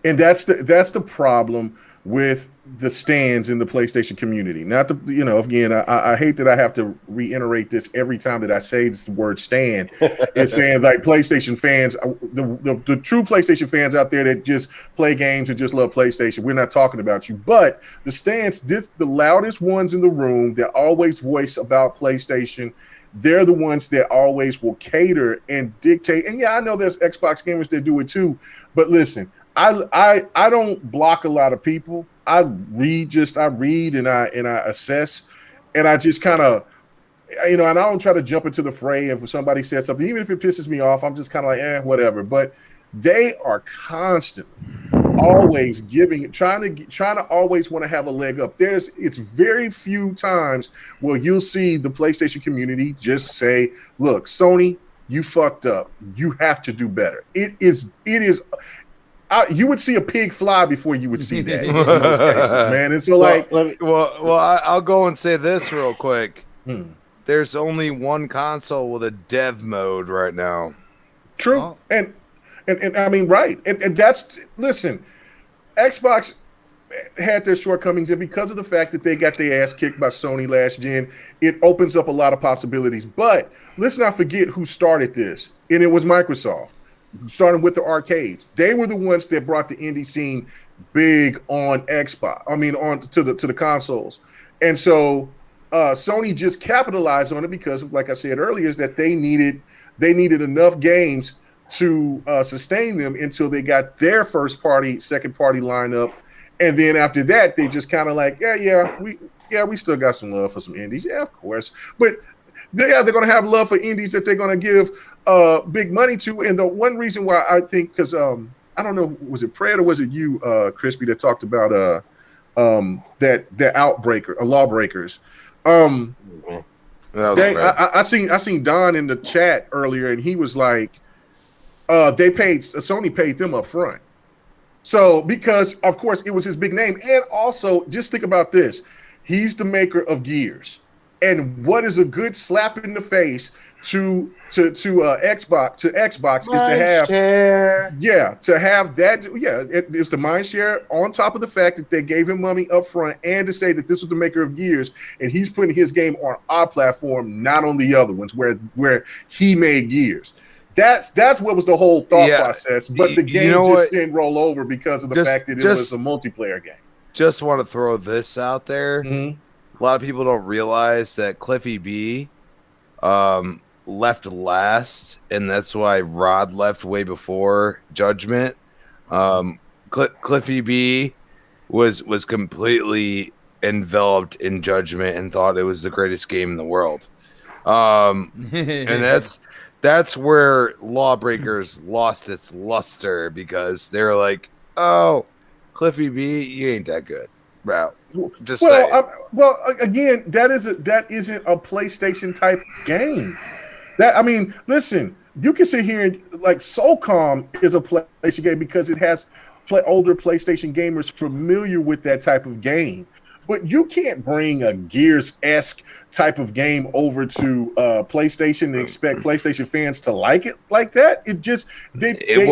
and that's the problem with the stands in the PlayStation community. Not the, again, I hate that I have to reiterate this every time that I say this word stand. It's saying like PlayStation fans, the true PlayStation fans out there that just play games and just love PlayStation. We're not talking about you, but the stands, the loudest ones in the room that always voice about PlayStation, they're the ones that always will cater and dictate. And yeah, I know there's Xbox gamers that do it too, but listen, I don't block a lot of people. I read and I assess, and I just kind of, and I don't try to jump into the fray if somebody says something, even if it pisses me off. I'm just kind of like, whatever. But they are constantly always trying to always want to have a leg up. It's very few times where you'll see the PlayStation community just say, look, Sony, you fucked up. You have to do better. It is. You would see a pig fly before you would see that in most cases, man. And so, I'll go and say this real quick. There's only one console with a dev mode right now. True, oh. and I mean, right, and that's, listen, Xbox had their shortcomings, and because of the fact that they got their ass kicked by Sony last gen, it opens up a lot of possibilities. But let's not forget who started this, and it was Microsoft. Starting with the arcades, they were the ones that brought the indie scene big on Xbox. I mean, on to the consoles, and so Sony just capitalized on it because, like I said earlier, is that they needed enough games to sustain them until they got their first party, second party lineup, and then after that, they just kind of like, we still got some love for some indies, yeah, of course, but. They're going to have love for indies that they're going to give big money to. And the one reason why I think, because I don't know, was it Fred or was it you, Crispy, that talked about that Lawbreakers. I seen Don in the chat earlier, and he was like, Sony paid them up front. So because of course it was his big name, and also just think about this, he's the maker of Gears. And what is a good slap in the face to Xbox is to have it's the mind share on top of the fact that they gave him money up front, and to say that this was the maker of Gears and he's putting his game on our platform, not on the other ones where he made Gears. That's what was the whole thought process. But the game didn't roll over because of the fact that it was a multiplayer game. Just want to throw this out there. a lot of people don't realize that Cliffy B left last, and that's why Rod left way before Judgment. Cliffy B was completely enveloped in Judgment and thought it was the greatest game in the world. And that's where Lawbreakers lost its luster, because they're like, oh, Cliffy B, you ain't that good, bro. Just saying. Again, that isn't a PlayStation type game. Listen, you can sit here and like SOCOM is a PlayStation game because it has older PlayStation gamers familiar with that type of game. But you can't bring a Gears-esque type of game over to PlayStation and expect PlayStation fans to like it like that. It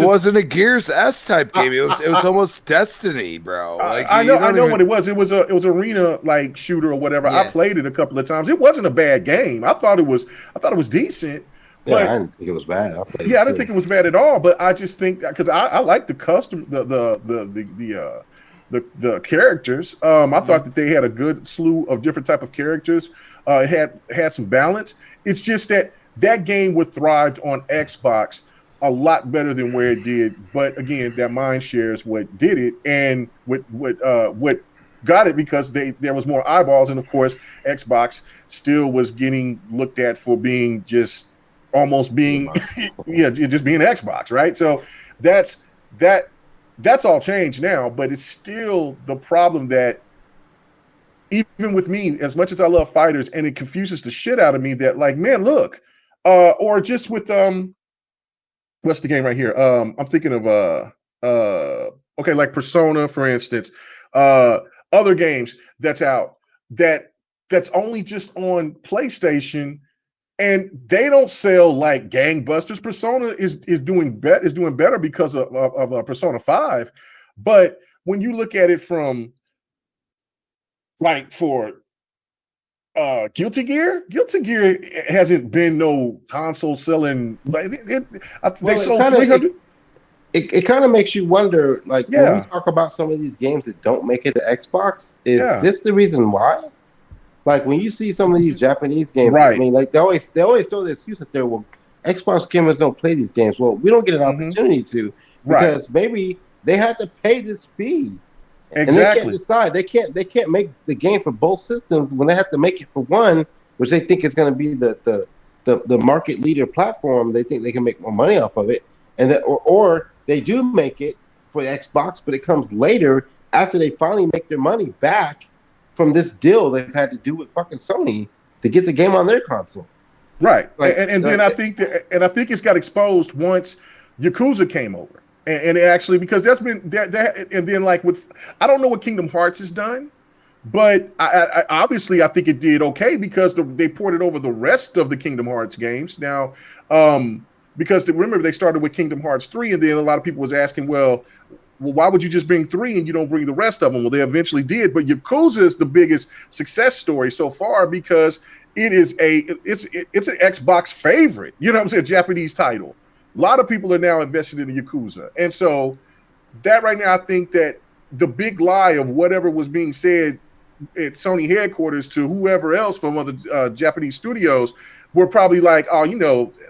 wasn't a Gears-esque type game. It was almost Destiny, bro. Like, I know what it was. It was arena like shooter or whatever. Yeah. I played it a couple of times. It wasn't a bad game. I thought it was decent. Yeah, I didn't think it was bad. I didn't think it was bad at all. But I just think because I like the custom the characters. I thought that they had a good slew of different type of characters. It had some balance. It's just that game would thrived on Xbox a lot better than where it did. But again, that mind share is what did it, and what got it, because there was more eyeballs, and of course Xbox still was getting looked at for being just almost being just being Xbox, right? So that's all changed now, but it's still the problem that even with me, as much as I love fighters, and it confuses the shit out of me that, like, man, look, or just with what's the game right here? I'm thinking of okay, like Persona, for instance, other games that's out that's only just on PlayStation, and they don't sell like gangbusters. Persona is doing better because of Persona 5. But when you look at it from like for Guilty Gear hasn't been no console selling. Like they sold 300. It kind of makes you wonder, like, when we talk about some of these games that don't make it to Xbox, is this the reason why? Like, when you see some of these Japanese games, right. I mean, like, they always throw the excuse that well, Xbox gamers don't play these games. Well, we don't get an opportunity to, because maybe they had to pay this fee. Exactly. And they can't decide. They can't make the game for both systems when they have to make it for one, which they think is going to be the market leader platform. They think they can make more money off of it, and that or they do make it for Xbox, but it comes later after they finally make their money back from this deal they've had to do with fucking Sony to get the game on their console. Right. Like, and then I think it's got exposed once Yakuza came over. And actually, because that's been that and then like with, I don't know what Kingdom Hearts has done, but I obviously I think it did okay because they ported over the rest of the Kingdom Hearts games. Now, because remember they started with Kingdom Hearts 3, and then a lot of people was asking, well, why would you just bring 3 and you don't bring the rest of them? Well, they eventually did, but Yakuza is the biggest success story so far because it's an Xbox favorite. You know what I'm saying? Japanese title. A lot of people are now invested in the Yakuza. And so that right now, I think that the big lie of whatever was being said at Sony headquarters to whoever else from other Japanese studios were probably like, oh,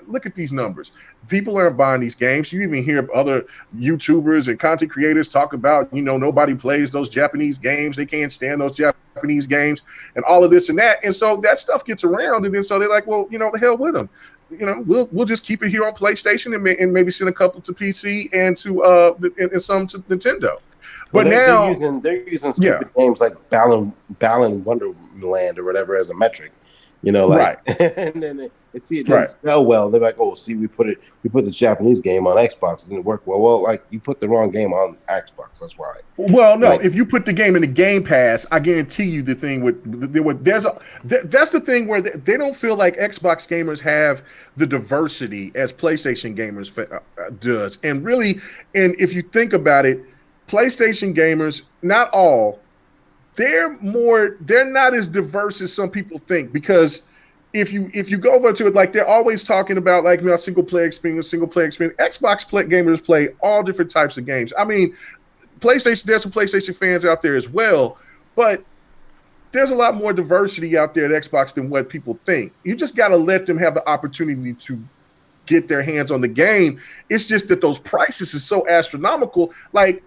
look at these numbers. People aren't buying these games. You even hear other YouTubers and content creators talk about, nobody plays those Japanese games. They can't stand those Japanese games and all of this and that. And so that stuff gets around. And then so they're like, well, the hell with them. We'll just keep it here on PlayStation and maybe send a couple to PC and to and some to Nintendo. But now they're using stupid games like Balan Wonderland or whatever as a metric, right. And then they see it didn't sell well. They're like, oh, see, we put this Japanese game on Xbox. It didn't work well. Well, like you put the wrong game on Xbox. That's why. Well, no, if you put the game in the Game Pass, I guarantee you the thing that's the thing where they don't feel like Xbox gamers have the diversity as PlayStation gamers does. And really, and if you think about it, PlayStation gamers, not all, they're not as diverse as some people think, because if you go over to it, like they're always talking about like single player experience. Xbox gamers play all different types of games. I mean, PlayStation, there's some PlayStation fans out there as well, but there's a lot more diversity out there at Xbox than what people think. You just got to let them have the opportunity to get their hands on the game. It's just that those prices is so astronomical. Like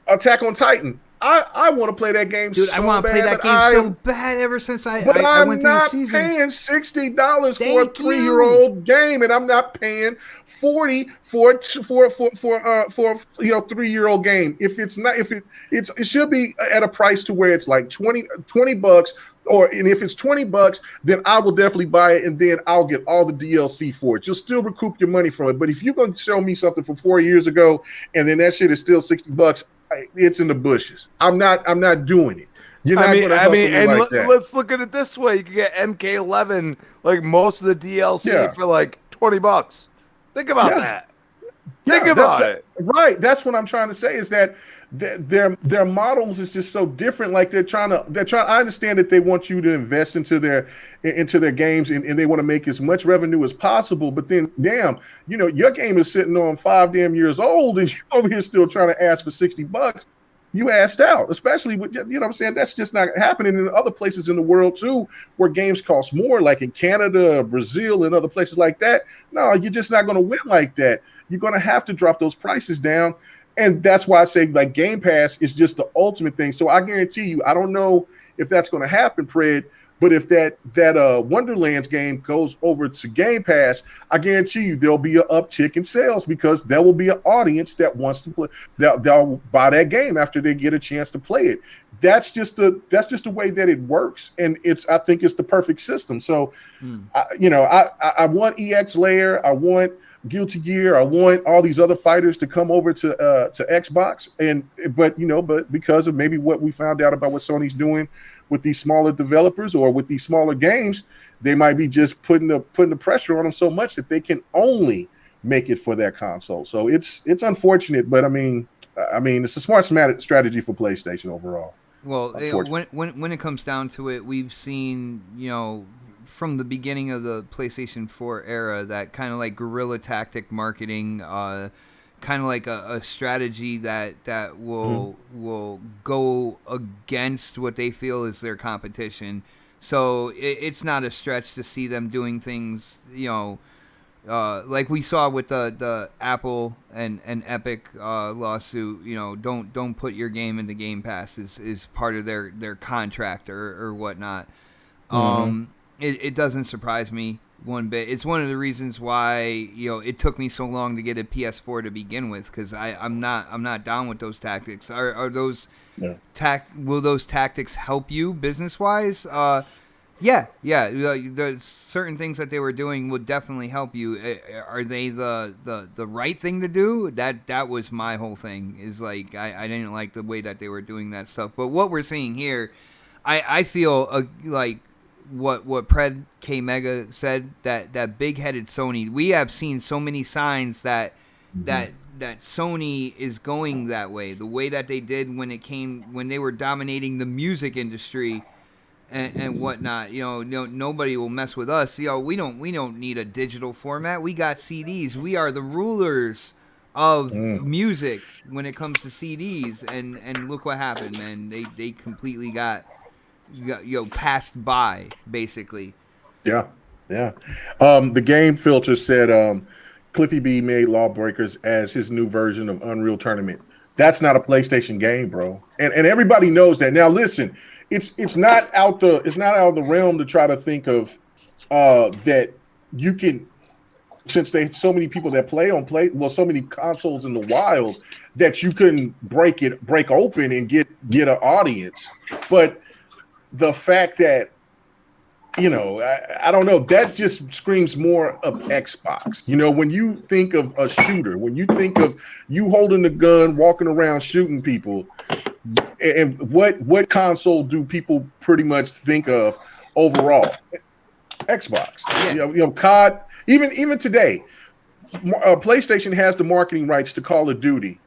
Attack on Titan, I want to play that game. Dude, so I want to play that game so bad ever since I went through the season. I'm not paying $60 for a 3-year-old game, and I'm not paying $40 for a 3-year-old game. If it's not, it should be at a price to where it's like $20, and if it's $20, then I will definitely buy it, and then I'll get all the DLC for it. You'll still recoup your money from it. But if you're going to show me something from 4 years ago, and then that shit is still $60, it's in the bushes. I'm not doing it. You're not going to hustle me like that. Let's look at it this way: you can get MK11, like most of the DLC, for like $20. Think about that. Think about it. Right. That's what I'm trying to say is that their models is just so different. Like they're trying. I understand that they want you to invest into their games and they want to make as much revenue as possible. But then, damn, your game is sitting on 5 damn years old, and you're over here still trying to ask for $60. You asked out, especially with, what I'm saying? That's just not happening in other places in the world too, where games cost more, like in Canada, Brazil, and other places like that. No, you're just not going to win like that. You're going to have to drop those prices down. And that's why I say like Game Pass is just the ultimate thing. So I guarantee you, I don't know if that's going to happen, Fred, but if that Wonderlands game goes over to Game Pass, I guarantee you there'll be an uptick in sales because there will be an audience that wants to play. They'll buy that game after they get a chance to play it. That's just the way that it works, and I think it's the perfect system. So, I want EX Layer, I want Guilty Gear, I want all these other fighters to come over to Xbox, but because of maybe what we found out about what Sony's doing with these smaller developers or with these smaller games, they might be just putting the pressure on them so much that they can only make it for that console. So it's unfortunate, but I mean it's a smart strategy for PlayStation overall. Well, when it comes down to it, we've seen from the beginning of the PlayStation 4 era that kind of like guerrilla tactic marketing, kind of like a strategy that will go against what they feel is their competition. So it's not a stretch to see them doing things, like we saw with the Apple and Epic lawsuit. Don't put your game into Game Pass is part of their contract or whatnot. It doesn't surprise me one bit. It's one of the reasons why it took me so long to get a PS4 to begin with, because I'm not down with those tactics. Are those will those tactics help you business wise? Yeah. There's certain things that they were doing would definitely help you. Are they the right thing to do? That was my whole thing. Is like I didn't like the way that they were doing that stuff. But what we're seeing here, I feel like what Pred K Mega said, that big-headed Sony. We have seen so many signs that Sony is going that way. The way that they did when they were dominating the music industry and whatnot. Nobody will mess with us. We don't need a digital format. We got CDs. We are the rulers of music when it comes to CDs. And look what happened, man. They completely got passed by, basically. Yeah. The game filter said Cliffy B made Lawbreakers as his new version of Unreal Tournament. That's not a PlayStation game, bro. And everybody knows that. Now listen, it's not out the realm to try to think of that you can, since there's so many people that so many consoles in the wild, that you can break open and get an audience. But the fact that, I don't know, that just screams more of Xbox. When you think of a shooter, when you think of you holding the gun, walking around shooting people, and what console do people pretty much think of overall? Xbox. Yeah. COD, even today, PlayStation has the marketing rights to Call of Duty.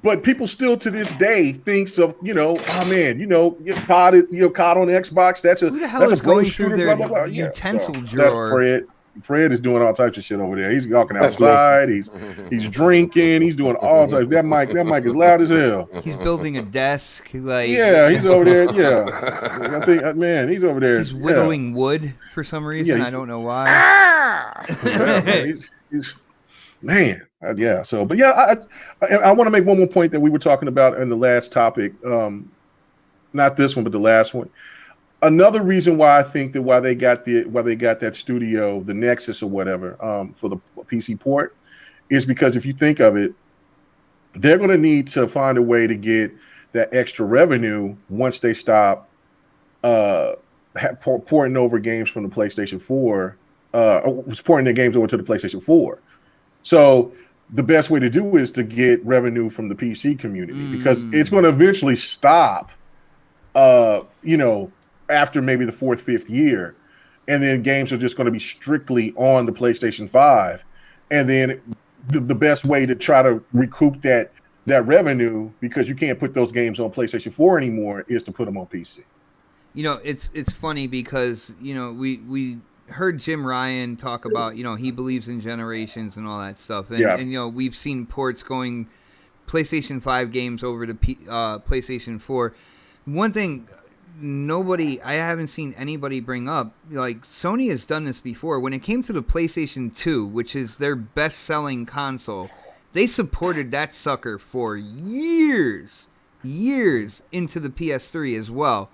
But people still to this day thinks of, oh man, COD on the Xbox. That's a Who the hell that's is a pro going shooter. through their Blah blah blah. Yeah, utensil so drawer? That's Fred. Fred is doing all types of shit over there. He's walking outside. He's drinking. He's doing all types. That mic is loud as hell. He's building a desk. Like, yeah, he's over there. Yeah, I think, man, he's over there. He's whittling wood for some reason. I don't know why. He's man. Yeah. So, but yeah, I want to make one more point that we were talking about in the last topic. Not this one, but the last one. Another reason why I think that why they got that studio, the Nexus or whatever, for the PC port, is because if you think of it, they're going to need to find a way to get that extra revenue once they stop porting over games from the PlayStation 4, porting their games over to the PlayStation 4. So the best way to do is to get revenue from the PC community because it's going to eventually stop, after maybe the 4th, 5th year. And then games are just going to be strictly on the PlayStation 5. And then the best way to try to recoup that revenue, because you can't put those games on PlayStation 4 anymore, is to put them on PC. It's funny because, we heard Jim Ryan talk about, he believes in generations and all that stuff. And we've seen ports going PlayStation 5 games over to PlayStation 4. One thing I haven't seen anybody bring up, like Sony has done this before. When it came to the PlayStation 2, which is their best-selling console, they supported that sucker for years into the PS3 as well.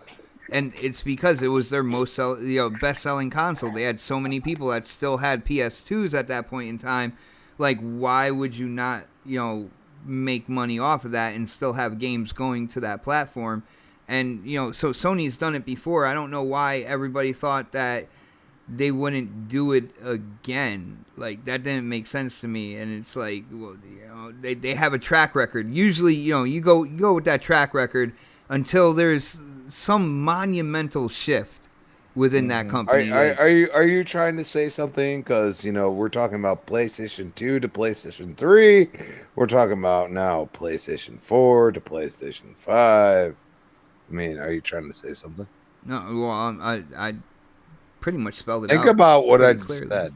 And it's because it was their best-selling console. They had so many people that still had PS2s at that point in time. Like, why would you not, make money off of that and still have games going to that platform? And, so Sony's done it before. I don't know why everybody thought that they wouldn't do it again. Like, that didn't make sense to me. And it's like, well, they have a track record. Usually, you go with that track record until there's some monumental shift within that company. Are you trying to say something? Because we're talking about PlayStation 2 to PlayStation 3. We're talking about now PlayStation 4 to PlayStation 5. I mean, are you trying to say something? No, well, I pretty much spelled it out. Think about what I just said.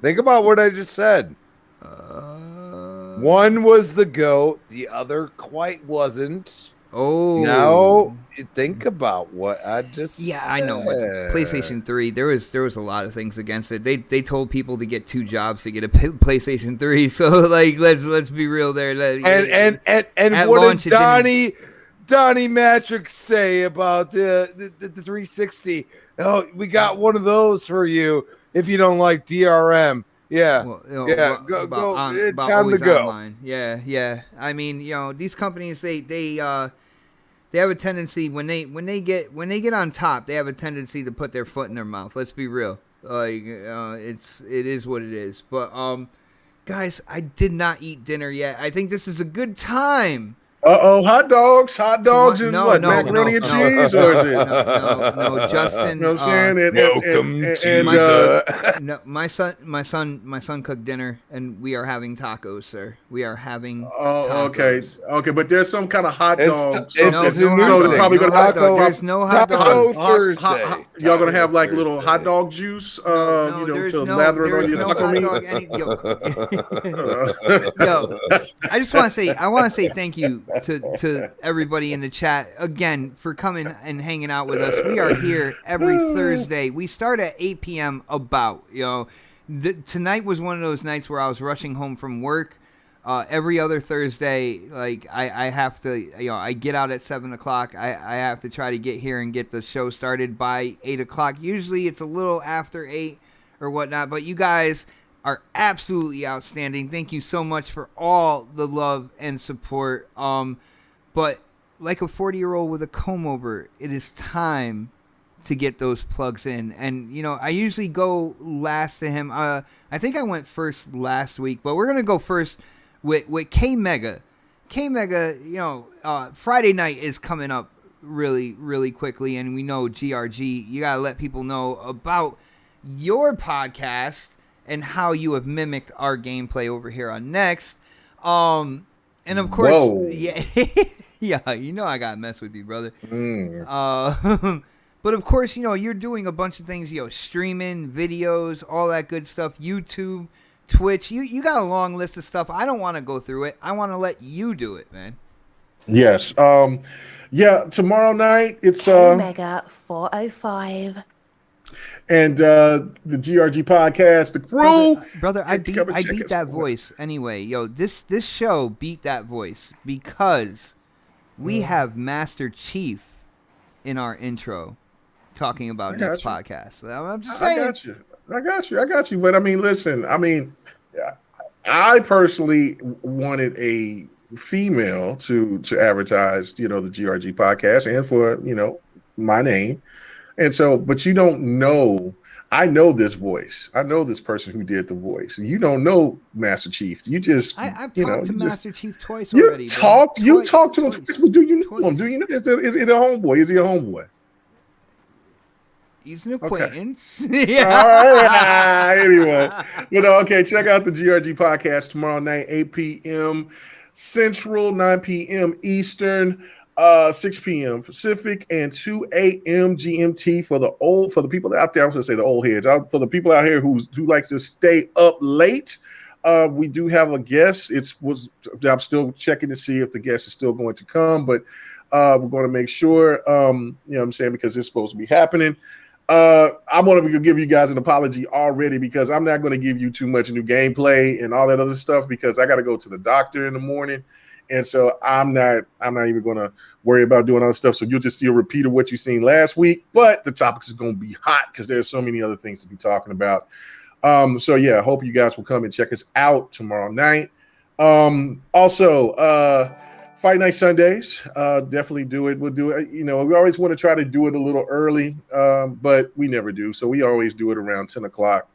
Think about what I just said. One was the GOAT, the other quite wasn't. Oh, now think about what I just said. Yeah, I know. But PlayStation 3, there was a lot of things against it. They told people to get 2 jobs to get a PlayStation 3. So like, let's be real there. And what did Donnie Matrix say about the 360? Oh, we got one of those for you if you don't like DRM. Yeah, go. Time to go. Online. Yeah. I mean, these companies they have a tendency when they get on top, they have a tendency to put their foot in their mouth. Let's be real. Like it is what it is. But guys, I did not eat dinner yet. I think this is a good time. Hot dogs and macaroni and cheese, or is it? No, Justin. You know what I'm saying? No, my son cooked dinner, and we are having tacos, sir. We are having. Tacos. Okay, but there's some kind of hot dog. They're probably gonna have there's no hot dog. Thursday. Y'all gonna have like little hot dog juice, to lather it on your taco meat. Yo, I just want to say thank you to everybody in the chat again for coming and hanging out with us. We are here every Thursday. We start at 8 p.m. Tonight was one of those nights where I was rushing home from work. Every other Thursday, like I have to, I get out at 7 o'clock. I have to try to get here and get the show started by 8 o'clock. Usually it's a little after 8 or whatnot, but you guys are absolutely outstanding. Thank you so much for all the love and support. But like a 40-year-old with a comb over, it is time to get those plugs in. And, I usually go last to him. I think I went first last week, but we're going to go first with K-Mega. K-Mega, Friday night is coming up really, really quickly. And we know GRG, you got to let people know about your podcast and how you have mimicked our gameplay over here on Next. And of course, Whoa. yeah, yeah, you know I gotta mess with you, brother. Mm. But of course, you know, you're doing a bunch of things, you know, streaming, videos, all that good stuff, YouTube, Twitch. You got a long list of stuff. I don't want to go through it. I want to let you do it, man. Yes. Yeah, tomorrow night it's Omega 405. and the GRG podcast, the crew. Brother, I beat Come and check beat us that out. voice anyway. Yo, this show beat that voice because we have Master Chief in our intro talking about next podcast. I'm just saying. I got you. But I mean, listen, I personally wanted a female to advertise, you know, the GRG podcast and for, you know, my name. And so, but you don't know, I know this voice. I know this person who did the voice. You don't know Master Chief. You just, I've you talked know, to you Master Chief twice already. You talk to him twice, but do you know him? Do you know? Is it a homeboy? Is he a homeboy? He's an acquaintance. Okay. Yeah. Anyway, you know, okay, check out the GRG podcast tomorrow night, 8 p.m. Central, 9 p.m. Eastern, 6 p.m. Pacific, and 2 a.m. GMT for the people out there. I was going to say the old heads. For the people out here who likes to stay up late. We do have a guest. I'm still checking to see if the guest is still going to come, but we're going to make sure, you know what I'm saying, because it's supposed to be happening. I want to give you guys an apology already because I'm not going to give you too much new gameplay and all that other stuff because I got to go to the doctor in the morning. And so I'm not even going to worry about doing other stuff. So you'll just see a repeat of what you've seen last week, but the topics is going to be hot because there's so many other things to be talking about. So yeah, I hope you guys will come and check us out tomorrow night. Also, Fight Night Sundays, definitely do it. We'll do it. You know, we always want to try to do it a little early, but we never do. So we always do it around 10 o'clock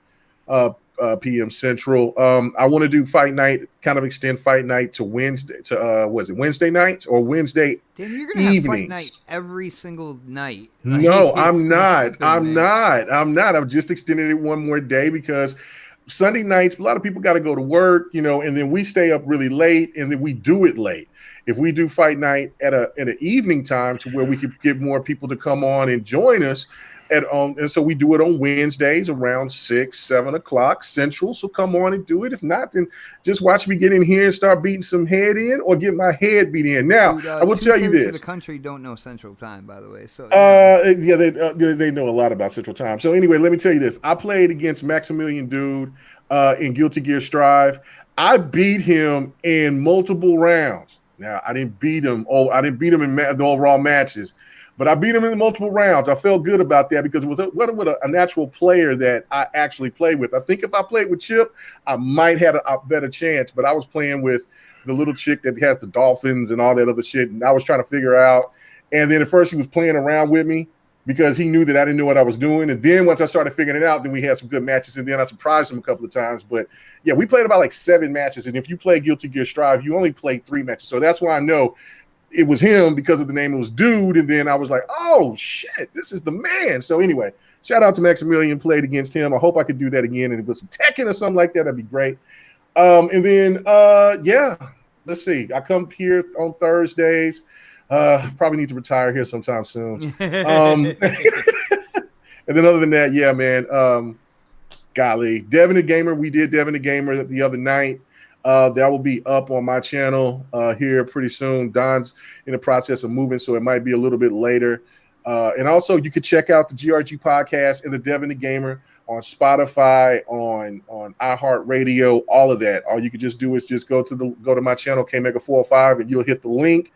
p.m. Central. I want to do Fight Night, kind of extend Fight Night to Wednesday. Was it Wednesday nights or Wednesday Damn, you're gonna evenings? have Fight Night every single night. No, I'm not. I'm just extending it one more day because Sunday nights, a lot of people got to go to work, you know, and then we stay up really late and then we do it late. If we do Fight Night at an evening time to where we could get more people to come on and join us and so we do it on Wednesdays around 6-7 o'clock Central. So come on and do it. If not, then just watch me get in here and start beating some head in or get my head beat in. Now, Dude, I will tell you this. The country don't know Central Time, by the way. So yeah, they know a lot about Central Time. So anyway, let me tell you this. I played against Maximilian Dude in Guilty Gear Strive. I beat him in multiple rounds. Now, I didn't beat him. I didn't beat him in the overall matches, but I beat him in multiple rounds. I felt good about that because with a natural player that I actually played with. I think if I played with Chip, I might have a better chance, but I was playing with the little chick that has the dolphins and all that other shit, and I was trying to figure out. And then at first he was playing around with me because he knew that I didn't know what I was doing. And then once I started figuring it out, then we had some good matches. And then I surprised him a couple of times. But yeah, we played about like 7 matches. And if you play Guilty Gear Strive, you only play 3 matches. So that's why I know it was him because of the name. It was Dude. And then I was like, oh shit, this is the man. So anyway, shout out to Maximilian, played against him. I hope I could do that again. And if it was some Tekken or something like that, that'd be great. And then, yeah, let's see. I come here on Thursdays. Probably need to retire here sometime soon. And then other than that, yeah, man. Golly, Devin the Gamer. We did Devin the Gamer the other night. That will be up on my channel here pretty soon. Don's in the process of moving, so it might be a little bit later. And also, you could check out the GRG podcast and the Devin the Gamer on Spotify, on iHeartRadio, all of that. All you could just do is just go to my channel, KMega405, and you'll hit the link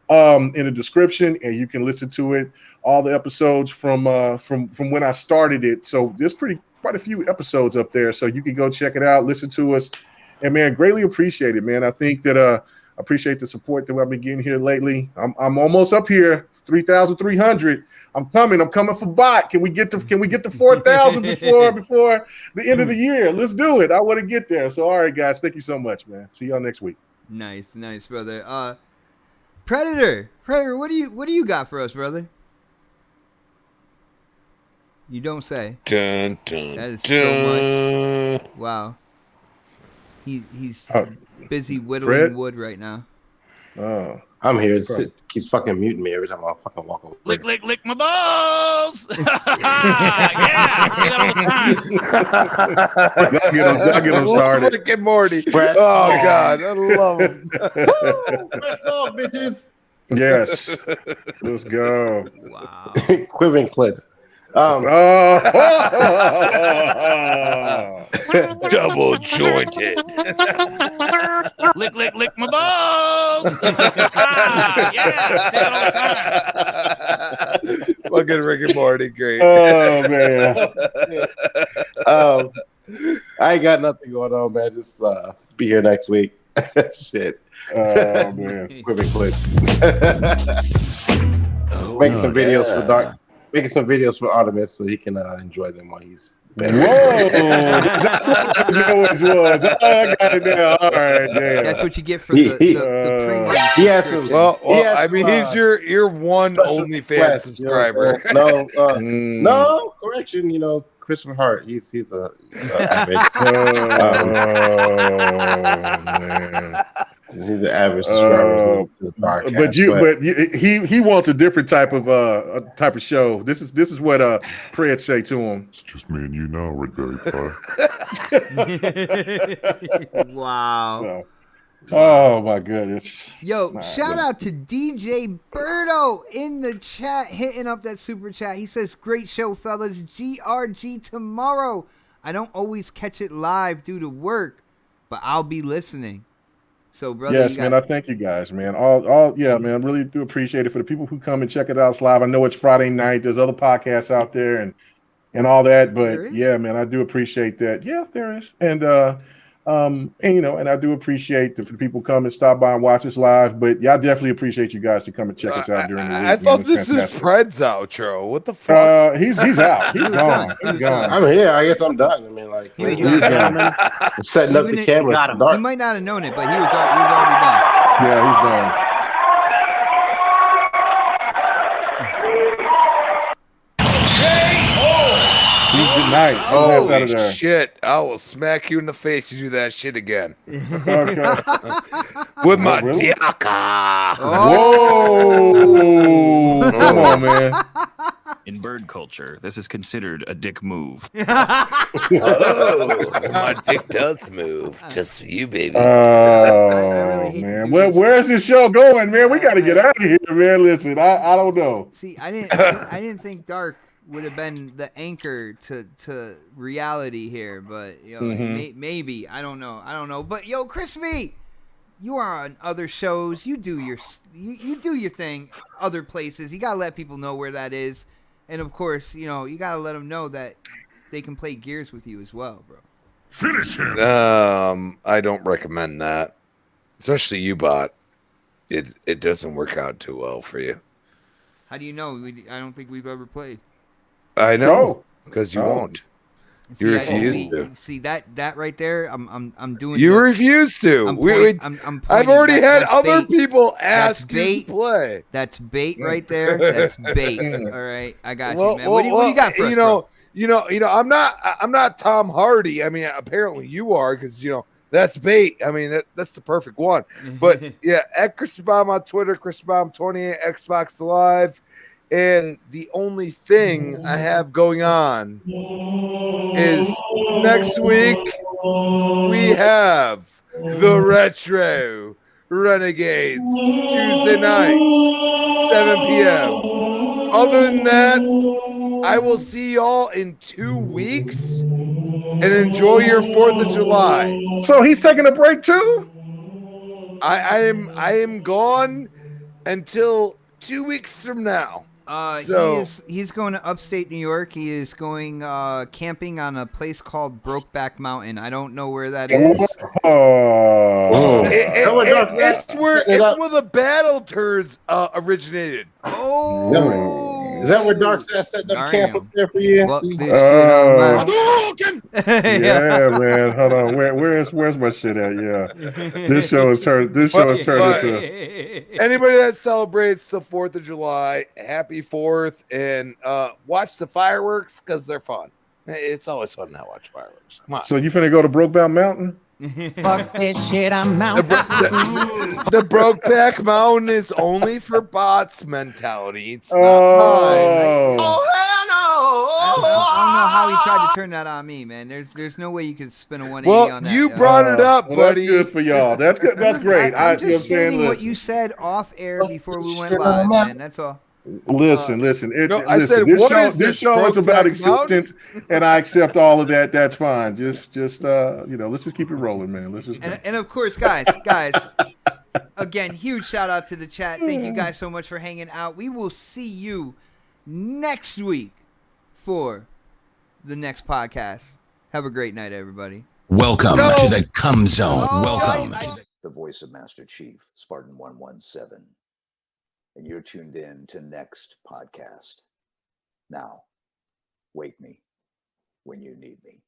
in the description, and you can listen to it. All the episodes from when I started it. So there's quite a few episodes up there. So you can go check it out, listen to us, and man, greatly appreciate it, man. I think that I appreciate the support that I've been getting here lately. I'm almost up here, 3,300. I'm coming for bot. Can we get to 4,000 before the end of the year? Let's do it. I want to get there. So all right, guys, thank you so much, man. See y'all next week. Nice, brother. Predator, what do you got for us, brother? You don't say. Dun, dun, That is dun. so much. Wow. He's busy Fred? whittling wood right now. Oh. I'm here. It keeps fucking muting me every time I fucking walk away. Lick my balls. Yeah, I say that all the time. I'll get him started. Rick and Morty. Fresh Oh dog. God, I love him. Fresh dog, bitches. Yes. Let's go. Wow. Quivering clits. Double jointed. Lick my balls. Yeah, I say that all the time. Fucking Rick and Morty, great. Oh man. I ain't got nothing going on, man. Just be here next week. Shit. Oh man. Quivering clits. Making some videos for Dark. Making some videos for Artemis so he can enjoy them while he's better. Whoa, that's what the noise was. I got it now. All right, damn. That's what you get for the premium. He has some. Well, I mean, he's your one OnlyFans subscriber. No, no, correction. You know, Christopher Hart. He's a average. Man. He's an average subscriber to the podcast. But he wants a different type of show. This is what Fred say to him. It's just me and you now, right there. Wow. So, oh my goodness. Yo, shout out to DJ Birdo in the chat, hitting up that super chat. He says, great show, fellas. GRG tomorrow. I don't always catch it live due to work, but I'll be listening. So, brother, yes, man, I thank you guys, man. Yeah, man, I really do appreciate it for the people who come and check it out live. I know it's Friday night. There's other podcasts out there and all that, but yeah, man, I do appreciate that. Yeah, there is, and you know, and I do appreciate for the people come and stop by and watch us live. But yeah, I definitely appreciate you guys to come and check us out during the week. I thought this was Fred's outro. What the fuck? He's out. He's gone. He's gone. I'm here. I guess I'm done. I mean, like, he's done. I'm setting up the cameras. He might not have known it, but he was already done. Yeah, he's done. Good night. Holy shit. I will smack you in the face to do that shit again. Okay. With my diaka. Whoa. Come on, man. In bird culture, this is considered a dick move. Oh, my dick does move. Just for you, baby. Oh, man. Where's this show going, man? We got to get out of here, man. Listen, I don't know. See, I didn't think Dark would have been the anchor to reality here, but you know, maybe I don't know. But yo, Crispy, you are on other shows. You do your thing other places. You gotta let people know where that is, and of course, you know, you gotta let them know that they can play Gears with you as well, bro. Finish him. I don't recommend that, especially you, bot. It doesn't work out too well for you. How do you know? I don't think we've ever played. I know, because you won't. You refuse to. See that right there. I'm doing. You refuse to. I've already had other people ask you to play. That's bait right there. That's bait. All right, I got you, man. What do you got for us, bro? You know. I'm not Tom Hardy. I mean, apparently you are, because you know that's bait. I mean, that's the perfect one. But yeah, at Chris Baum on Twitter, Chris Baum 28, Xbox Live. And the only thing I have going on is next week we have the Retro Renegades Tuesday night, 7 p.m. Other than that, I will see y'all in 2 weeks and enjoy your 4th of July. So he's taking a break too? I am gone until 2 weeks from now. He's going to upstate New York. He is going camping on a place called Brokeback Mountain. I don't know where that is. It's where the Battle Tours originated. Oh. Is that where Dark set up camp up there for you? Well, yeah, man. Hold on. Where's my shit at? Yeah. This show has turned into anybody that celebrates the 4th of July, happy 4th, and watch the fireworks because they're fun. It's always fun to watch fireworks. Come on. So you finna go to Brokeback Mountain? Fuck this shit, I'm out. The Brokeback Mountain is only for bots mentality. It's not mine. Oh hell no! I don't know how he tried to turn that on me, man. There's no way you could spin a 180 Well, on that. you brought it up, Well, buddy. that's good for y'all. That's good. That's great. I'm you know just stating what listen. you said off air before we went live, man. That's all. Listen. I said, this what show, is this this, show is about Brokeback Mountain? acceptance, and I accept all of that. That's fine. Just let's just keep it rolling, man. Let's just. And of course, guys, again, huge shout out to the chat. Thank you guys so much for hanging out. We will see you next week for the next podcast. Have a great night, everybody. Welcome to the Cum Zone. Welcome. The voice of Master Chief, Spartan 117. And you're tuned in to next podcast. Now, wake me when you need me.